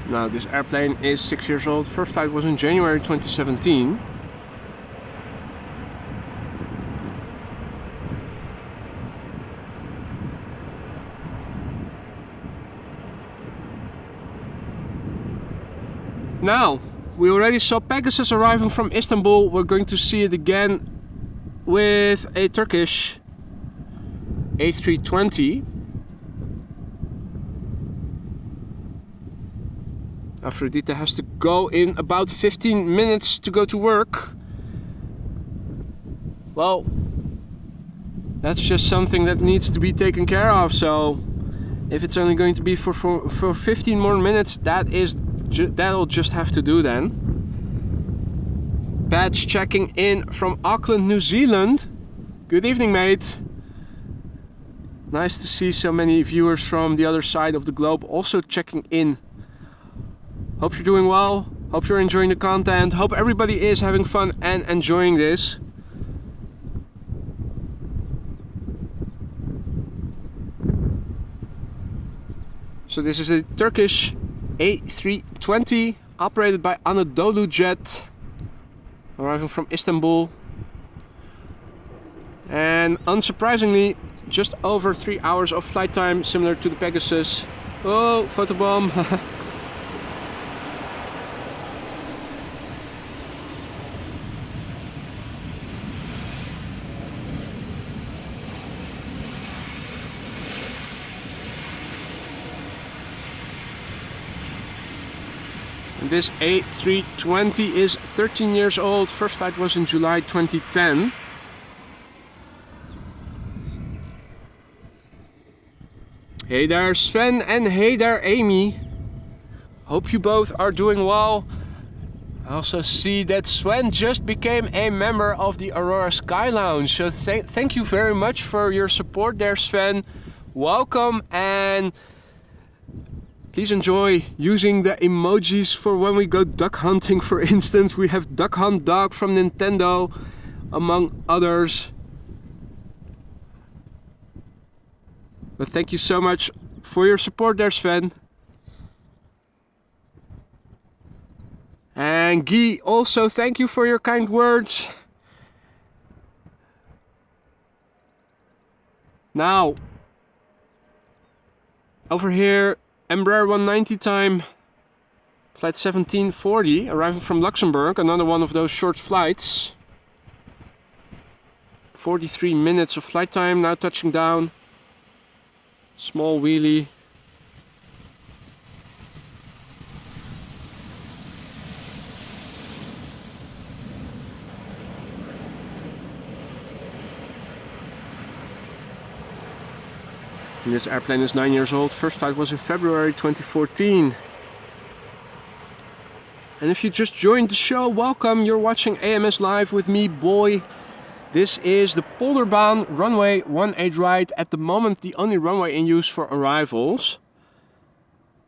Now, this airplane is 6 years old. First flight was in January 2017. Now, we already saw Pegasus arriving from Istanbul. We're going to see it again with a Turkish A320. Aphrodite has to go in about 15 minutes to go to work. Well, that's just something that needs to be taken care of. So if it's only going to be for 15 more minutes, that'll just have to do then. Badge checking in from Auckland, New Zealand. Good evening, mate. Nice to see so many viewers from the other side of the globe also checking in. Hope you're doing well, hope you're enjoying the content, hope everybody is having fun and enjoying this. So this is a Turkish A320 operated by Anadolu Jet, arriving from Istanbul. And unsurprisingly, just over 3 hours of flight time, similar to the Pegasus. Oh, photobomb. This A320 is 13 years old. First flight was in July 2010. Hey there Sven and hey there Amy. Hope you both are doing well. I also see that Sven just became a member of the Aurora Sky Lounge. So thank you very much for your support there, Sven. Welcome, and please enjoy using the emojis for when we go duck hunting, for instance. We have Duck Hunt Dog from Nintendo, among others. But thank you so much for your support there, Sven. And And Guy, also thank you for your kind words. Now, over here, Embraer 190 time, flight 1740, arriving from Luxembourg, another one of those short flights. 43 minutes of flight time, now touching down. Small wheelie. And this airplane is 9 years old. First flight was in February 2014. And if you just joined the show, welcome. You're watching AMS Live with me, Boy. This is the Polderbaan runway 18 right. At the moment, the only runway in use for arrivals.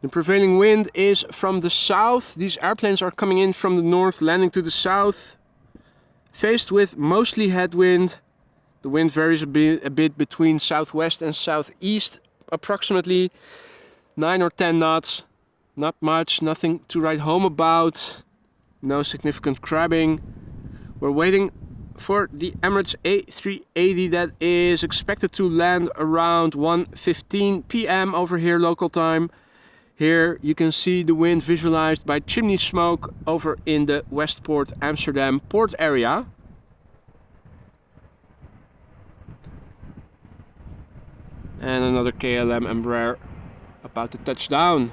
The prevailing wind is from the south. These airplanes are coming in from the north, landing to the south. Faced with mostly headwind. The wind varies a bit between southwest and southeast, approximately 9 or 10 knots. Not much, nothing to write home about. No significant crabbing. We're waiting for the Emirates A380 that is expected to land around 1:15 p.m. over here local time. Here you can see the wind visualized by chimney smoke over in the Westport Amsterdam port area. And another KLM Embraer about to touch down.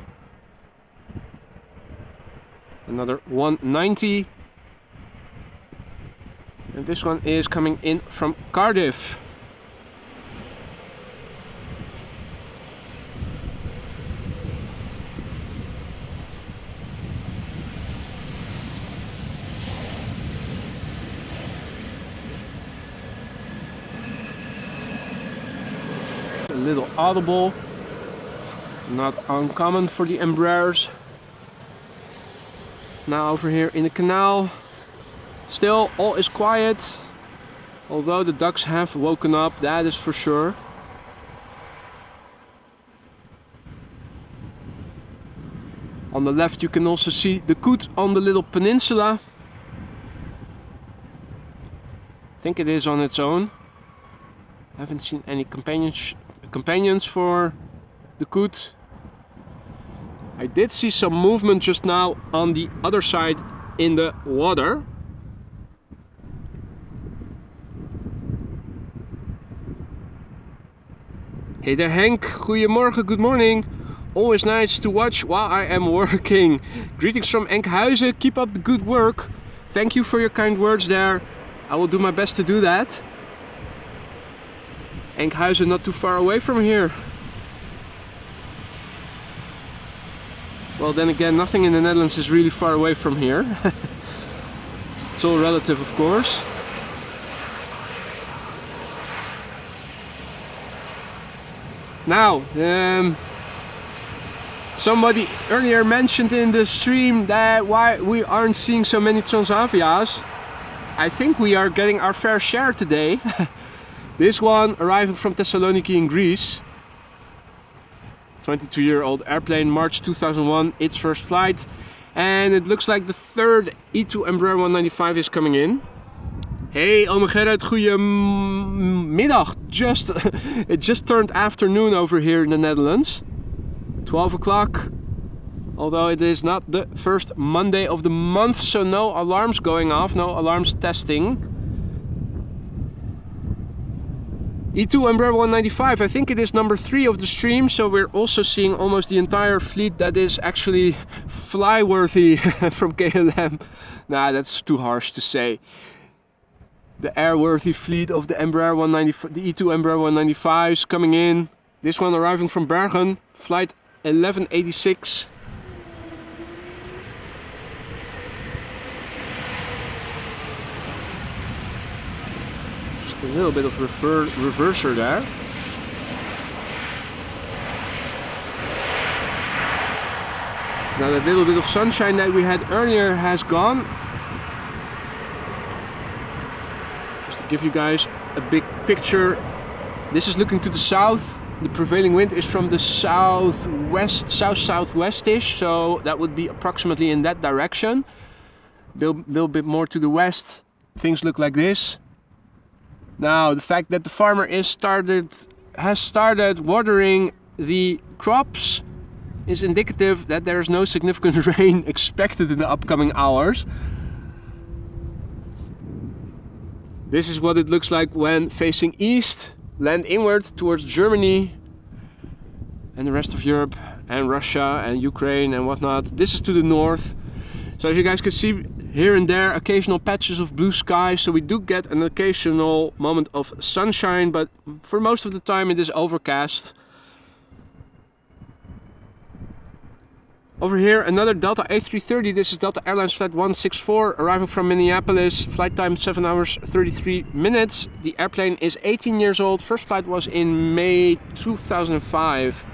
Another 190. And this one is coming in from Cardiff. A little audible, not uncommon for the Embraers. Now over here in the canal, still all is quiet, although the ducks have woken up, that is for sure. On the left you can also see the coot on the little peninsula. I think it is on its own. I haven't seen any companions for the coot. I did see some movement just now on the other side in the water. Hey there Henk, goedemorgen, good morning. Always nice to watch while I am working. Greetings from Enkhuizen, keep up the good work. Thank you for your kind words there. I will do my best to do that. Enkhuizen not too far away from here. Well, then again, nothing in the Netherlands is really far away from here. It's all relative, of course. Now, somebody earlier mentioned in the stream that why we aren't seeing so many Transavias. I think we are getting our fair share today. This one arriving from Thessaloniki in Greece. 22-year-old airplane, March 2001, its first flight. And it looks like the third E2 Embraer 195 is coming in. Hey, Ome Gerrit, goedemiddag. It just turned afternoon over here in the Netherlands. 12 o'clock. Although it is not the first Monday of the month, so no alarms going off, no alarms testing. E2 Embraer 195, I think it is number 3 of the stream, so we're also seeing almost the entire fleet that is actually fly-worthy from KLM. Nah, that's too harsh to say. The airworthy fleet of the Embraer 195, the E2 Embraer 195s coming in. This one arriving from Bergen, flight 1186. A little bit of reverser there. Now that little bit of sunshine that we had earlier has gone. Just to give you guys a big picture, this is looking to the south. The prevailing wind is from the southwest, south-southwest-ish, so that would be approximately in that direction. A little bit more to the west, things look like this. Now, the fact that the farmer has started watering the crops is indicative that there is no significant rain expected in the upcoming hours. This is what it looks like when facing east, land inward towards Germany and the rest of Europe and Russia and Ukraine and whatnot. This is to the north. So as you guys can see, here and there occasional patches of blue sky, so we do get an occasional moment of sunshine, but for most of the time it is overcast. Over here, another Delta A330. This is Delta Airlines flight 164, arriving from Minneapolis. Flight time 7 hours 33 minutes. The airplane is 18 years old. First flight was in May 2005.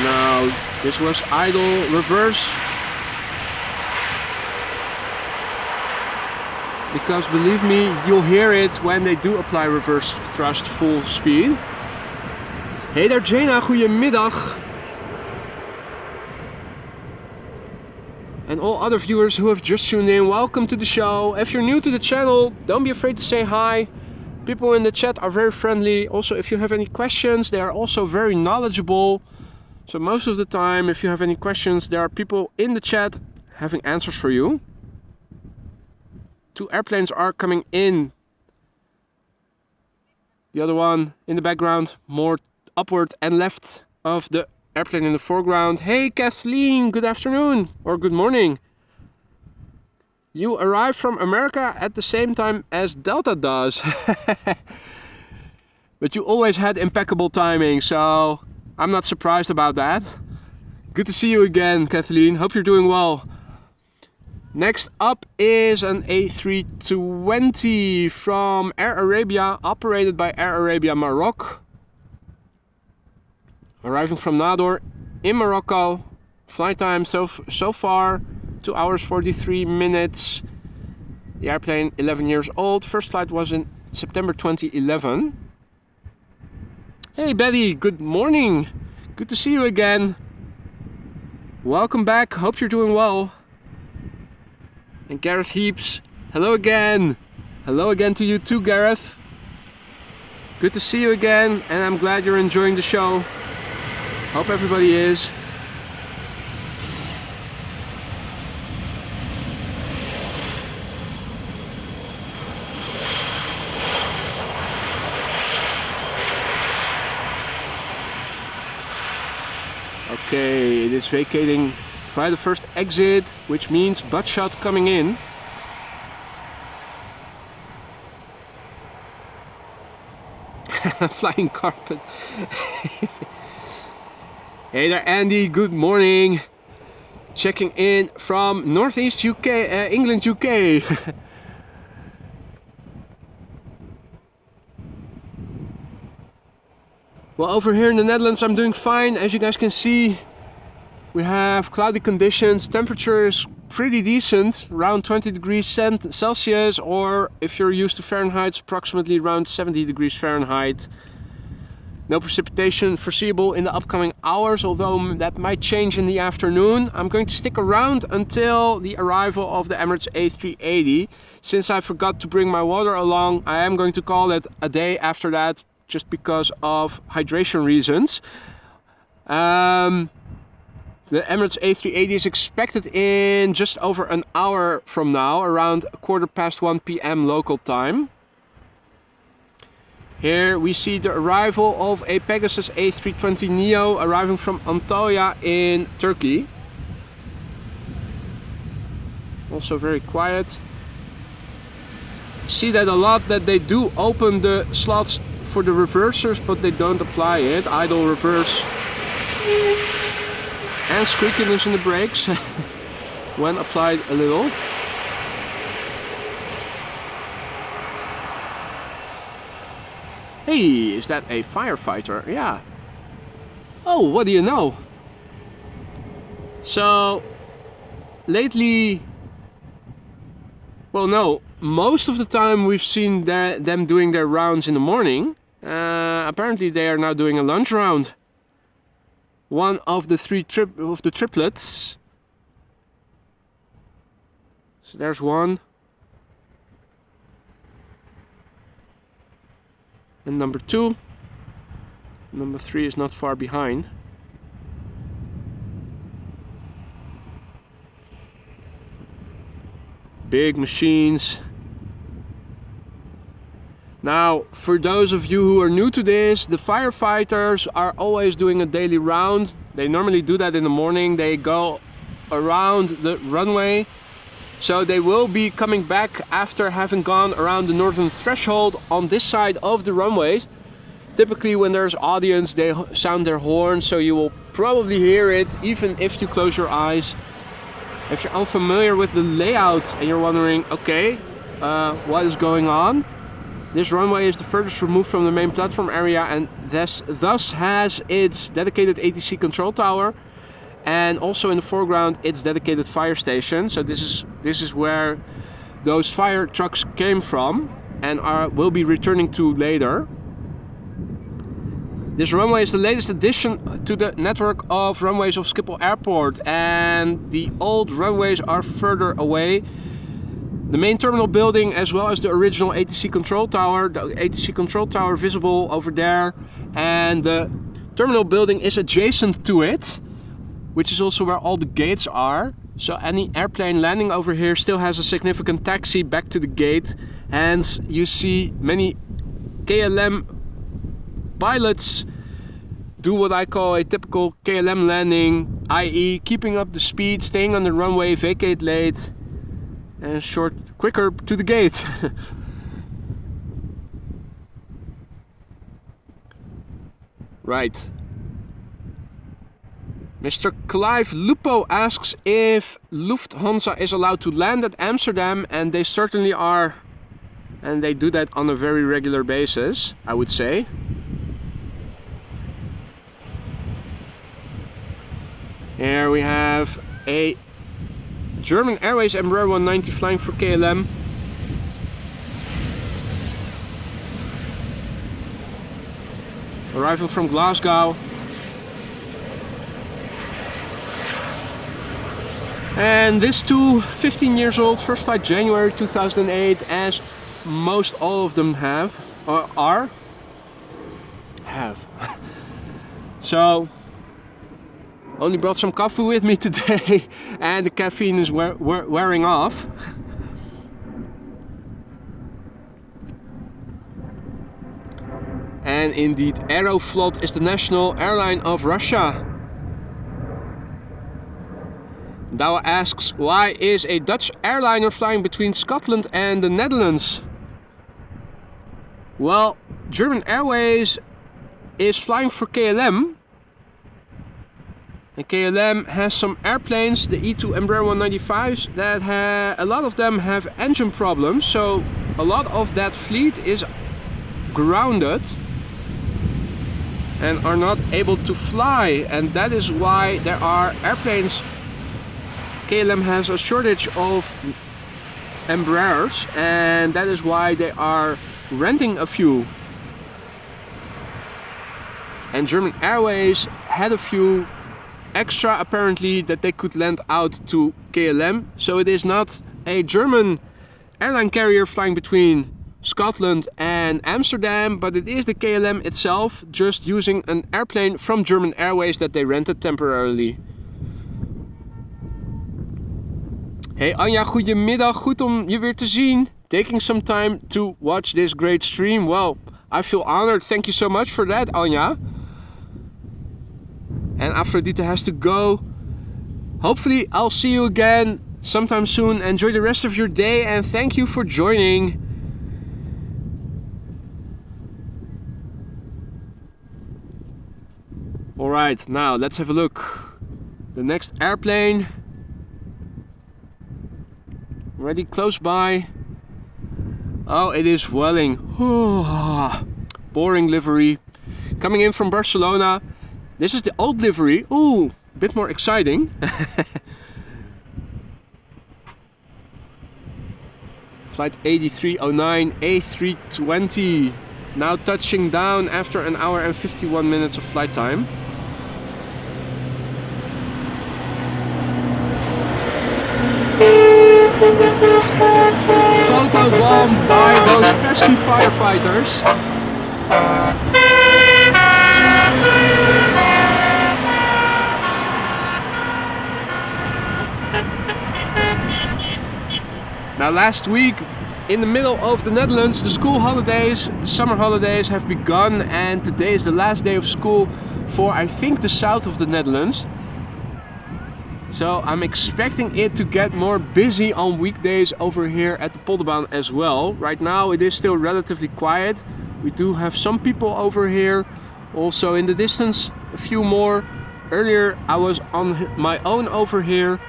Now, this was idle reverse, because believe me, you'll hear it when they do apply reverse thrust full speed. Hey there Jana, goedemiddag. And all other viewers who have just tuned in, welcome to the show. If you're new to the channel, don't be afraid to say hi. People in the chat are very friendly. Also, if you have any questions, they are also very knowledgeable. So most of the time, if you have any questions, there are people in the chat having answers for you. 2 airplanes are coming in. The other one in the background, more upward and left of the airplane in the foreground. Hey Kathleen, good afternoon or good morning. You arrived from America at the same time as Delta does. But you always had impeccable timing, so I'm not surprised about that. Good to see you again, Kathleen. Hope you're doing well. Next up is an A320 from Air Arabia, operated by Air Arabia Maroc. Arriving from Nador in Morocco. Flight time so far 2 hours 43 minutes. The airplane 11 years old. First flight was in September 2011. Hey Betty, good morning. Good to see you again. Welcome back. Hope you're doing well. And Gareth Heaps, hello again. Hello again to you too, Gareth. Good to see you again, and I'm glad you're enjoying the show. Hope everybody is. Okay, it is vacating via the first exit, which means butt shot coming in. Flying carpet. Hey there Andy, good morning. Checking in from Northeast UK, England, UK. Well, over here in the Netherlands I'm doing fine. As you guys can see, we have cloudy conditions. Temperature is pretty decent, around 20 degrees Celsius, or if you're used to Fahrenheit, it's approximately around 70 degrees Fahrenheit. No precipitation foreseeable in the upcoming hours, although that might change in the afternoon. I'm going to stick around until the arrival of the Emirates A380. Since I forgot to bring my water along, I am going to call it a day after that, just because of hydration reasons. The Emirates A380 is expected in just over an hour from now, around 1:15 p.m. local time. Here we see the arrival of a Pegasus A320 Neo arriving from Antalya in Turkey. Also very quiet. See that a lot, that they do open the slots for the reversers, but they don't apply it. Idle reverse. And squeakiness in the brakes when applied a little. Hey, is that a firefighter? Yeah. Oh, what do you know? So lately, well, no, most of the time we've seen them doing their rounds in the morning. Apparently they are now doing a lunch round. One of the triplets. So there's one. And number 2. Number 3 is not far behind. Big machines. Now, for those of you who are new to this, the firefighters are always doing a daily round. They normally do that in the morning. They go around the runway. So they will be coming back after having gone around the northern threshold on this side of the runways. Typically when there's audience, they sound their horn, so you will probably hear it even if you close your eyes. If you're unfamiliar with the layout and you're wondering, okay, what is going on? This runway is the furthest removed from the main platform area and thus has its dedicated ATC control tower, and also in the foreground its dedicated fire station. So this is where those fire trucks came from and will be returning to later. This runway is the latest addition to the network of runways of Schiphol Airport, and the old runways are further away. The main terminal building, as well as the original ATC control tower, visible over there, and the terminal building is adjacent to it, which is also where all the gates are. So any airplane landing over here still has a significant taxi back to the gate, and you see many KLM pilots do what I call a typical KLM landing, i.e. keeping up the speed, staying on the runway, vacate late, and quicker to the gate. Right. Mr. Clive Lupo asks if Lufthansa is allowed to land at Amsterdam, and they certainly are. And they do that on a very regular basis, I would say. Here we have a German Airways Embraer 190 flying for KLM. Arrival from Glasgow. And this too, 15 years old, first flight January 2008, as most all of them have, or are. So, only brought some coffee with me today, and the caffeine is wearing off. And indeed, Aeroflot is the national airline of Russia. Douwe asks, why is a Dutch airliner flying between Scotland and the Netherlands? Well, German Airways is flying for KLM. And KLM has some airplanes, the E2 Embraer 195s, that a lot of them have engine problems. So a lot of that fleet is grounded and are not able to fly. And that is why there are airplanes. KLM has a shortage of Embraers, and that is why they are renting a few. And German Airways had a few extra apparently that they could lend out to KLM. So it is not a German airline carrier flying between Scotland and Amsterdam, but it is the KLM itself just using an airplane from German Airways that they rented temporarily. Hey Anja, goedemiddag, goed om je weer te zien. Taking some time to watch this great stream. Well, I feel honored. Thank you so much for that, Anja. And Aphrodite has to go. Hopefully I'll see you again sometime soon. Enjoy the rest of your day and thank you for joining. Alright, now let's have a look. The next airplane. Already close by. Oh, it is Vueling. Boring livery. Coming in from Barcelona. This is the old livery. Ooh, bit more exciting. Flight 8309 A320, now touching down after an hour and 51 minutes of flight time. Photobombed by those pesky firefighters. Now last week, in the middle of the Netherlands, the school holidays, the summer holidays have begun, and today is the last day of school for, I think, the south of the Netherlands. So I'm expecting it to get more busy on weekdays over here at the Polderbaan as well. Right now it is still relatively quiet. We do have some people over here. Also in the distance, a few more. Earlier I was on my own over here.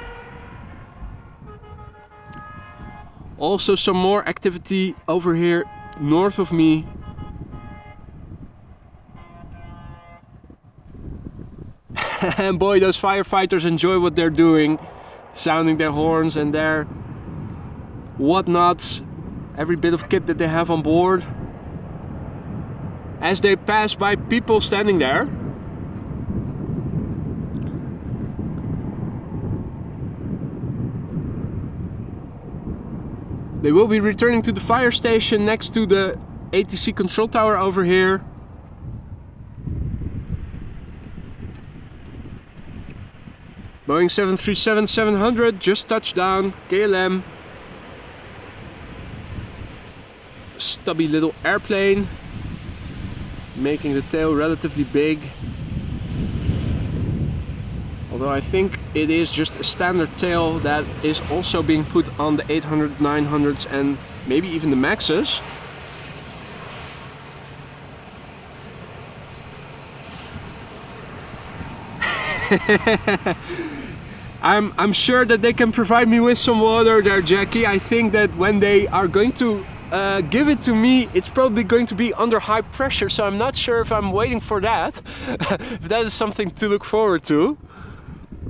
Also some more activity over here north of me. And boy, those firefighters enjoy what they're doing, sounding their horns and their whatnots, every bit of kit that they have on board, as they pass by people standing there. They will be returning to the fire station next to the ATC control tower over here. Boeing 737-700 just touched down, KLM. Stubby little airplane, making the tail relatively big. Although I think it is just a standard tail that is also being put on the 800, 900s and maybe even the Maxes. I'm sure that they can provide me with some water there, Jackie. I think that when they are going to give it to me, it's probably going to be under high pressure, so I'm not sure if I'm waiting for that. If that is something to look forward to.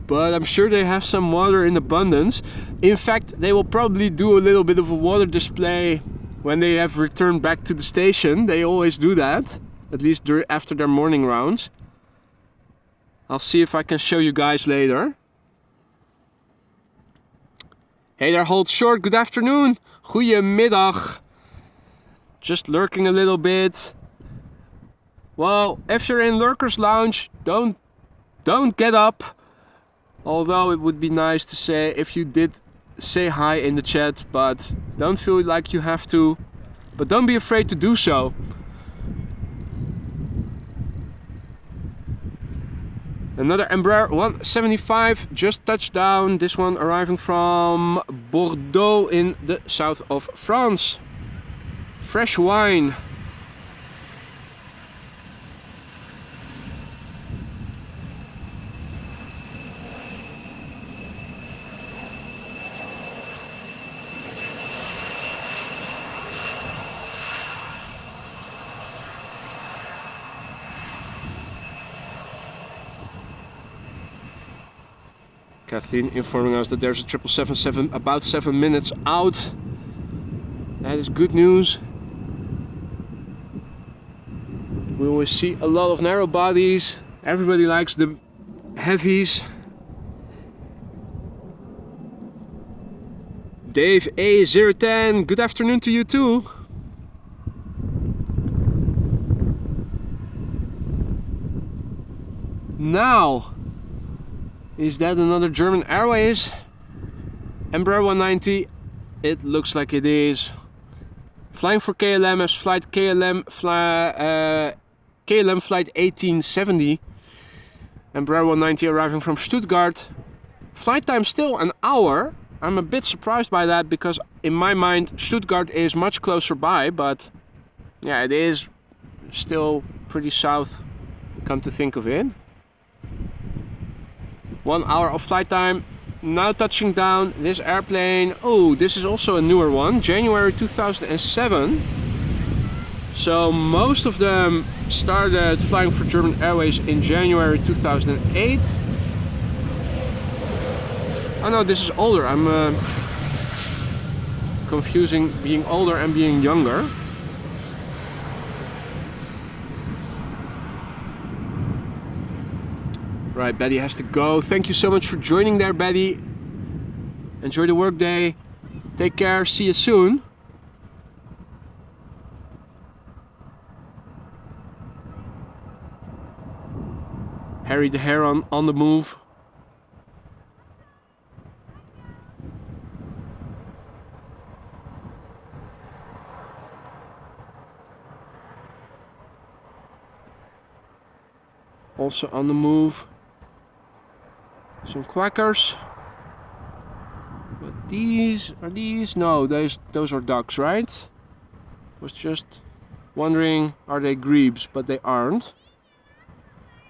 But I'm sure they have some water in abundance. In fact, they will probably do a little bit of a water display when they have returned back to the station. They always do that, at least after their morning rounds. I'll see if I can show you guys later. Hey there, Hold Short, good afternoon. Goedemiddag. Just lurking a little bit. Well, if you're in Lurkers Lounge, don't get up. Although it would be nice to say if you did say hi in the chat, but don't feel like you have to. But don't be afraid to do so. Another Embraer 175 just touched down. This one arriving from Bordeaux in the south of France. Fresh wine. Cathay informing us that there's a 777 about 7 minutes out. That is good news. We always see a lot of narrow bodies. Everybody likes the heavies. Dave A010, good afternoon to you too. Now, is that another German Airways? Embraer 190, it looks like it is. Flying for KLM as flight KLM flight 1870. Embraer 190 arriving from Stuttgart. Flight time still an hour. I'm a bit surprised by that because in my mind Stuttgart is much closer by, but yeah, it is still pretty south, come to think of it. 1 hour of flight time. Now touching down this airplane. Oh, this is also a newer one, January 2007. So most of them started flying for German Airways in January 2008. Oh no, this is older. I'm confusing being older and being younger. Right, Betty has to go. Thank you so much for joining there, Betty. Enjoy the work day. Take care. See you soon. Harry the Heron on the move. Also on the move. Some quackers. But these are these? No, those are ducks, right? Was just wondering, are they grebes? But they aren't.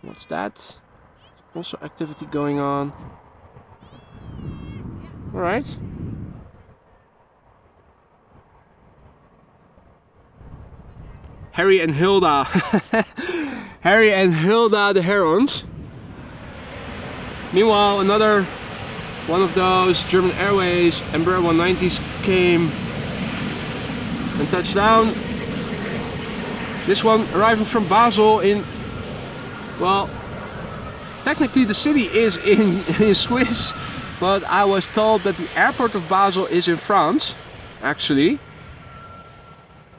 What's that? Also activity going on. Alright. Harry and Hilda. Harry and Hilda the herons. Meanwhile, another one of those German Airways Embraer 190s came and touched down. This one arriving from Basel in, well, technically the city is in Swiss, but I was told that the airport of Basel is in France, actually.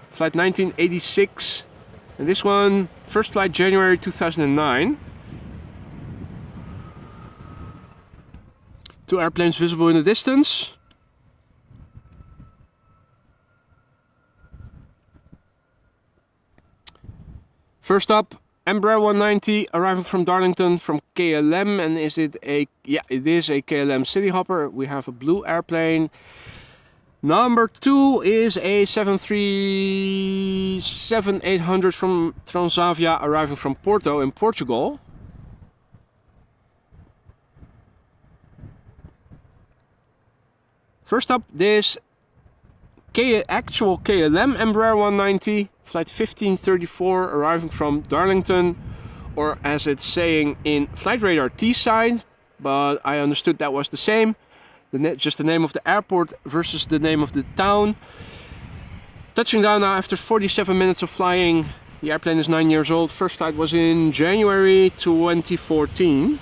Flight 1986, and this one, first flight January 2009. Two airplanes visible in the distance. First up, Embraer 190 arriving from Darlington from KLM, and is it a, yeah, it is a KLM City Hopper. We have a blue airplane. Number 2 is a 737-800 from Transavia arriving from Porto in Portugal. First up, this actual KLM Embraer 190, flight 1534, arriving from Darlington, or as it's saying in Flight Radar T-side, but I understood that was the same. Just the name of the airport versus the name of the town. Touching down now after 47 minutes of flying. The airplane is 9 years old. First flight was in January 2014.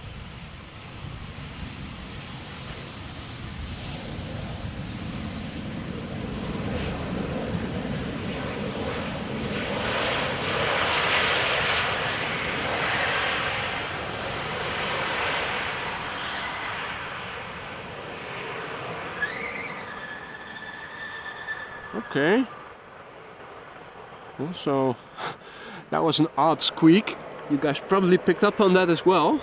Okay. Also, that was an odd squeak. You guys probably picked up on that as well.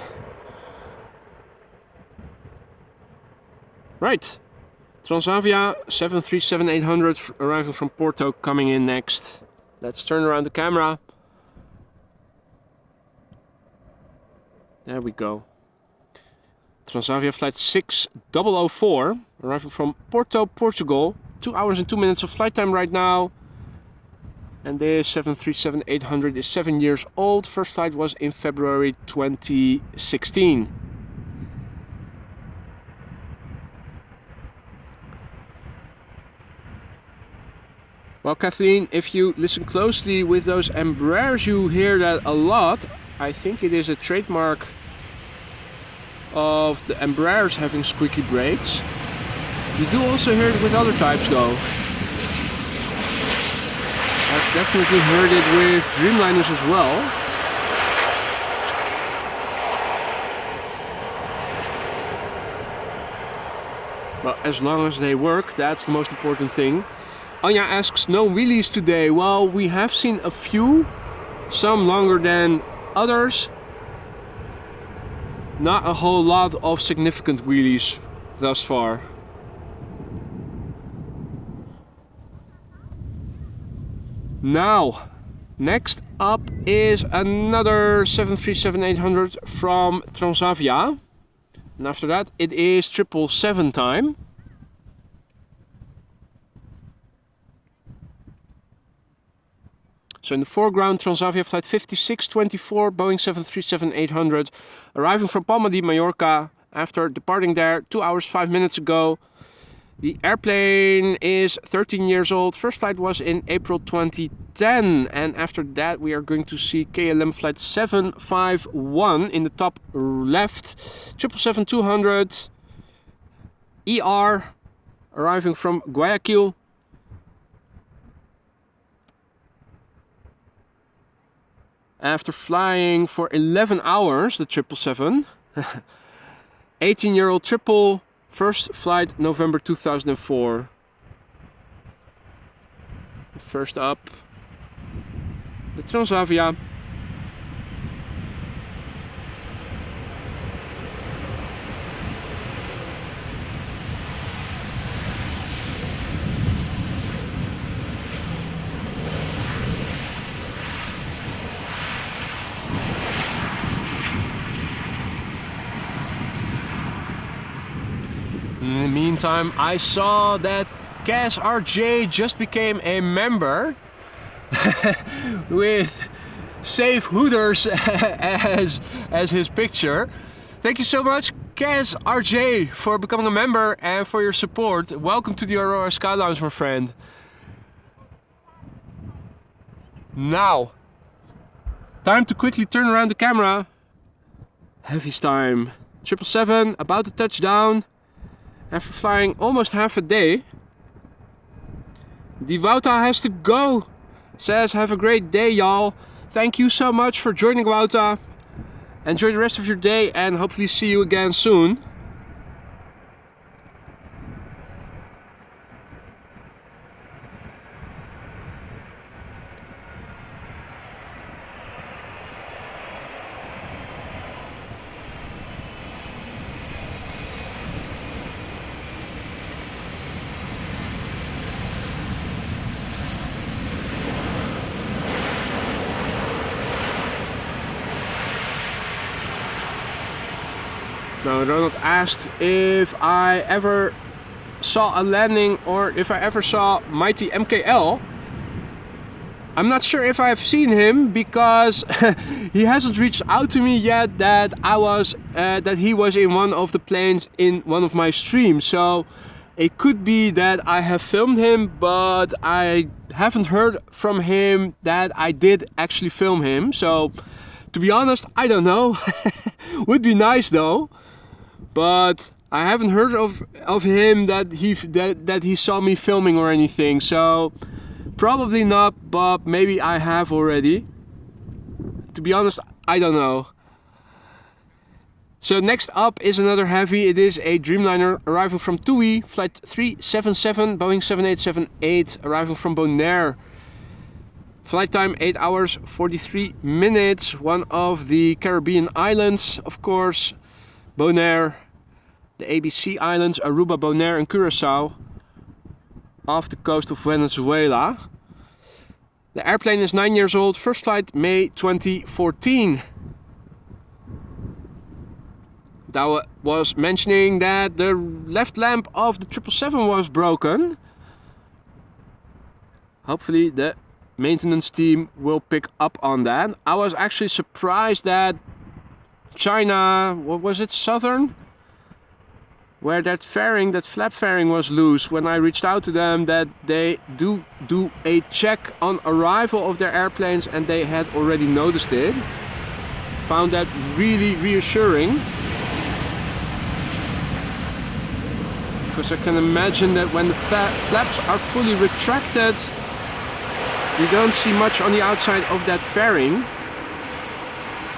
Right. Transavia 737-800 arriving from Porto coming in next. Let's turn around the camera. There we go. Transavia flight 6004 arriving from Porto, Portugal. 2 hours and 2 minutes of flight time right now. And this 737-800 is 7 years old. First flight was in February 2016. Well, Kathleen, if you listen closely with those Embraers, you hear that a lot. I think it is a trademark of the Embraers having squeaky brakes. You do also hear it with other types though. I've definitely heard it with Dreamliners as well. But as long as they work, that's the most important thing. Anya asks, no wheelies today. Well, we have seen a few, some longer than others. Not a whole lot of significant wheelies thus far. Now, next up is another 737-800 from Transavia. And after that, it is 777 time. So in the foreground, Transavia flight 5624, Boeing 737-800, arriving from Palma de Mallorca, after departing there 2 hours 5 minutes ago. The airplane is 13 years old. First flight was in April 2010, and after that we are going to see KLM flight 751 in the top left, 777-200 ER, arriving from Guayaquil. After flying for 11 hours, the 777, 18-year-old triple, first flight November 2004. First up, the Transavia. In the meantime, I saw that Cas RJ just became a member with Save Hooters as his picture. Thank you so much, Cas RJ, for becoming a member and for your support. Welcome to the Aurora Sky Lounge, my friend. Now, time to quickly turn around the camera. Heavy's time. 777 about to touch down. After flying almost half a day, the Wouta has to go. Says, have a great day, y'all. Thank you so much for joining, Wouta. Enjoy the rest of your day and hopefully see you again soon. Now, Ronald asked if I ever saw a landing or if I ever saw Mighty MKL. I'm not sure if I've seen him because he hasn't reached out to me yet that he was in one of the planes in one of my streams. So it could be that I have filmed him, but I haven't heard from him that I did actually film him. So to be honest, I don't know. Would be nice though. But I haven't heard of him that he saw me filming or anything, so probably not, but maybe I have already. To be honest, I don't know. So next up is another heavy. It is a Dreamliner arrival from TUI, flight 377, Boeing 7878, arrival from Bonaire. Flight time 8 hours 43 minutes, one of the Caribbean islands, of course. Bonaire, the ABC Islands, Aruba, Bonaire and Curacao, off the coast of Venezuela. The airplane is 9 years old, first flight May 2014. That was mentioning that the left lamp of the 777 was broken. Hopefully the maintenance team will pick up on that. I was actually surprised that China, what was it, Southern? Where that flap fairing was loose. When I reached out to them that they do a check on arrival of their airplanes and they had already noticed it. Found that really reassuring. Because I can imagine that when the flaps are fully retracted, you don't see much on the outside of that fairing.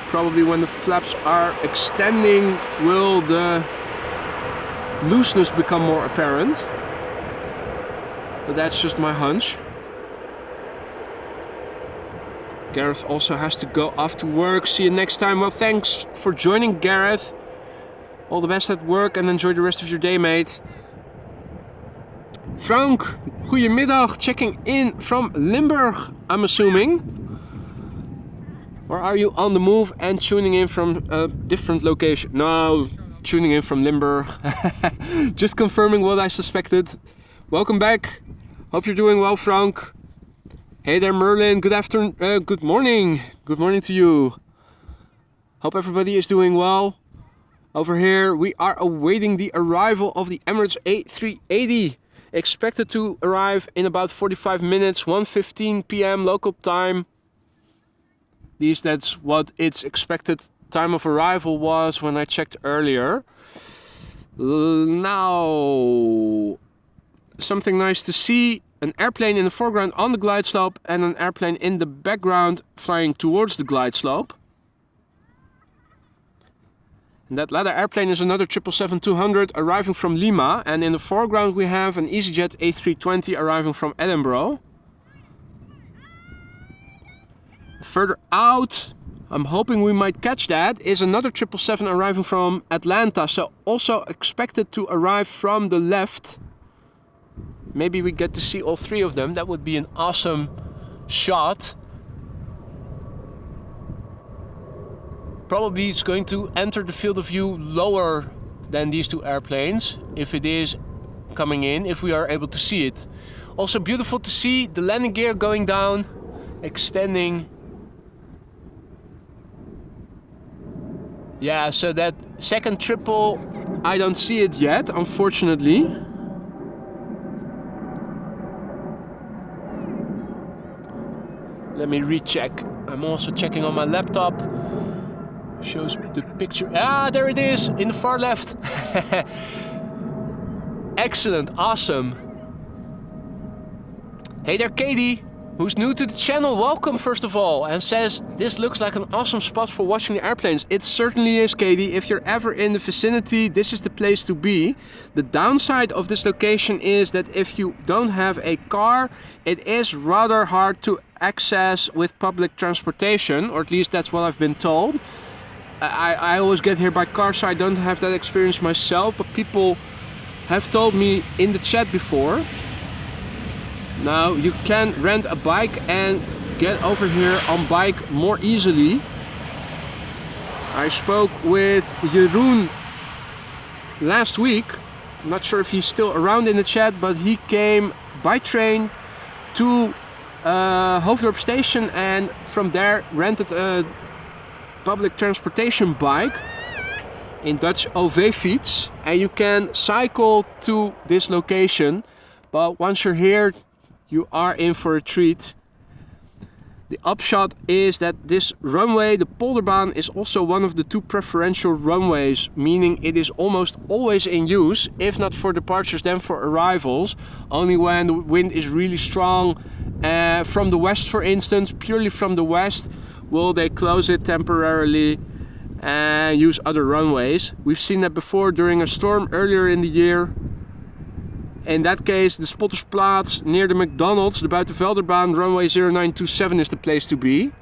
Probably when the flaps are extending will the looseness become more apparent. But that's just my hunch. Gareth also has to go off to work. See you next time. Well, thanks for joining, Gareth. All the best at work and enjoy the rest of your day, mate. Frank, goedemiddag. Checking in from Limburg, I'm assuming. Or are you on the move and tuning in from a different location? No, tuning in from Limburg. Just confirming what I suspected. Welcome back. Hope you're doing well, Frank. Hey there, Merlin. Good afternoon. Good morning. Good morning to you. Hope everybody is doing well. Over here we are awaiting the arrival of the Emirates A380. Expected to arrive in about 45 minutes, 1:15 p.m. local time. At least that's what its expected time of arrival was when I checked earlier. Now, something nice to see. An airplane in the foreground on the glide slope and an airplane in the background flying towards the glide slope. And that latter airplane is another 777-200 arriving from Lima, and in the foreground we have an EasyJet A320 arriving from Edinburgh. Further out, I'm hoping we might catch that, is another 777 arriving from Atlanta, so also expected to arrive from the left. Maybe we get to see all three of them. That would be an awesome shot. Probably it's going to enter the field of view lower than these two airplanes, if it is coming in, if we are able to see it. Also beautiful to see the landing gear going down, extending. Yeah, so that second triple, I don't see it yet, unfortunately. Let me recheck. I'm also checking on my laptop. Shows the picture. Ah, there it is in the far left. Excellent, awesome. Hey there, Katie, who's new to the channel. Welcome, first of all, and says this looks like an awesome spot for watching the airplanes. It certainly is, Katie. If you're ever in the vicinity, this is the place to be. The downside of this location is that if you don't have a car, it is rather hard to access with public transportation, or at least that's what I've been told. I always get here by car, so I don't have that experience myself, but people have told me in the chat before. Now you can rent a bike and get over here on bike more easily. I spoke with Jeroen last week. I'm not sure if he's still around in the chat, but he came by train to Hoofddorp station and from there rented a public transportation bike, in Dutch OV-fiets, and you can cycle to this location, but once you're here you are in for a treat. The upshot is that this runway, the Polderbaan, is also one of the two preferential runways, meaning it is almost always in use, if not for departures then for arrivals. Only when the wind is really strong from the west, for instance, purely from the west, will they close it temporarily and use other runways. We've seen that before during a storm earlier in the year. In that case, the Spottersplaats near the McDonald's, the Buitenvelderbaan, runway 0927 is the place to be.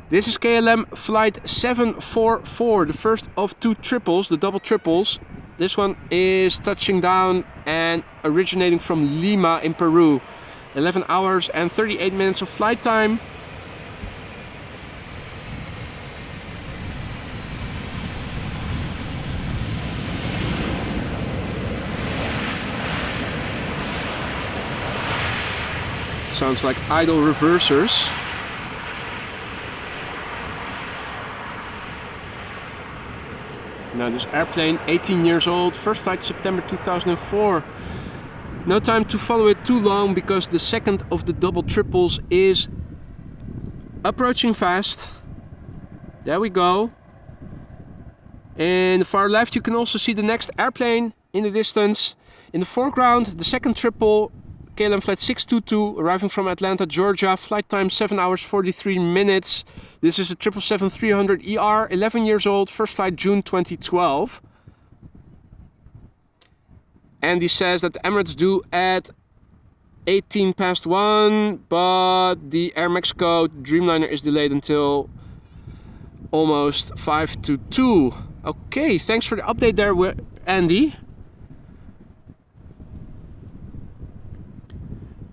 This is KLM flight 744, the first of two triples, the double triples. This one is touching down and originating from Lima in Peru. 11 hours and 38 minutes of flight time. Sounds like idle reversers. Now this airplane, 18 years old, first flight September 2004. No time to follow it too long because the second of the double triples is approaching fast. There we go. In the far left you can also see the next airplane in the distance. In the foreground, the second triple, KLM flight 622, arriving from Atlanta, Georgia. Flight time 7 hours 43 minutes. This is a 777-300ER, 11 years old, first flight June 2012. Andy says that the Emirates due at 18 past 1, but the Air Mexico Dreamliner is delayed until almost 5 to 2. Okay, thanks for the update there, Andy.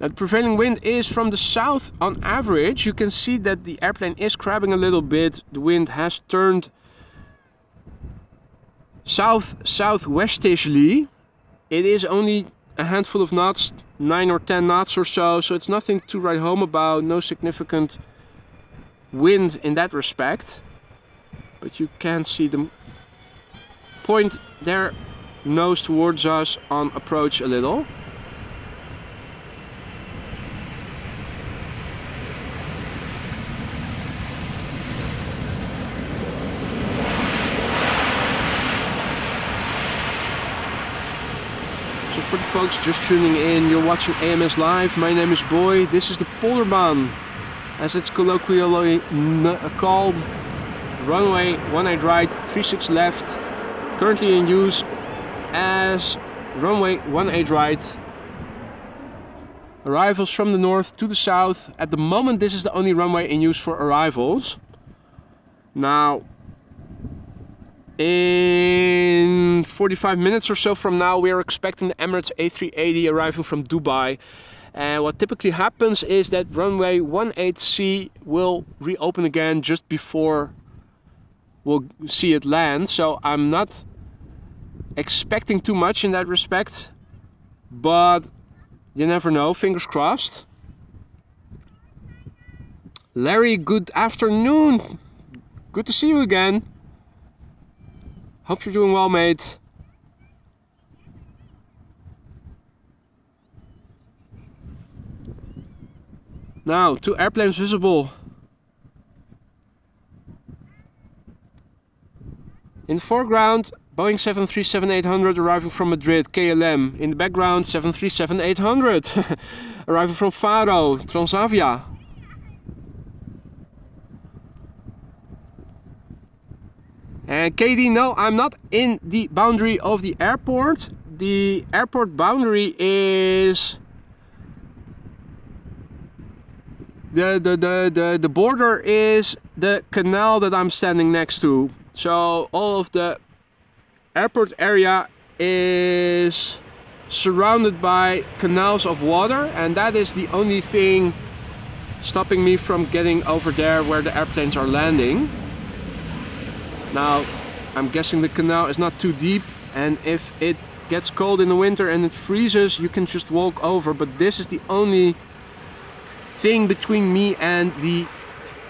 Now, the prevailing wind is from the south on average. You can see that the airplane is crabbing a little bit. The wind has turned south-southwestishly. It is only a handful of knots, 9 or 10 knots or so, so it's nothing to write home about. No significant wind in that respect. But you can see them point their nose towards us on approach a little. So for the folks just tuning in, you're watching AMS Live. My name is Boy. This is the Polderbaan, as it's colloquially called. Runway 18 right, 36 left. Currently in use as runway 18 right. Arrivals from the north to the south. At the moment this is the only runway in use for arrivals. Now in 45 minutes or so from now we are expecting the Emirates A380 arriving from Dubai. And what typically happens is that runway 18C will reopen again just before we'll see it land. So I'm not expecting too much in that respect, but you never know, fingers crossed. Larry, good afternoon. Good to see you again. Hope you're doing well, mate. Now, 2 airplanes visible. In the foreground, Boeing 737-800 arriving from Madrid, KLM. In the background, 737-800 arriving from Faro, Transavia. And KD, no, I'm not in the boundary of the airport. The airport boundary is the border is the canal that I'm standing next to. So all of the airport area is surrounded by canals of water, and that is the only thing stopping me from getting over there where the airplanes are landing. Now, I'm guessing the canal is not too deep, and if it gets cold in the winter and it freezes, you can just walk over, but this is the only thing between me and the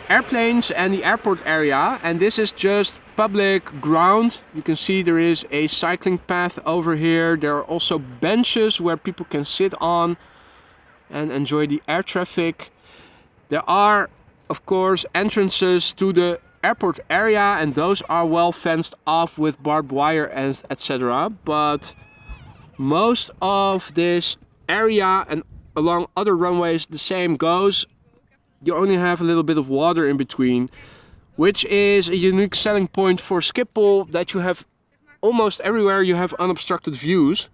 airplanes and the airport area, and this is just public ground. You can see there is a cycling path over here. There are also benches where people can sit on and enjoy the air traffic. There are, of course, entrances to the airport area, and those are well fenced off with barbed wire and etc. But most of this area and along other runways the same goes. You only have a little bit of water in between, which is a unique selling point for Schiphol, that you have almost everywhere you have unobstructed views.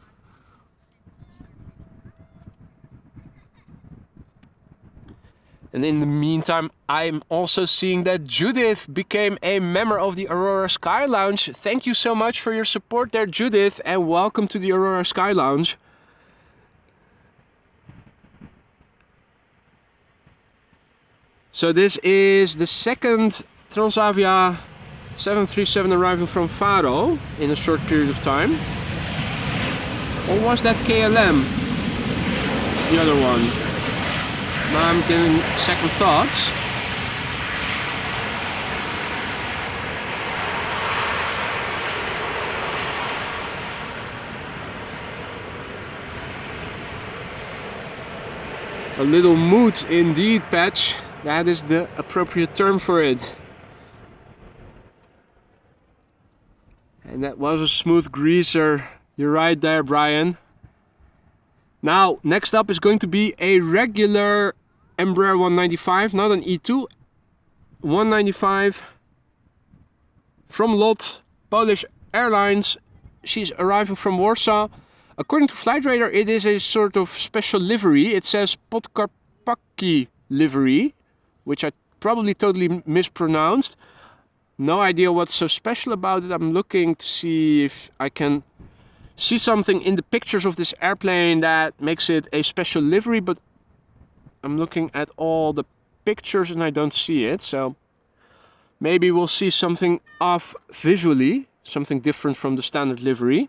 And in the meantime, I'm also seeing that Judith became a member of the Aurora Sky Lounge. Thank you so much for your support there, Judith, and welcome to the Aurora Sky Lounge. So this is the second Transavia 737 arriving from Faro in a short period of time. Or was that KLM? The other one. Now I'm getting second thoughts. A little mood indeed, Patch. That is the appropriate term for it. And that was a smooth greaser. You're right there, Brian. Now, next up is going to be a regular Embraer 195, not an E2. 195 from LOT, Polish Airlines. She's arriving from Warsaw. According to Flight Radar, it is a sort of special livery. It says Podkarpacki livery, which I probably totally mispronounced. No idea what's so special about it. I'm looking to see if I can see something in the pictures of this airplane that makes it a special livery, but I'm looking at all the pictures and I don't see it. So maybe we'll see something off visually, something different from the standard livery.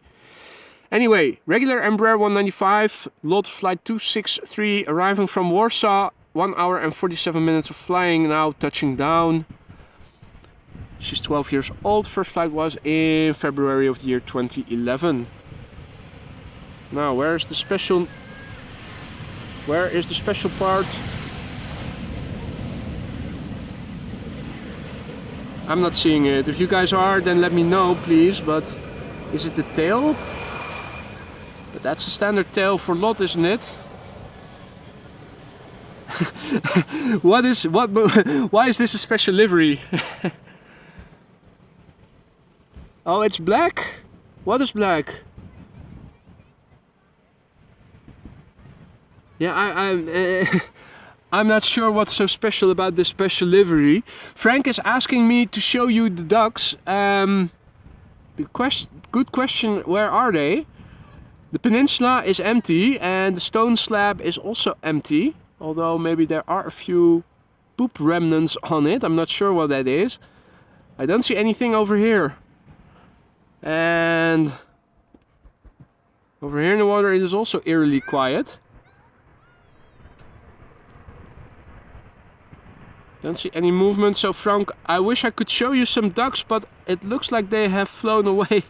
Anyway, regular Embraer 195, LOT flight 263, arriving from Warsaw. 1 hour and 47 minutes of flying now, touching down. She's 12 years old. First flight was in February of the year 2011. Now, where is the special part? I'm not seeing it. If you guys are, then let me know, please. But is it the tail? But that's a standard tail for lot, isn't it? Why is this a special livery? Oh, it's black? What is black? Yeah, I'm not sure what's so special about this special livery. Frank is asking me to show you the ducks. Good question, where are they? The peninsula is empty and the stone slab is also empty. Although maybe there are a few poop remnants on it. I'm not sure what that is. I don't see anything over here. And over here in the water it is also eerily quiet. Don't see any movement. So Frank, I wish I could show you some ducks, but it looks like they have flown away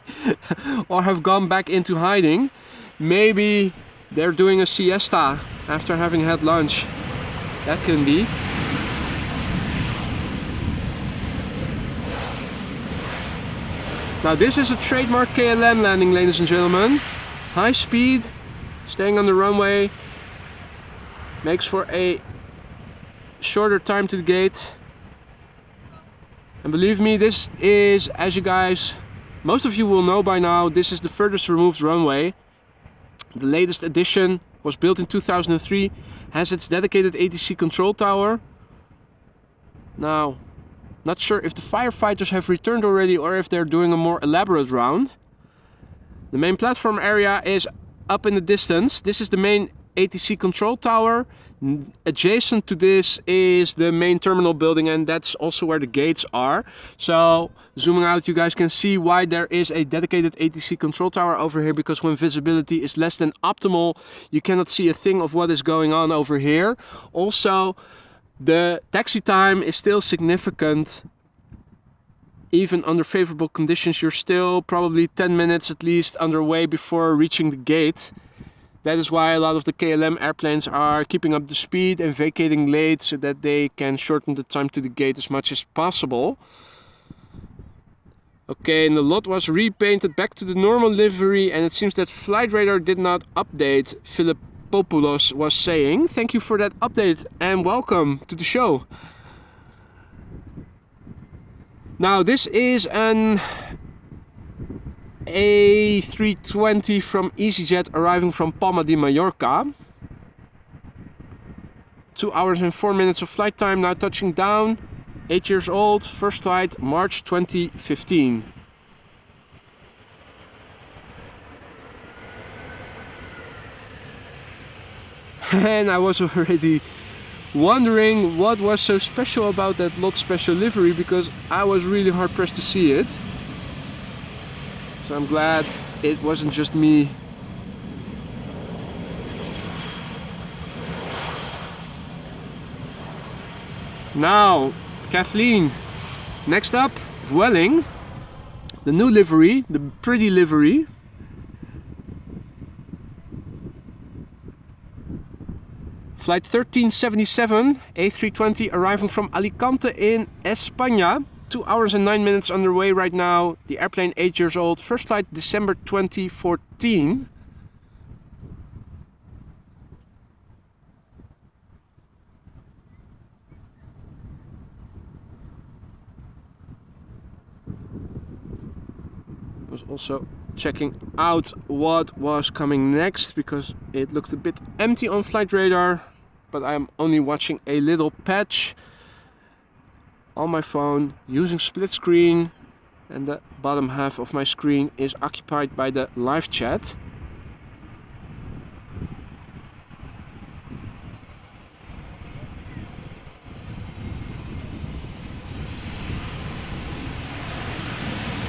or have gone back into hiding. Maybe they're doing a siesta after having had lunch. That can be. Now this is a trademark KLM landing, ladies and gentlemen. High speed, staying on the runway, makes for a shorter time to the gate. And believe me, this is, as you guys, most of you will know by now, this is the furthest removed runway. The latest edition was built in 2003, has its dedicated ATC control tower. Now, not sure if the firefighters have returned already or if they're doing a more elaborate round. The main platform area is up in the distance. This is the main ATC control tower. Adjacent to this is the main terminal building, and that's also where the gates are. So zooming out, you guys can see why there is a dedicated ATC control tower over here, because when visibility is less than optimal, you cannot see a thing of what is going on over here. Also, the taxi time is still significant. Even under favorable conditions, you're still probably 10 minutes at least underway before reaching the gate. That is why a lot of the KLM airplanes are keeping up the speed and vacating late so that they can shorten the time to the gate as much as possible. Okay, and the lot was repainted back to the normal livery, and it seems that flight radar did not update, Philippopoulos was saying. Thank you for that update and welcome to the show. Now this is an A320 from EasyJet arriving from Palma de Mallorca. 2 hours and 4 minutes of flight time, now touching down. 8 years old, first flight March 2015. And I was already wondering what was so special about that lot special livery, because I was really hard pressed to see it. So I'm glad it wasn't just me. Now, Kathleen. Next up, Vueling. The new livery, the pretty livery. Flight 1377, A320 arriving from Alicante in España. 2 hours and 9 minutes underway right now. The airplane 8 years old. First flight December 2014. I was also checking out what was coming next, because it looked a bit empty on flight radar, but I'm only watching a little patch on my phone using split screen, and the bottom half of my screen is occupied by the live chat.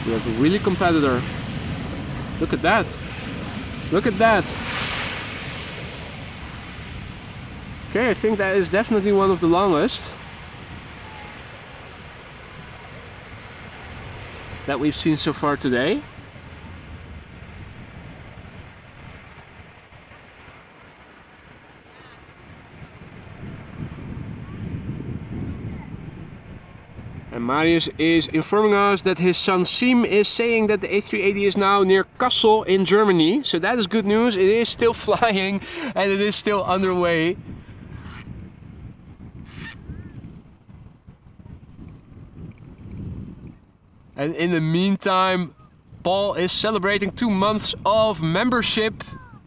We have a really competitor. Look at that. Look at that. Okay, I think that is definitely one of the longest. that we've seen so far today. And Marius is informing us that his son Siem is saying that the A380 is now near Kassel in Germany. So that is good news. It is still flying and it is still underway. And in the meantime, Paul is celebrating 2 months of membership.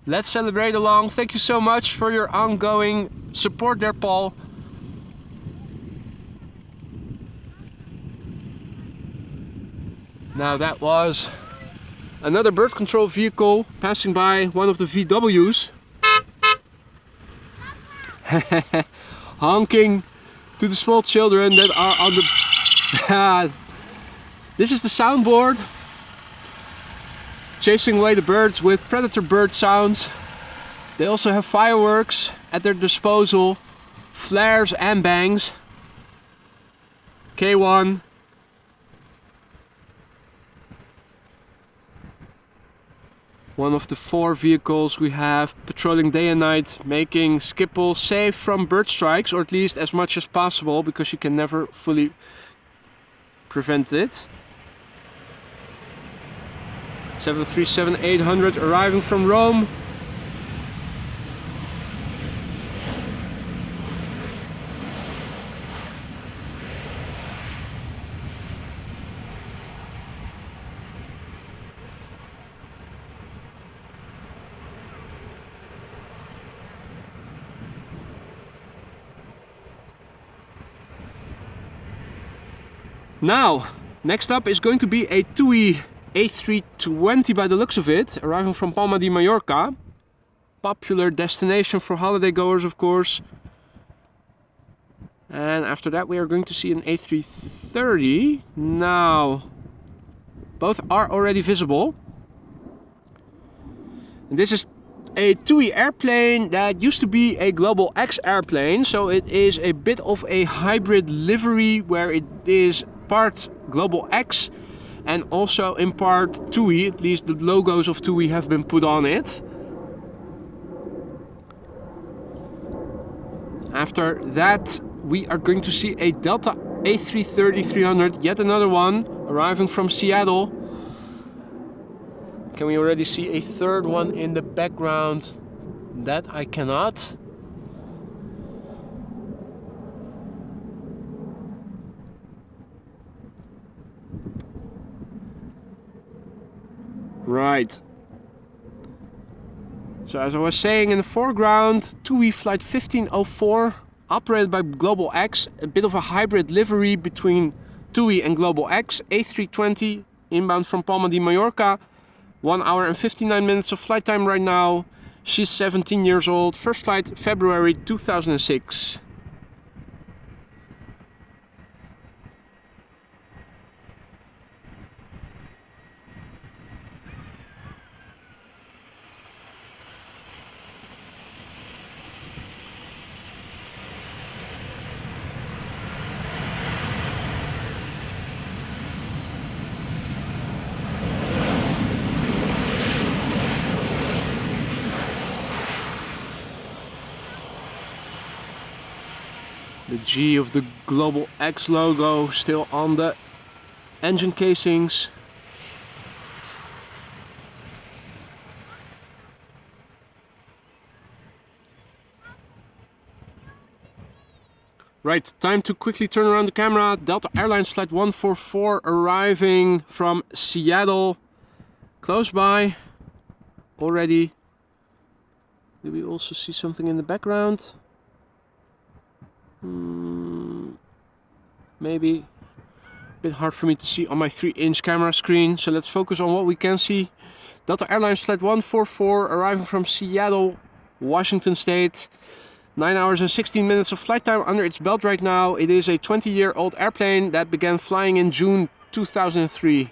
Let's celebrate along. Thank you so much for your ongoing support there, Paul. Now that was another bird control vehicle passing by one of the VWs. Honking to the small children that are on the... This is the soundboard. Chasing away the birds with predator bird sounds. They also have fireworks at their disposal. Flares and bangs. K1. One of the 4 vehicles we have patrolling day and night, making Schiphol safe from bird strikes, or at least as much as possible, because you can never fully prevent it. 737-800 arriving from Rome. Now, next up is going to be a TUI A320 by the looks of it, arriving from Palma de Mallorca. Popular destination for holiday goers, of course. And after that we are going to see an A330. Now, both are already visible. And this is a TUI airplane that used to be a Global X airplane, so it is a bit of a hybrid livery where it is part Global X and also in part TUI, at least the logos of TUI have been put on it. After that we are going to see a Delta A330-300, yet another one arriving from Seattle. Can we already see a third one in the background? That I cannot. Right. So as I was saying, in the foreground, TUI flight 1504, operated by Global X, a bit of a hybrid livery between TUI and Global X, A320, inbound from Palma de Mallorca. 1 hour and 59 minutes of flight time right now. She's 17 years old. First flight February 2006. The G of the Global X logo still on the engine casings. Right, time to quickly turn around the camera. Delta Airlines flight 144 arriving from Seattle. Close by already. Do we also see something in the background? Maybe a bit hard for me to see on my 3-inch camera screen, so let's focus on what we can see. Delta Airlines flight 144 arriving from Seattle, Washington State. 9 hours and 16 minutes of flight time under its belt right now. It is a 20-year-old airplane that began flying in June 2003.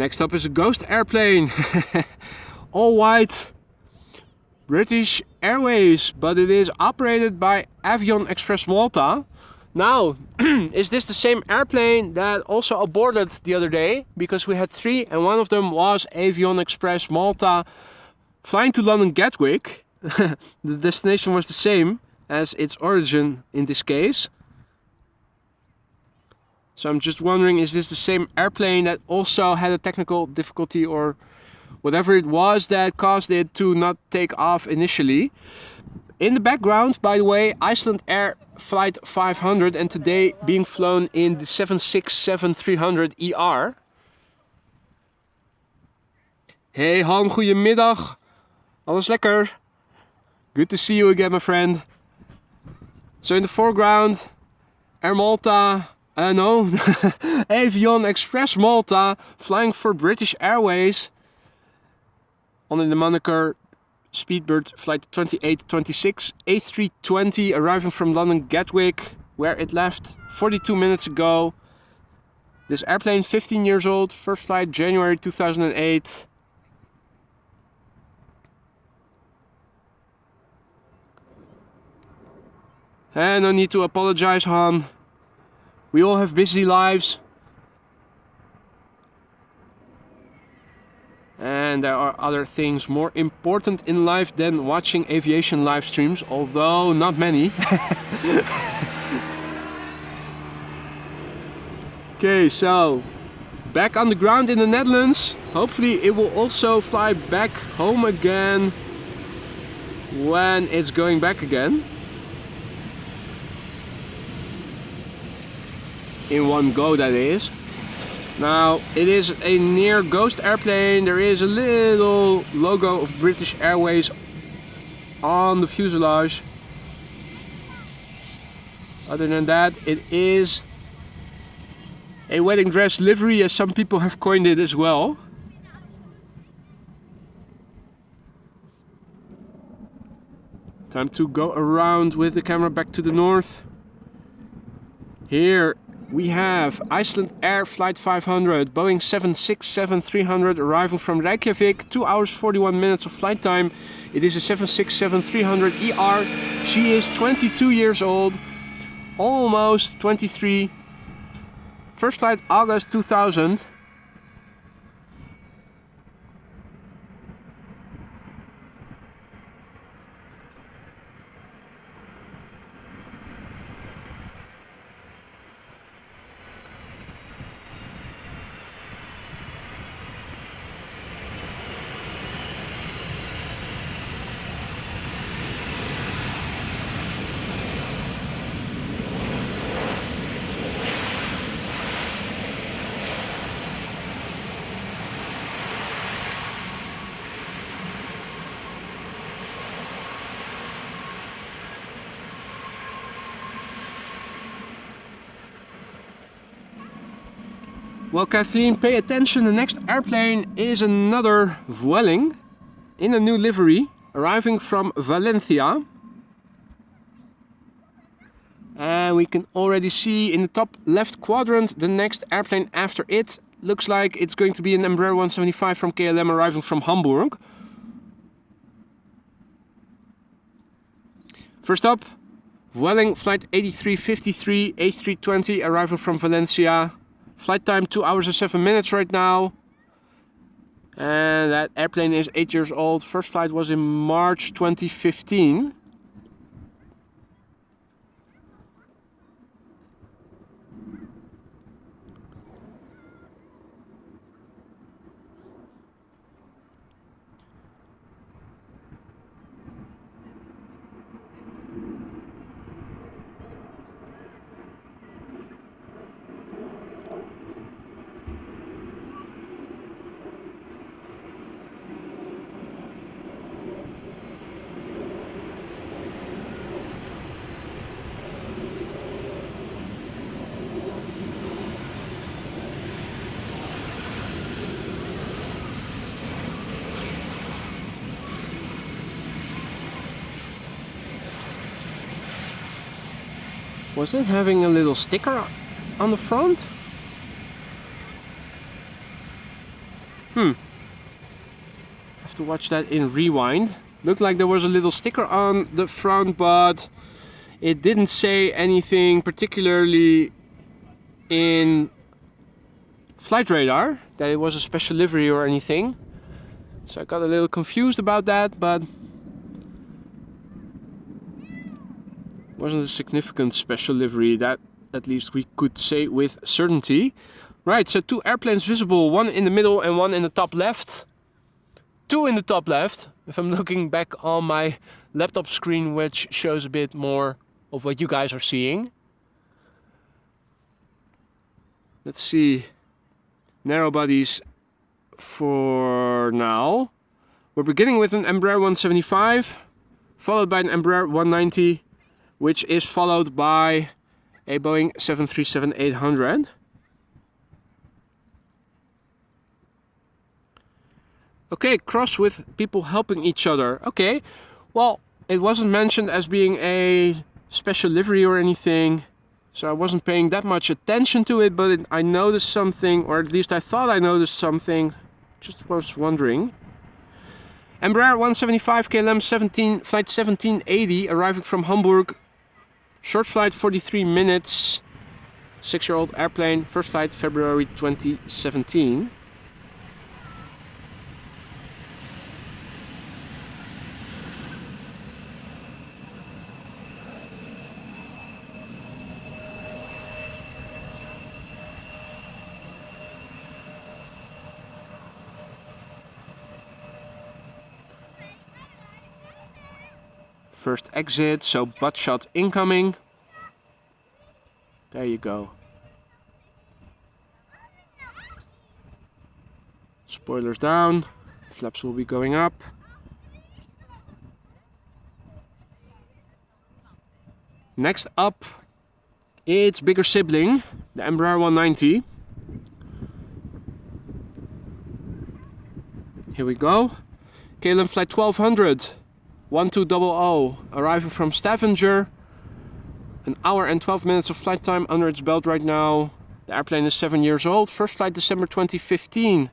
Next up is a ghost airplane. All white. British Airways, but it is operated by Avion Express Malta. Now, is this the same airplane that also aborted the other day? Because we had 3 and one of them was Avion Express Malta flying to London Gatwick. The destination was the same as its origin in this case. So I'm just wondering, is this the same airplane that also had a technical difficulty or whatever it was that caused it to not take off initially? In the background, by the way, Icelandair Flight 500 and today being flown in the 767-300 ER. Hey Han, goedemiddag. Alles lekker? Good to see you again, my friend. So in the foreground, Air Malta, no, Avion Express Malta flying for British Airways under the moniker Speedbird Flight 2826 A320 arriving from London Gatwick, where it left 42 minutes ago. This airplane 15 years old, first flight January 2008. And no need to apologize, Han. We all have busy lives. And there are other things more important in life than watching aviation live streams, although not many. Okay, so back on the ground in the Netherlands. Hopefully it will also fly back home again when it's going back again. In one go, that is. Now, it is a near ghost airplane. There is a little logo of British Airways on the fuselage. Other than that, it is a wedding dress livery, as some people have coined it as well. Time to go around with the camera back to the north. Here we have Icelandair Flight 500, Boeing 767-300 arriving from Reykjavik, 2 hours 41 minutes of flight time. It is a 767-300 ER. She is 22 years old, almost 23. First flight August 2000. Well, Kathleen, pay attention. The next airplane is another Vueling in a new livery, arriving from Valencia. And we can already see in the top left quadrant the next airplane after it. Looks like it's going to be an Embraer 175 from KLM arriving from Hamburg. First up, Vueling Flight 8353 A320 arriving from Valencia. Flight time 2 hours and 7 minutes right now. And that airplane is 8 years old. First flight was in March 2015. Was it having a little sticker on the front? Have to watch that in rewind. Looked like there was a little sticker on the front, but it didn't say anything particularly in flight radar that it was a special livery or anything. So I got a little confused about that, but wasn't a significant special livery, that at least we could say with certainty. Right, so 2 airplanes visible, one in the middle and one in the top left. 2 in the top left, if I'm looking back on my laptop screen, which shows a bit more of what you guys are seeing. Let's see, narrow bodies for now. We're beginning with an Embraer 175, followed by an Embraer 190, which is followed by a Boeing 737-800. Okay, cross with people helping each other. Okay, well, it wasn't mentioned as being a special livery or anything, so I wasn't paying that much attention to it, but I noticed something, or at least I thought I noticed something. Just was wondering. Embraer 175 KLM flight 1780, arriving from Hamburg. Short flight, 43 minutes. 6-year-old airplane, first flight February 2017. First exit, so butt shot incoming. There you go. Spoilers down, flaps will be going up. Next up, its bigger sibling, the Embraer 190. Here we go. KLM flight 1200. 1200, arriving from Stavanger. An hour and 12 minutes of flight time under its belt right now. The airplane is 7 years old. First flight December 2015.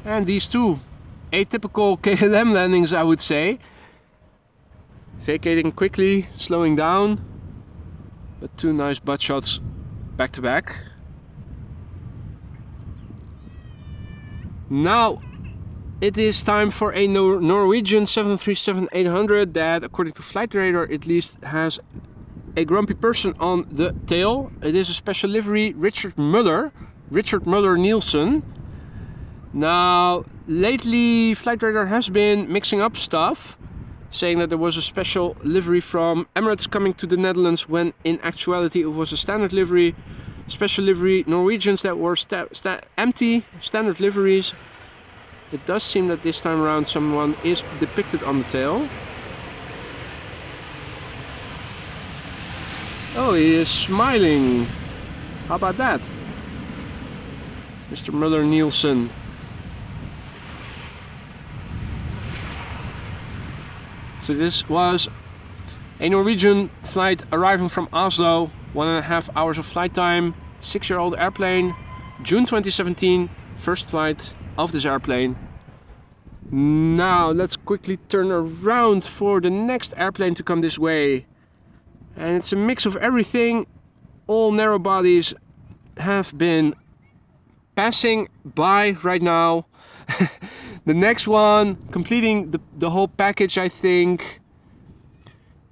And these two atypical KLM landings, I would say. Vacating quickly, slowing down, but 2 nice butt shots back to back. Now it is time for a Norwegian 737-800 that, according to flight radar, at least has a grumpy person on the tail. It is a special livery, Richard Möller Nielsen. Now, lately flight radar has been mixing up stuff, saying that there was a special livery from Emirates coming to the Netherlands, when in actuality it was a standard livery. Special livery Norwegians that were empty, standard liveries. It does seem that this time around someone is depicted on the tail. Oh, he is smiling. How about that? Mr. Möller Nielsen. So this was a Norwegian flight arriving from Oslo, 1.5 hours of flight time, 6-year-old airplane, June 2017, first flight of this airplane. Now let's quickly turn around for the next airplane to come this way. And it's a mix of everything. All narrow bodies have been passing by right now. The next one, completing the whole package, I think.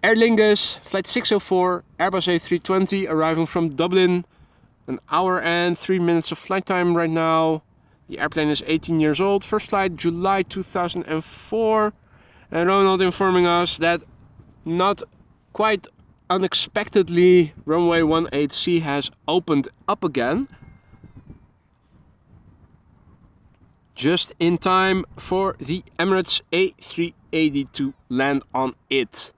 Aer Lingus, flight 604, Airbus A320, arriving from Dublin. An hour and 3 minutes of flight time right now. The airplane is 18 years old. First flight July 2004. And Ronald informing us that not quite unexpectedly runway 18C has opened up again. Just in time for the Emirates A388 to land on it.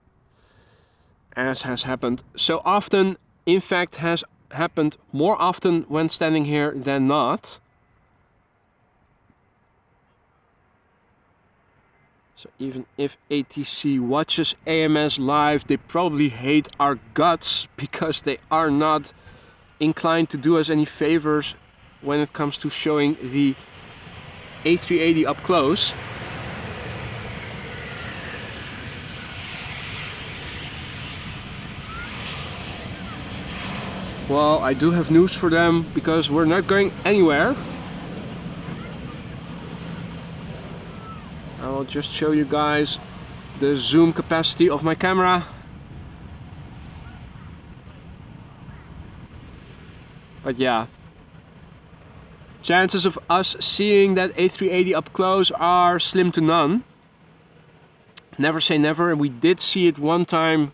As has happened so often, in fact has happened more often when standing here than not. So even if ATC watches AMS live, they probably hate our guts because they are not inclined to do us any favors when it comes to showing the A380 up close. Well, I do have news for them because we're not going anywhere. I will just show you guys the zoom capacity of my camera. But yeah, chances of us seeing that A380 up close are slim to none. Never say never, and we did see it one time,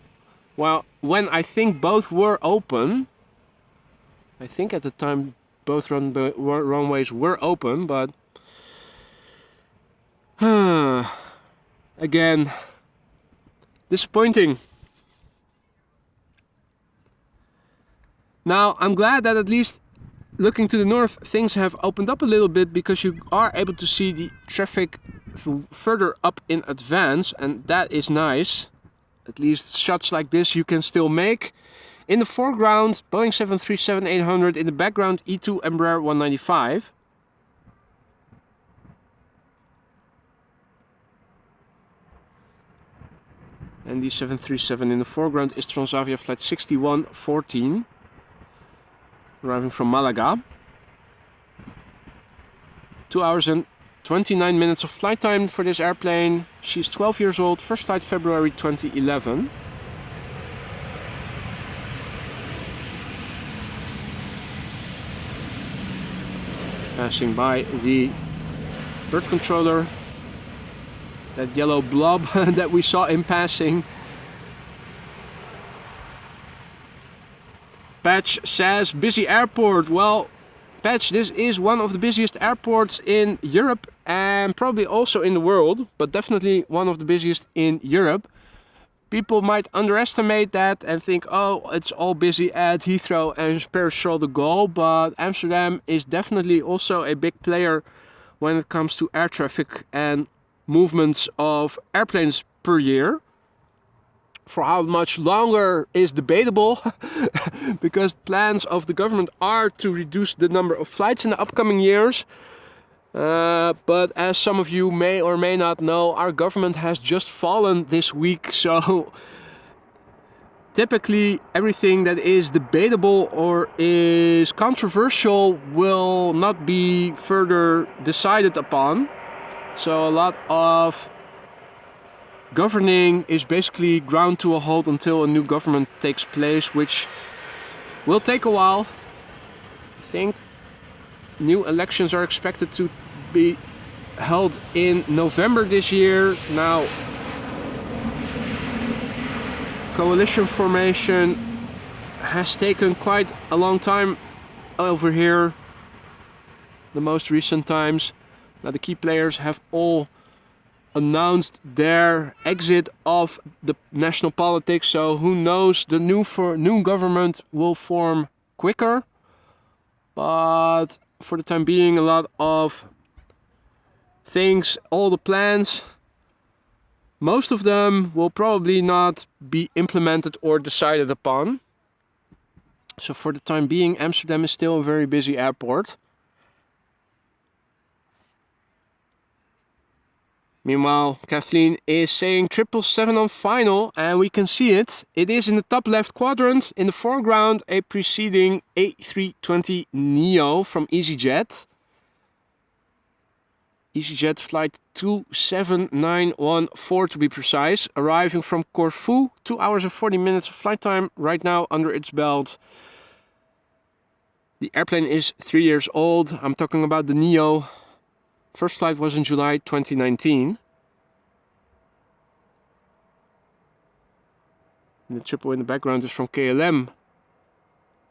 well, when I think both were open. I think at the time both runways were open, but again, disappointing. Now, I'm glad that at least looking to the north, things have opened up a little bit because you are able to see the traffic further up in advance, and that is nice. At least shots like this you can still make. In the foreground, Boeing 737-800, in the background, E2 Embraer 195. And the 737 in the foreground is Transavia flight 6114, arriving from Malaga. 2 hours and 29 minutes of flight time for this airplane. She's 12 years old, first flight February 2011. Passing by the bird controller, that yellow blob that we saw in passing. Patch says busy airport. Well, Patch, this is one of the busiest airports in Europe and probably also in the world, but definitely one of the busiest in Europe. People might underestimate that and think, oh, it's all busy at Heathrow and Paris-Charles de Gaulle, but Amsterdam is definitely also a big player when it comes to air traffic and movements of airplanes per year. For how much longer is debatable, because plans of the government are to reduce the number of flights in the upcoming years. But as some of you may or may not know, our government has just fallen this week, so typically everything that is debatable or is controversial will not be further decided upon. So a lot of governing is basically ground to a halt until a new government takes place, which will take a while. I think new elections are expected to be held in November this year. Now, coalition formation has taken quite a long time over here, the most recent times. Now the key players have all announced their exit of the national politics, so who knows, the new government will form quicker. But for the time being, a lot of things, all the plans, most of them will probably not be implemented or decided upon. So for the time being, Amsterdam is still a very busy airport. Meanwhile, Kathleen is saying 777 on final, and we can see it. It is in the top left quadrant. In the foreground, a preceding A320neo from EasyJet. EasyJet flight 27914 to be precise, arriving from Corfu, 2 hours and 40 minutes of flight time right now under its belt. The airplane is 3 years old. I'm talking about the Neo. First flight was in July 2019. And the triple in the background is from KLM,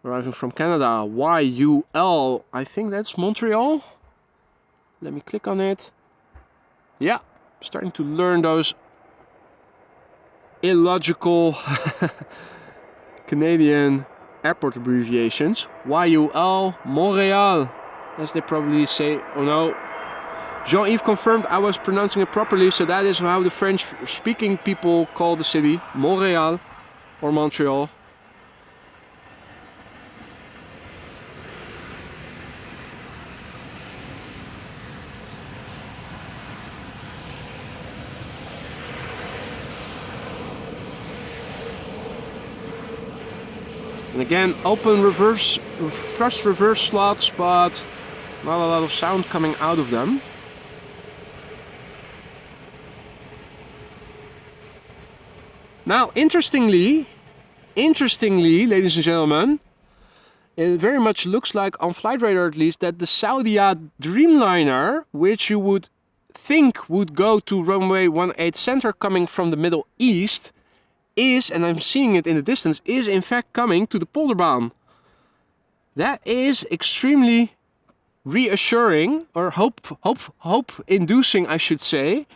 arriving from Canada. YUL, I think that's Montreal. Let me click on it. Yeah, starting to learn those illogical Canadian airport abbreviations. YUL, Montreal, as they probably say. Oh no. Jean-Yves confirmed I was pronouncing it properly, so that is how the French-speaking people call the city. Montreal or Montreal. And again, open reverse, thrust reverse slots, but not a lot of sound coming out of them. Now, interestingly, ladies and gentlemen, it very much looks like, on flight radar at least, that the Saudia Dreamliner, which you would think would go to runway 18 center coming from the Middle East, is, and I'm seeing it in the distance, is in fact coming to the Polderbaan. That is extremely reassuring, or hope-inducing, I should say,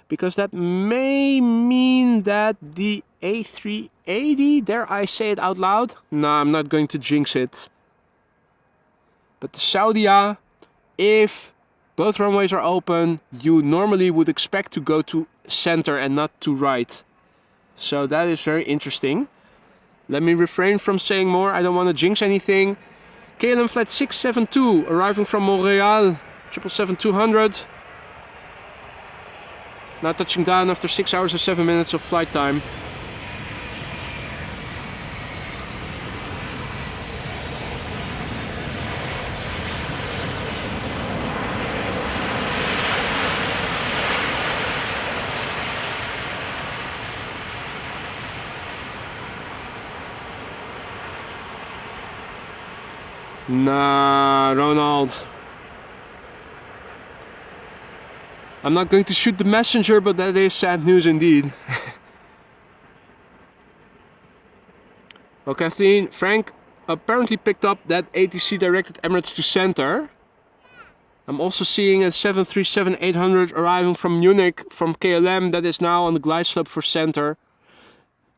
because that may mean that the A380, dare I say it out loud? No, I'm not going to jinx it. But the Saudia, if both runways are open, you normally would expect to go to center and not to right. So that is very interesting. Let me refrain from saying more, I don't want to jinx anything. KLM flight 672 arriving from Montreal, 777-200. Now touching down after 6 hours and 7 minutes of flight time. Nah, Ronald. I'm not going to shoot the messenger, but that is sad news indeed. Well, Kathleen, Frank apparently picked up that ATC directed Emirates to center. I'm also seeing a 737-800 arriving from Munich from KLM that is now on the glide slope for center.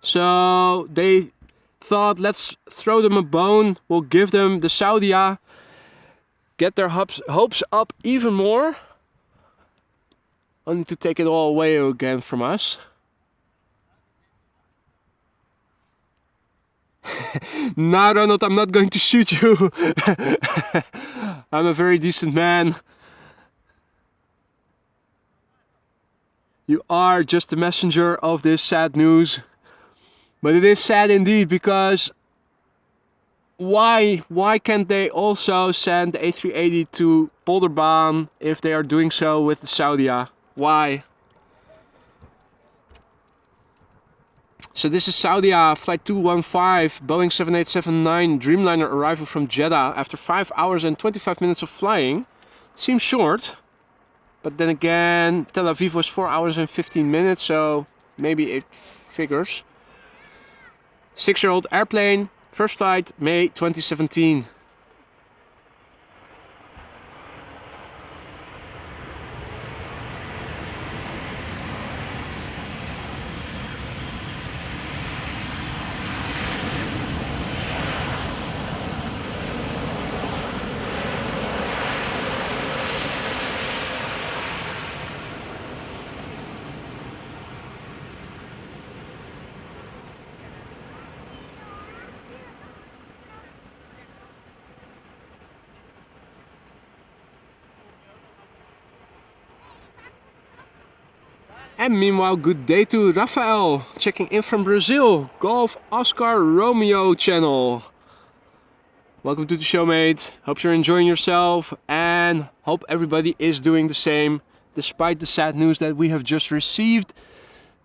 So they thought, let's throw them a bone, we'll give them the Saudia, get their hopes up even more, only to take it all away again from us. Nah, Ronald, I'm not going to shoot you. I'm a very decent man. You are just the messenger of this sad news. But it is sad indeed, because why can't they also send the A380 to Polderbaan if they are doing so with the Saudia? Why? So this is Saudia flight 215, Boeing 7879 Dreamliner arrival from Jeddah after 5 hours and 25 minutes of flying. Seems short, but then again Tel Aviv was 4 hours and 15 minutes, so maybe it figures. 6-year-old airplane, first flight May 2017. And meanwhile, good day to Rafael, checking in from Brazil, Golf Oscar Romeo channel. Welcome to the show, mate. Hope you're enjoying yourself and hope everybody is doing the same. despite the sad news that we have just received,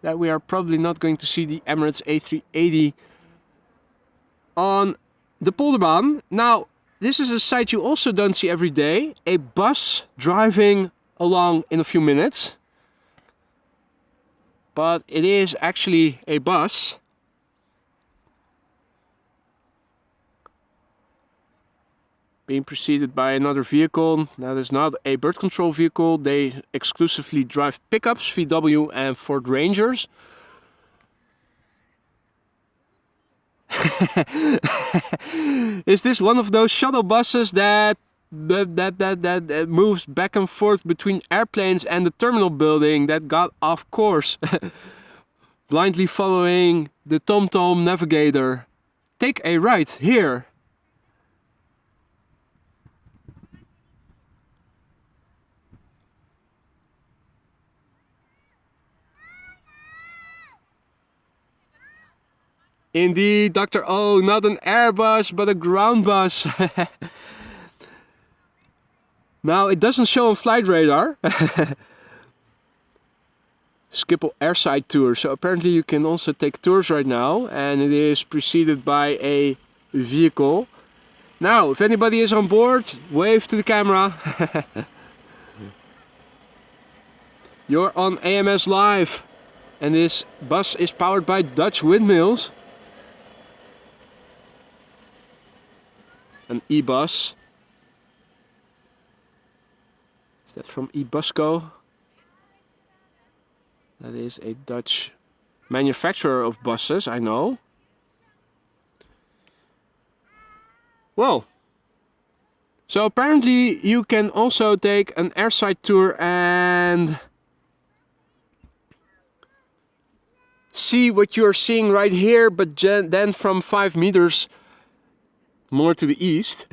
that we are probably not going to see the Emirates A380 on the Polderbaan. Now, this is a sight you also don't see every day. A bus driving along in a few minutes. But it is actually a bus. Being preceded by another vehicle. That is not a bird control vehicle. They exclusively drive pickups, VW and Ford Rangers. Is this one of those shuttle buses that moves back and forth between airplanes and the terminal building that got off course? Blindly following the TomTom navigator. Take a right here. Indeed, Dr. O, not an Airbus, but a ground bus. Now, it doesn't show on flight radar. Schiphol airside tour. So apparently you can also take tours right now. And it is preceded by a vehicle. Now, if anybody is on board, wave to the camera. You're on AMS Live. And this bus is powered by Dutch windmills. An e-bus. Is that from eBusco? That is a Dutch manufacturer of buses, I know. Well, so apparently you can also take an airside tour and see what you're seeing right here, but then from 5 meters more to the east.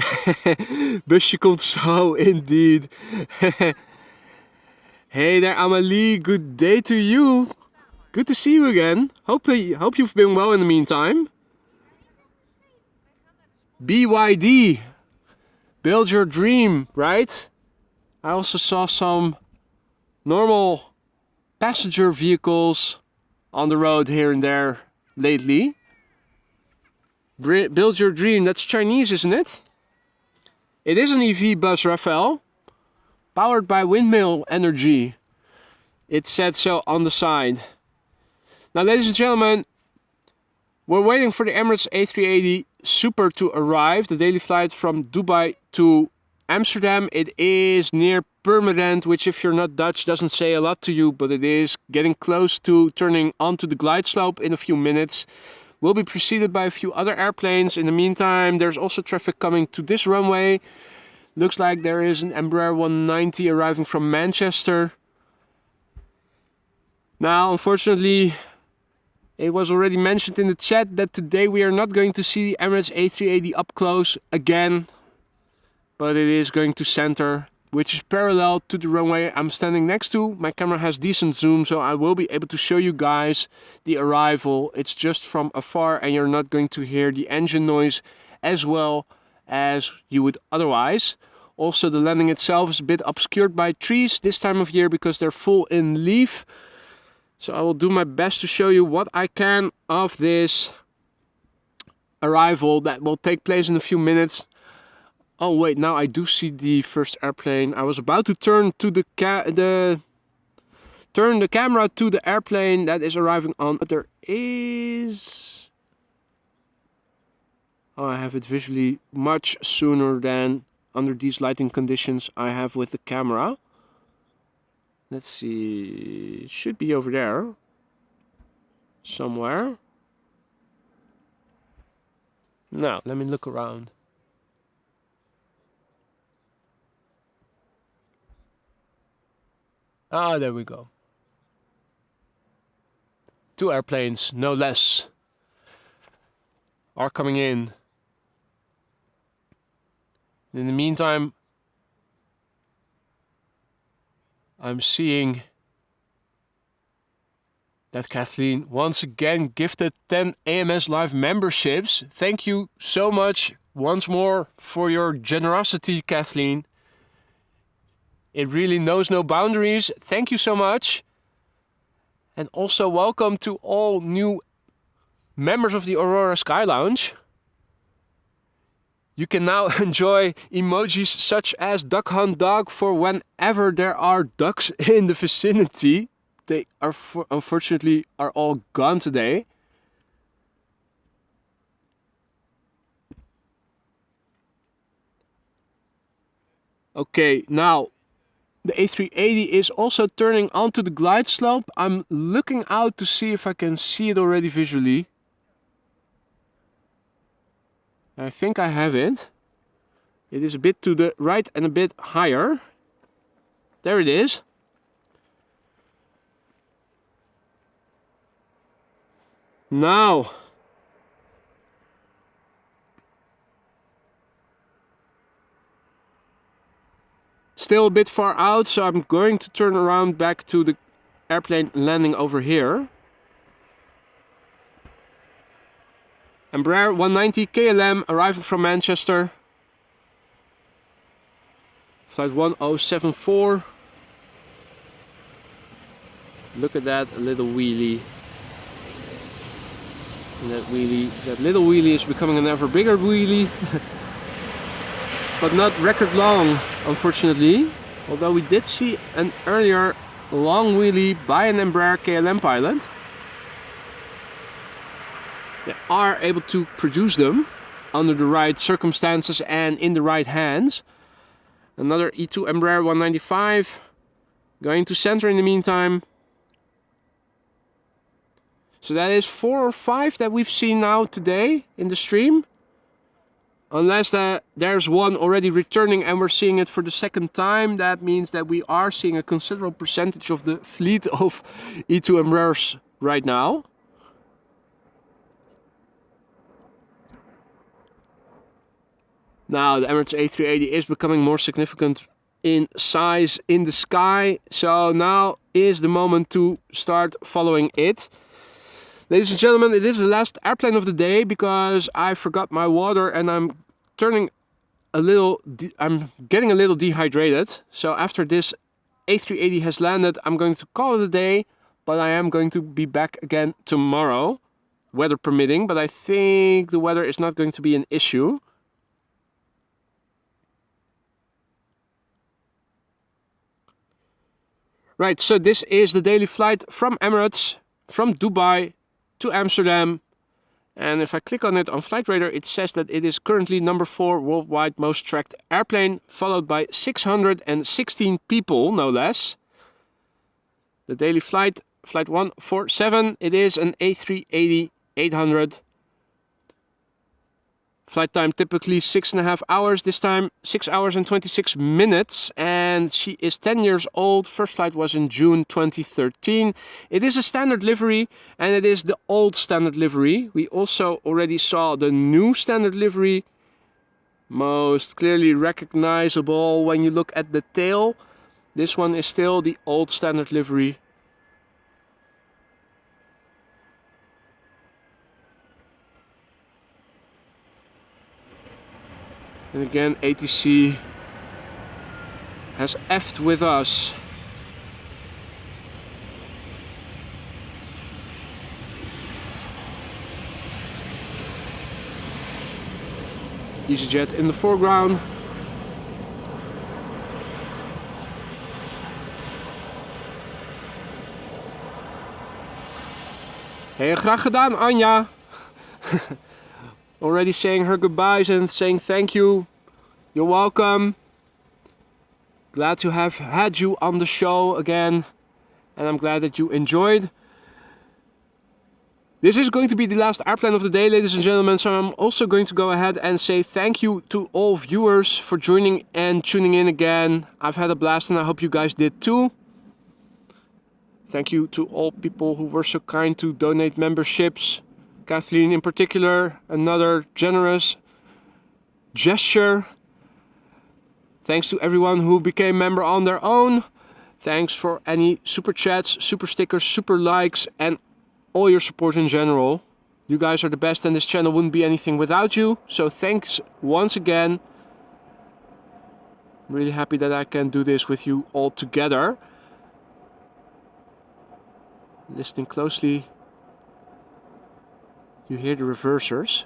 Busje komt zo, indeed. Hey there, Amelie. Good day to you. Good to see you again. Hope you've been well in the meantime. BYD. Build your dream, right? I also saw some normal passenger vehicles on the road here and there lately. Build your dream, that's Chinese, isn't it? It is an EV bus, Raphael. Powered by windmill energy. It said so on the side. Now, ladies and gentlemen, we're waiting for the Emirates A380 Super to arrive. The daily flight from Dubai to Amsterdam. It is near Purmerend, which if you're not Dutch doesn't say a lot to you, but it is getting close to turning onto the glide slope in a few minutes. Will be preceded by a few other airplanes. In the meantime, there's also traffic coming to this runway. Looks like there is an Embraer 190 arriving from Manchester. Now, unfortunately, it was already mentioned in the chat that today we are not going to see the Emirates A380 up close again. But it is going to center, which is parallel to the runway I'm standing next to. My camera has decent zoom, so I will be able to show you guys the arrival. It's just from afar and you're not going to hear the engine noise as well as you would otherwise. Also, the landing itself is a bit obscured by trees this time of year because they're full in leaf. So I will do my best to show you what I can of this arrival that will take place in a few minutes. Oh wait, now I do see the first airplane. I was about to turn to the camera to the airplane that is arriving on, but there is... Oh, I have it visually much sooner than under these lighting conditions I have with the camera. Let's see, it should be over there somewhere. Now, let me look around. Ah, there we go. 2 airplanes, no less, are coming in. In the meantime, I'm seeing that Kathleen once again gifted 10 AMS Live memberships. Thank you so much once more for your generosity, Kathleen. It really knows no boundaries. Thank you so much. And also welcome to all new members of the Aurora Sky Lounge. You can now enjoy emojis such as Duck Hunt Dog for whenever there are ducks in the vicinity. They are unfortunately are all gone today. Okay, now the A380 is also turning onto the glide slope. I'm looking out to see if I can see it already visually. I think I have it. It is a bit to the right and a bit higher. There it is. Now, still a bit far out, so I'm going to turn around back to the airplane landing over here. Embraer 190 KLM arrival from Manchester. Flight 1074. Look at that little wheelie. And that little wheelie is becoming an ever bigger wheelie. But not record long, unfortunately. Although we did see an earlier long wheelie by an Embraer KLM pilot. They are able to produce them under the right circumstances and in the right hands. Another E2 Embraer 195 going to center in the meantime. So that is 4 or 5 that we've seen now today in the stream. Unless there's one already returning and we're seeing it for the second time, that means that we are seeing a considerable percentage of the fleet of E2 Embraers right now. Now the Emirates A380 is becoming more significant in size in the sky, so now is the moment to start following it. Ladies and gentlemen, it is the last airplane of the day because I forgot my water and I'm getting a little dehydrated. So after this A380 has landed, I'm going to call it a day, but I am going to be back again tomorrow, weather permitting, but I think the weather is not going to be an issue. Right, so this is the daily flight from Emirates, from Dubai to Amsterdam. And if I click on it on Flight Radar, it says that it is currently number 4 worldwide most tracked airplane, followed by 616 people, no less. The daily flight, flight 147, it is an A380-800. Flight time typically 6.5 hours, this time 6 hours and 26 minutes. And she is 10 years old. First flight was in June 2013. It is a standard livery and it is the old standard livery. We also already saw the new standard livery. Most clearly recognizable when you look at the tail. This one is still the old standard livery. And again, ATC has effed with us. EasyJet in the foreground. Hey, graag gedaan, Anja. Already saying her goodbyes and saying thank you. You're welcome. Glad to have had you on the show again. And I'm glad that you enjoyed. This is going to be the last airplane of the day, ladies and gentlemen. So I'm also going to go ahead and say thank you to all viewers for joining and tuning in again. I've had a blast and I hope you guys did too. Thank you to all people who were so kind to donate memberships. Kathleen in particular, another generous gesture. Thanks to everyone who became member on their own. Thanks for any super chats, super stickers, super likes and all your support in general. You guys are the best and this channel wouldn't be anything without you. So thanks once again. I'm really happy that I can do this with you all together. Listening closely, you hear the reversers.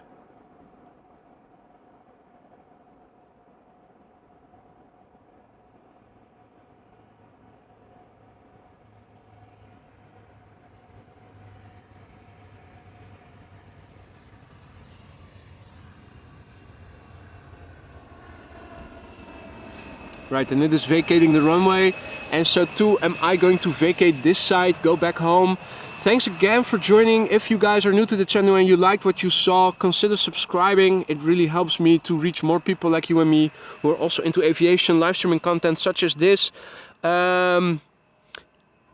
Right, and it is vacating the runway, and so too am I going to vacate this side, go back home. Thanks again for joining. If you guys are new to the channel and you liked what you saw, consider subscribing. It really helps me to reach more people like you and me who are also into aviation, live streaming content such as this. Yeah,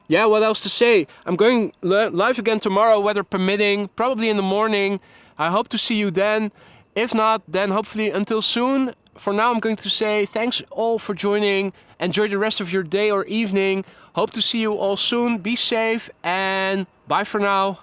what else to say? I'm going live again tomorrow, weather permitting, probably in the morning. I hope to see you then. If not, then hopefully until soon. For now, I'm going to say thanks all for joining. Enjoy the rest of your day or evening. Hope to see you all soon. Be safe and bye for now.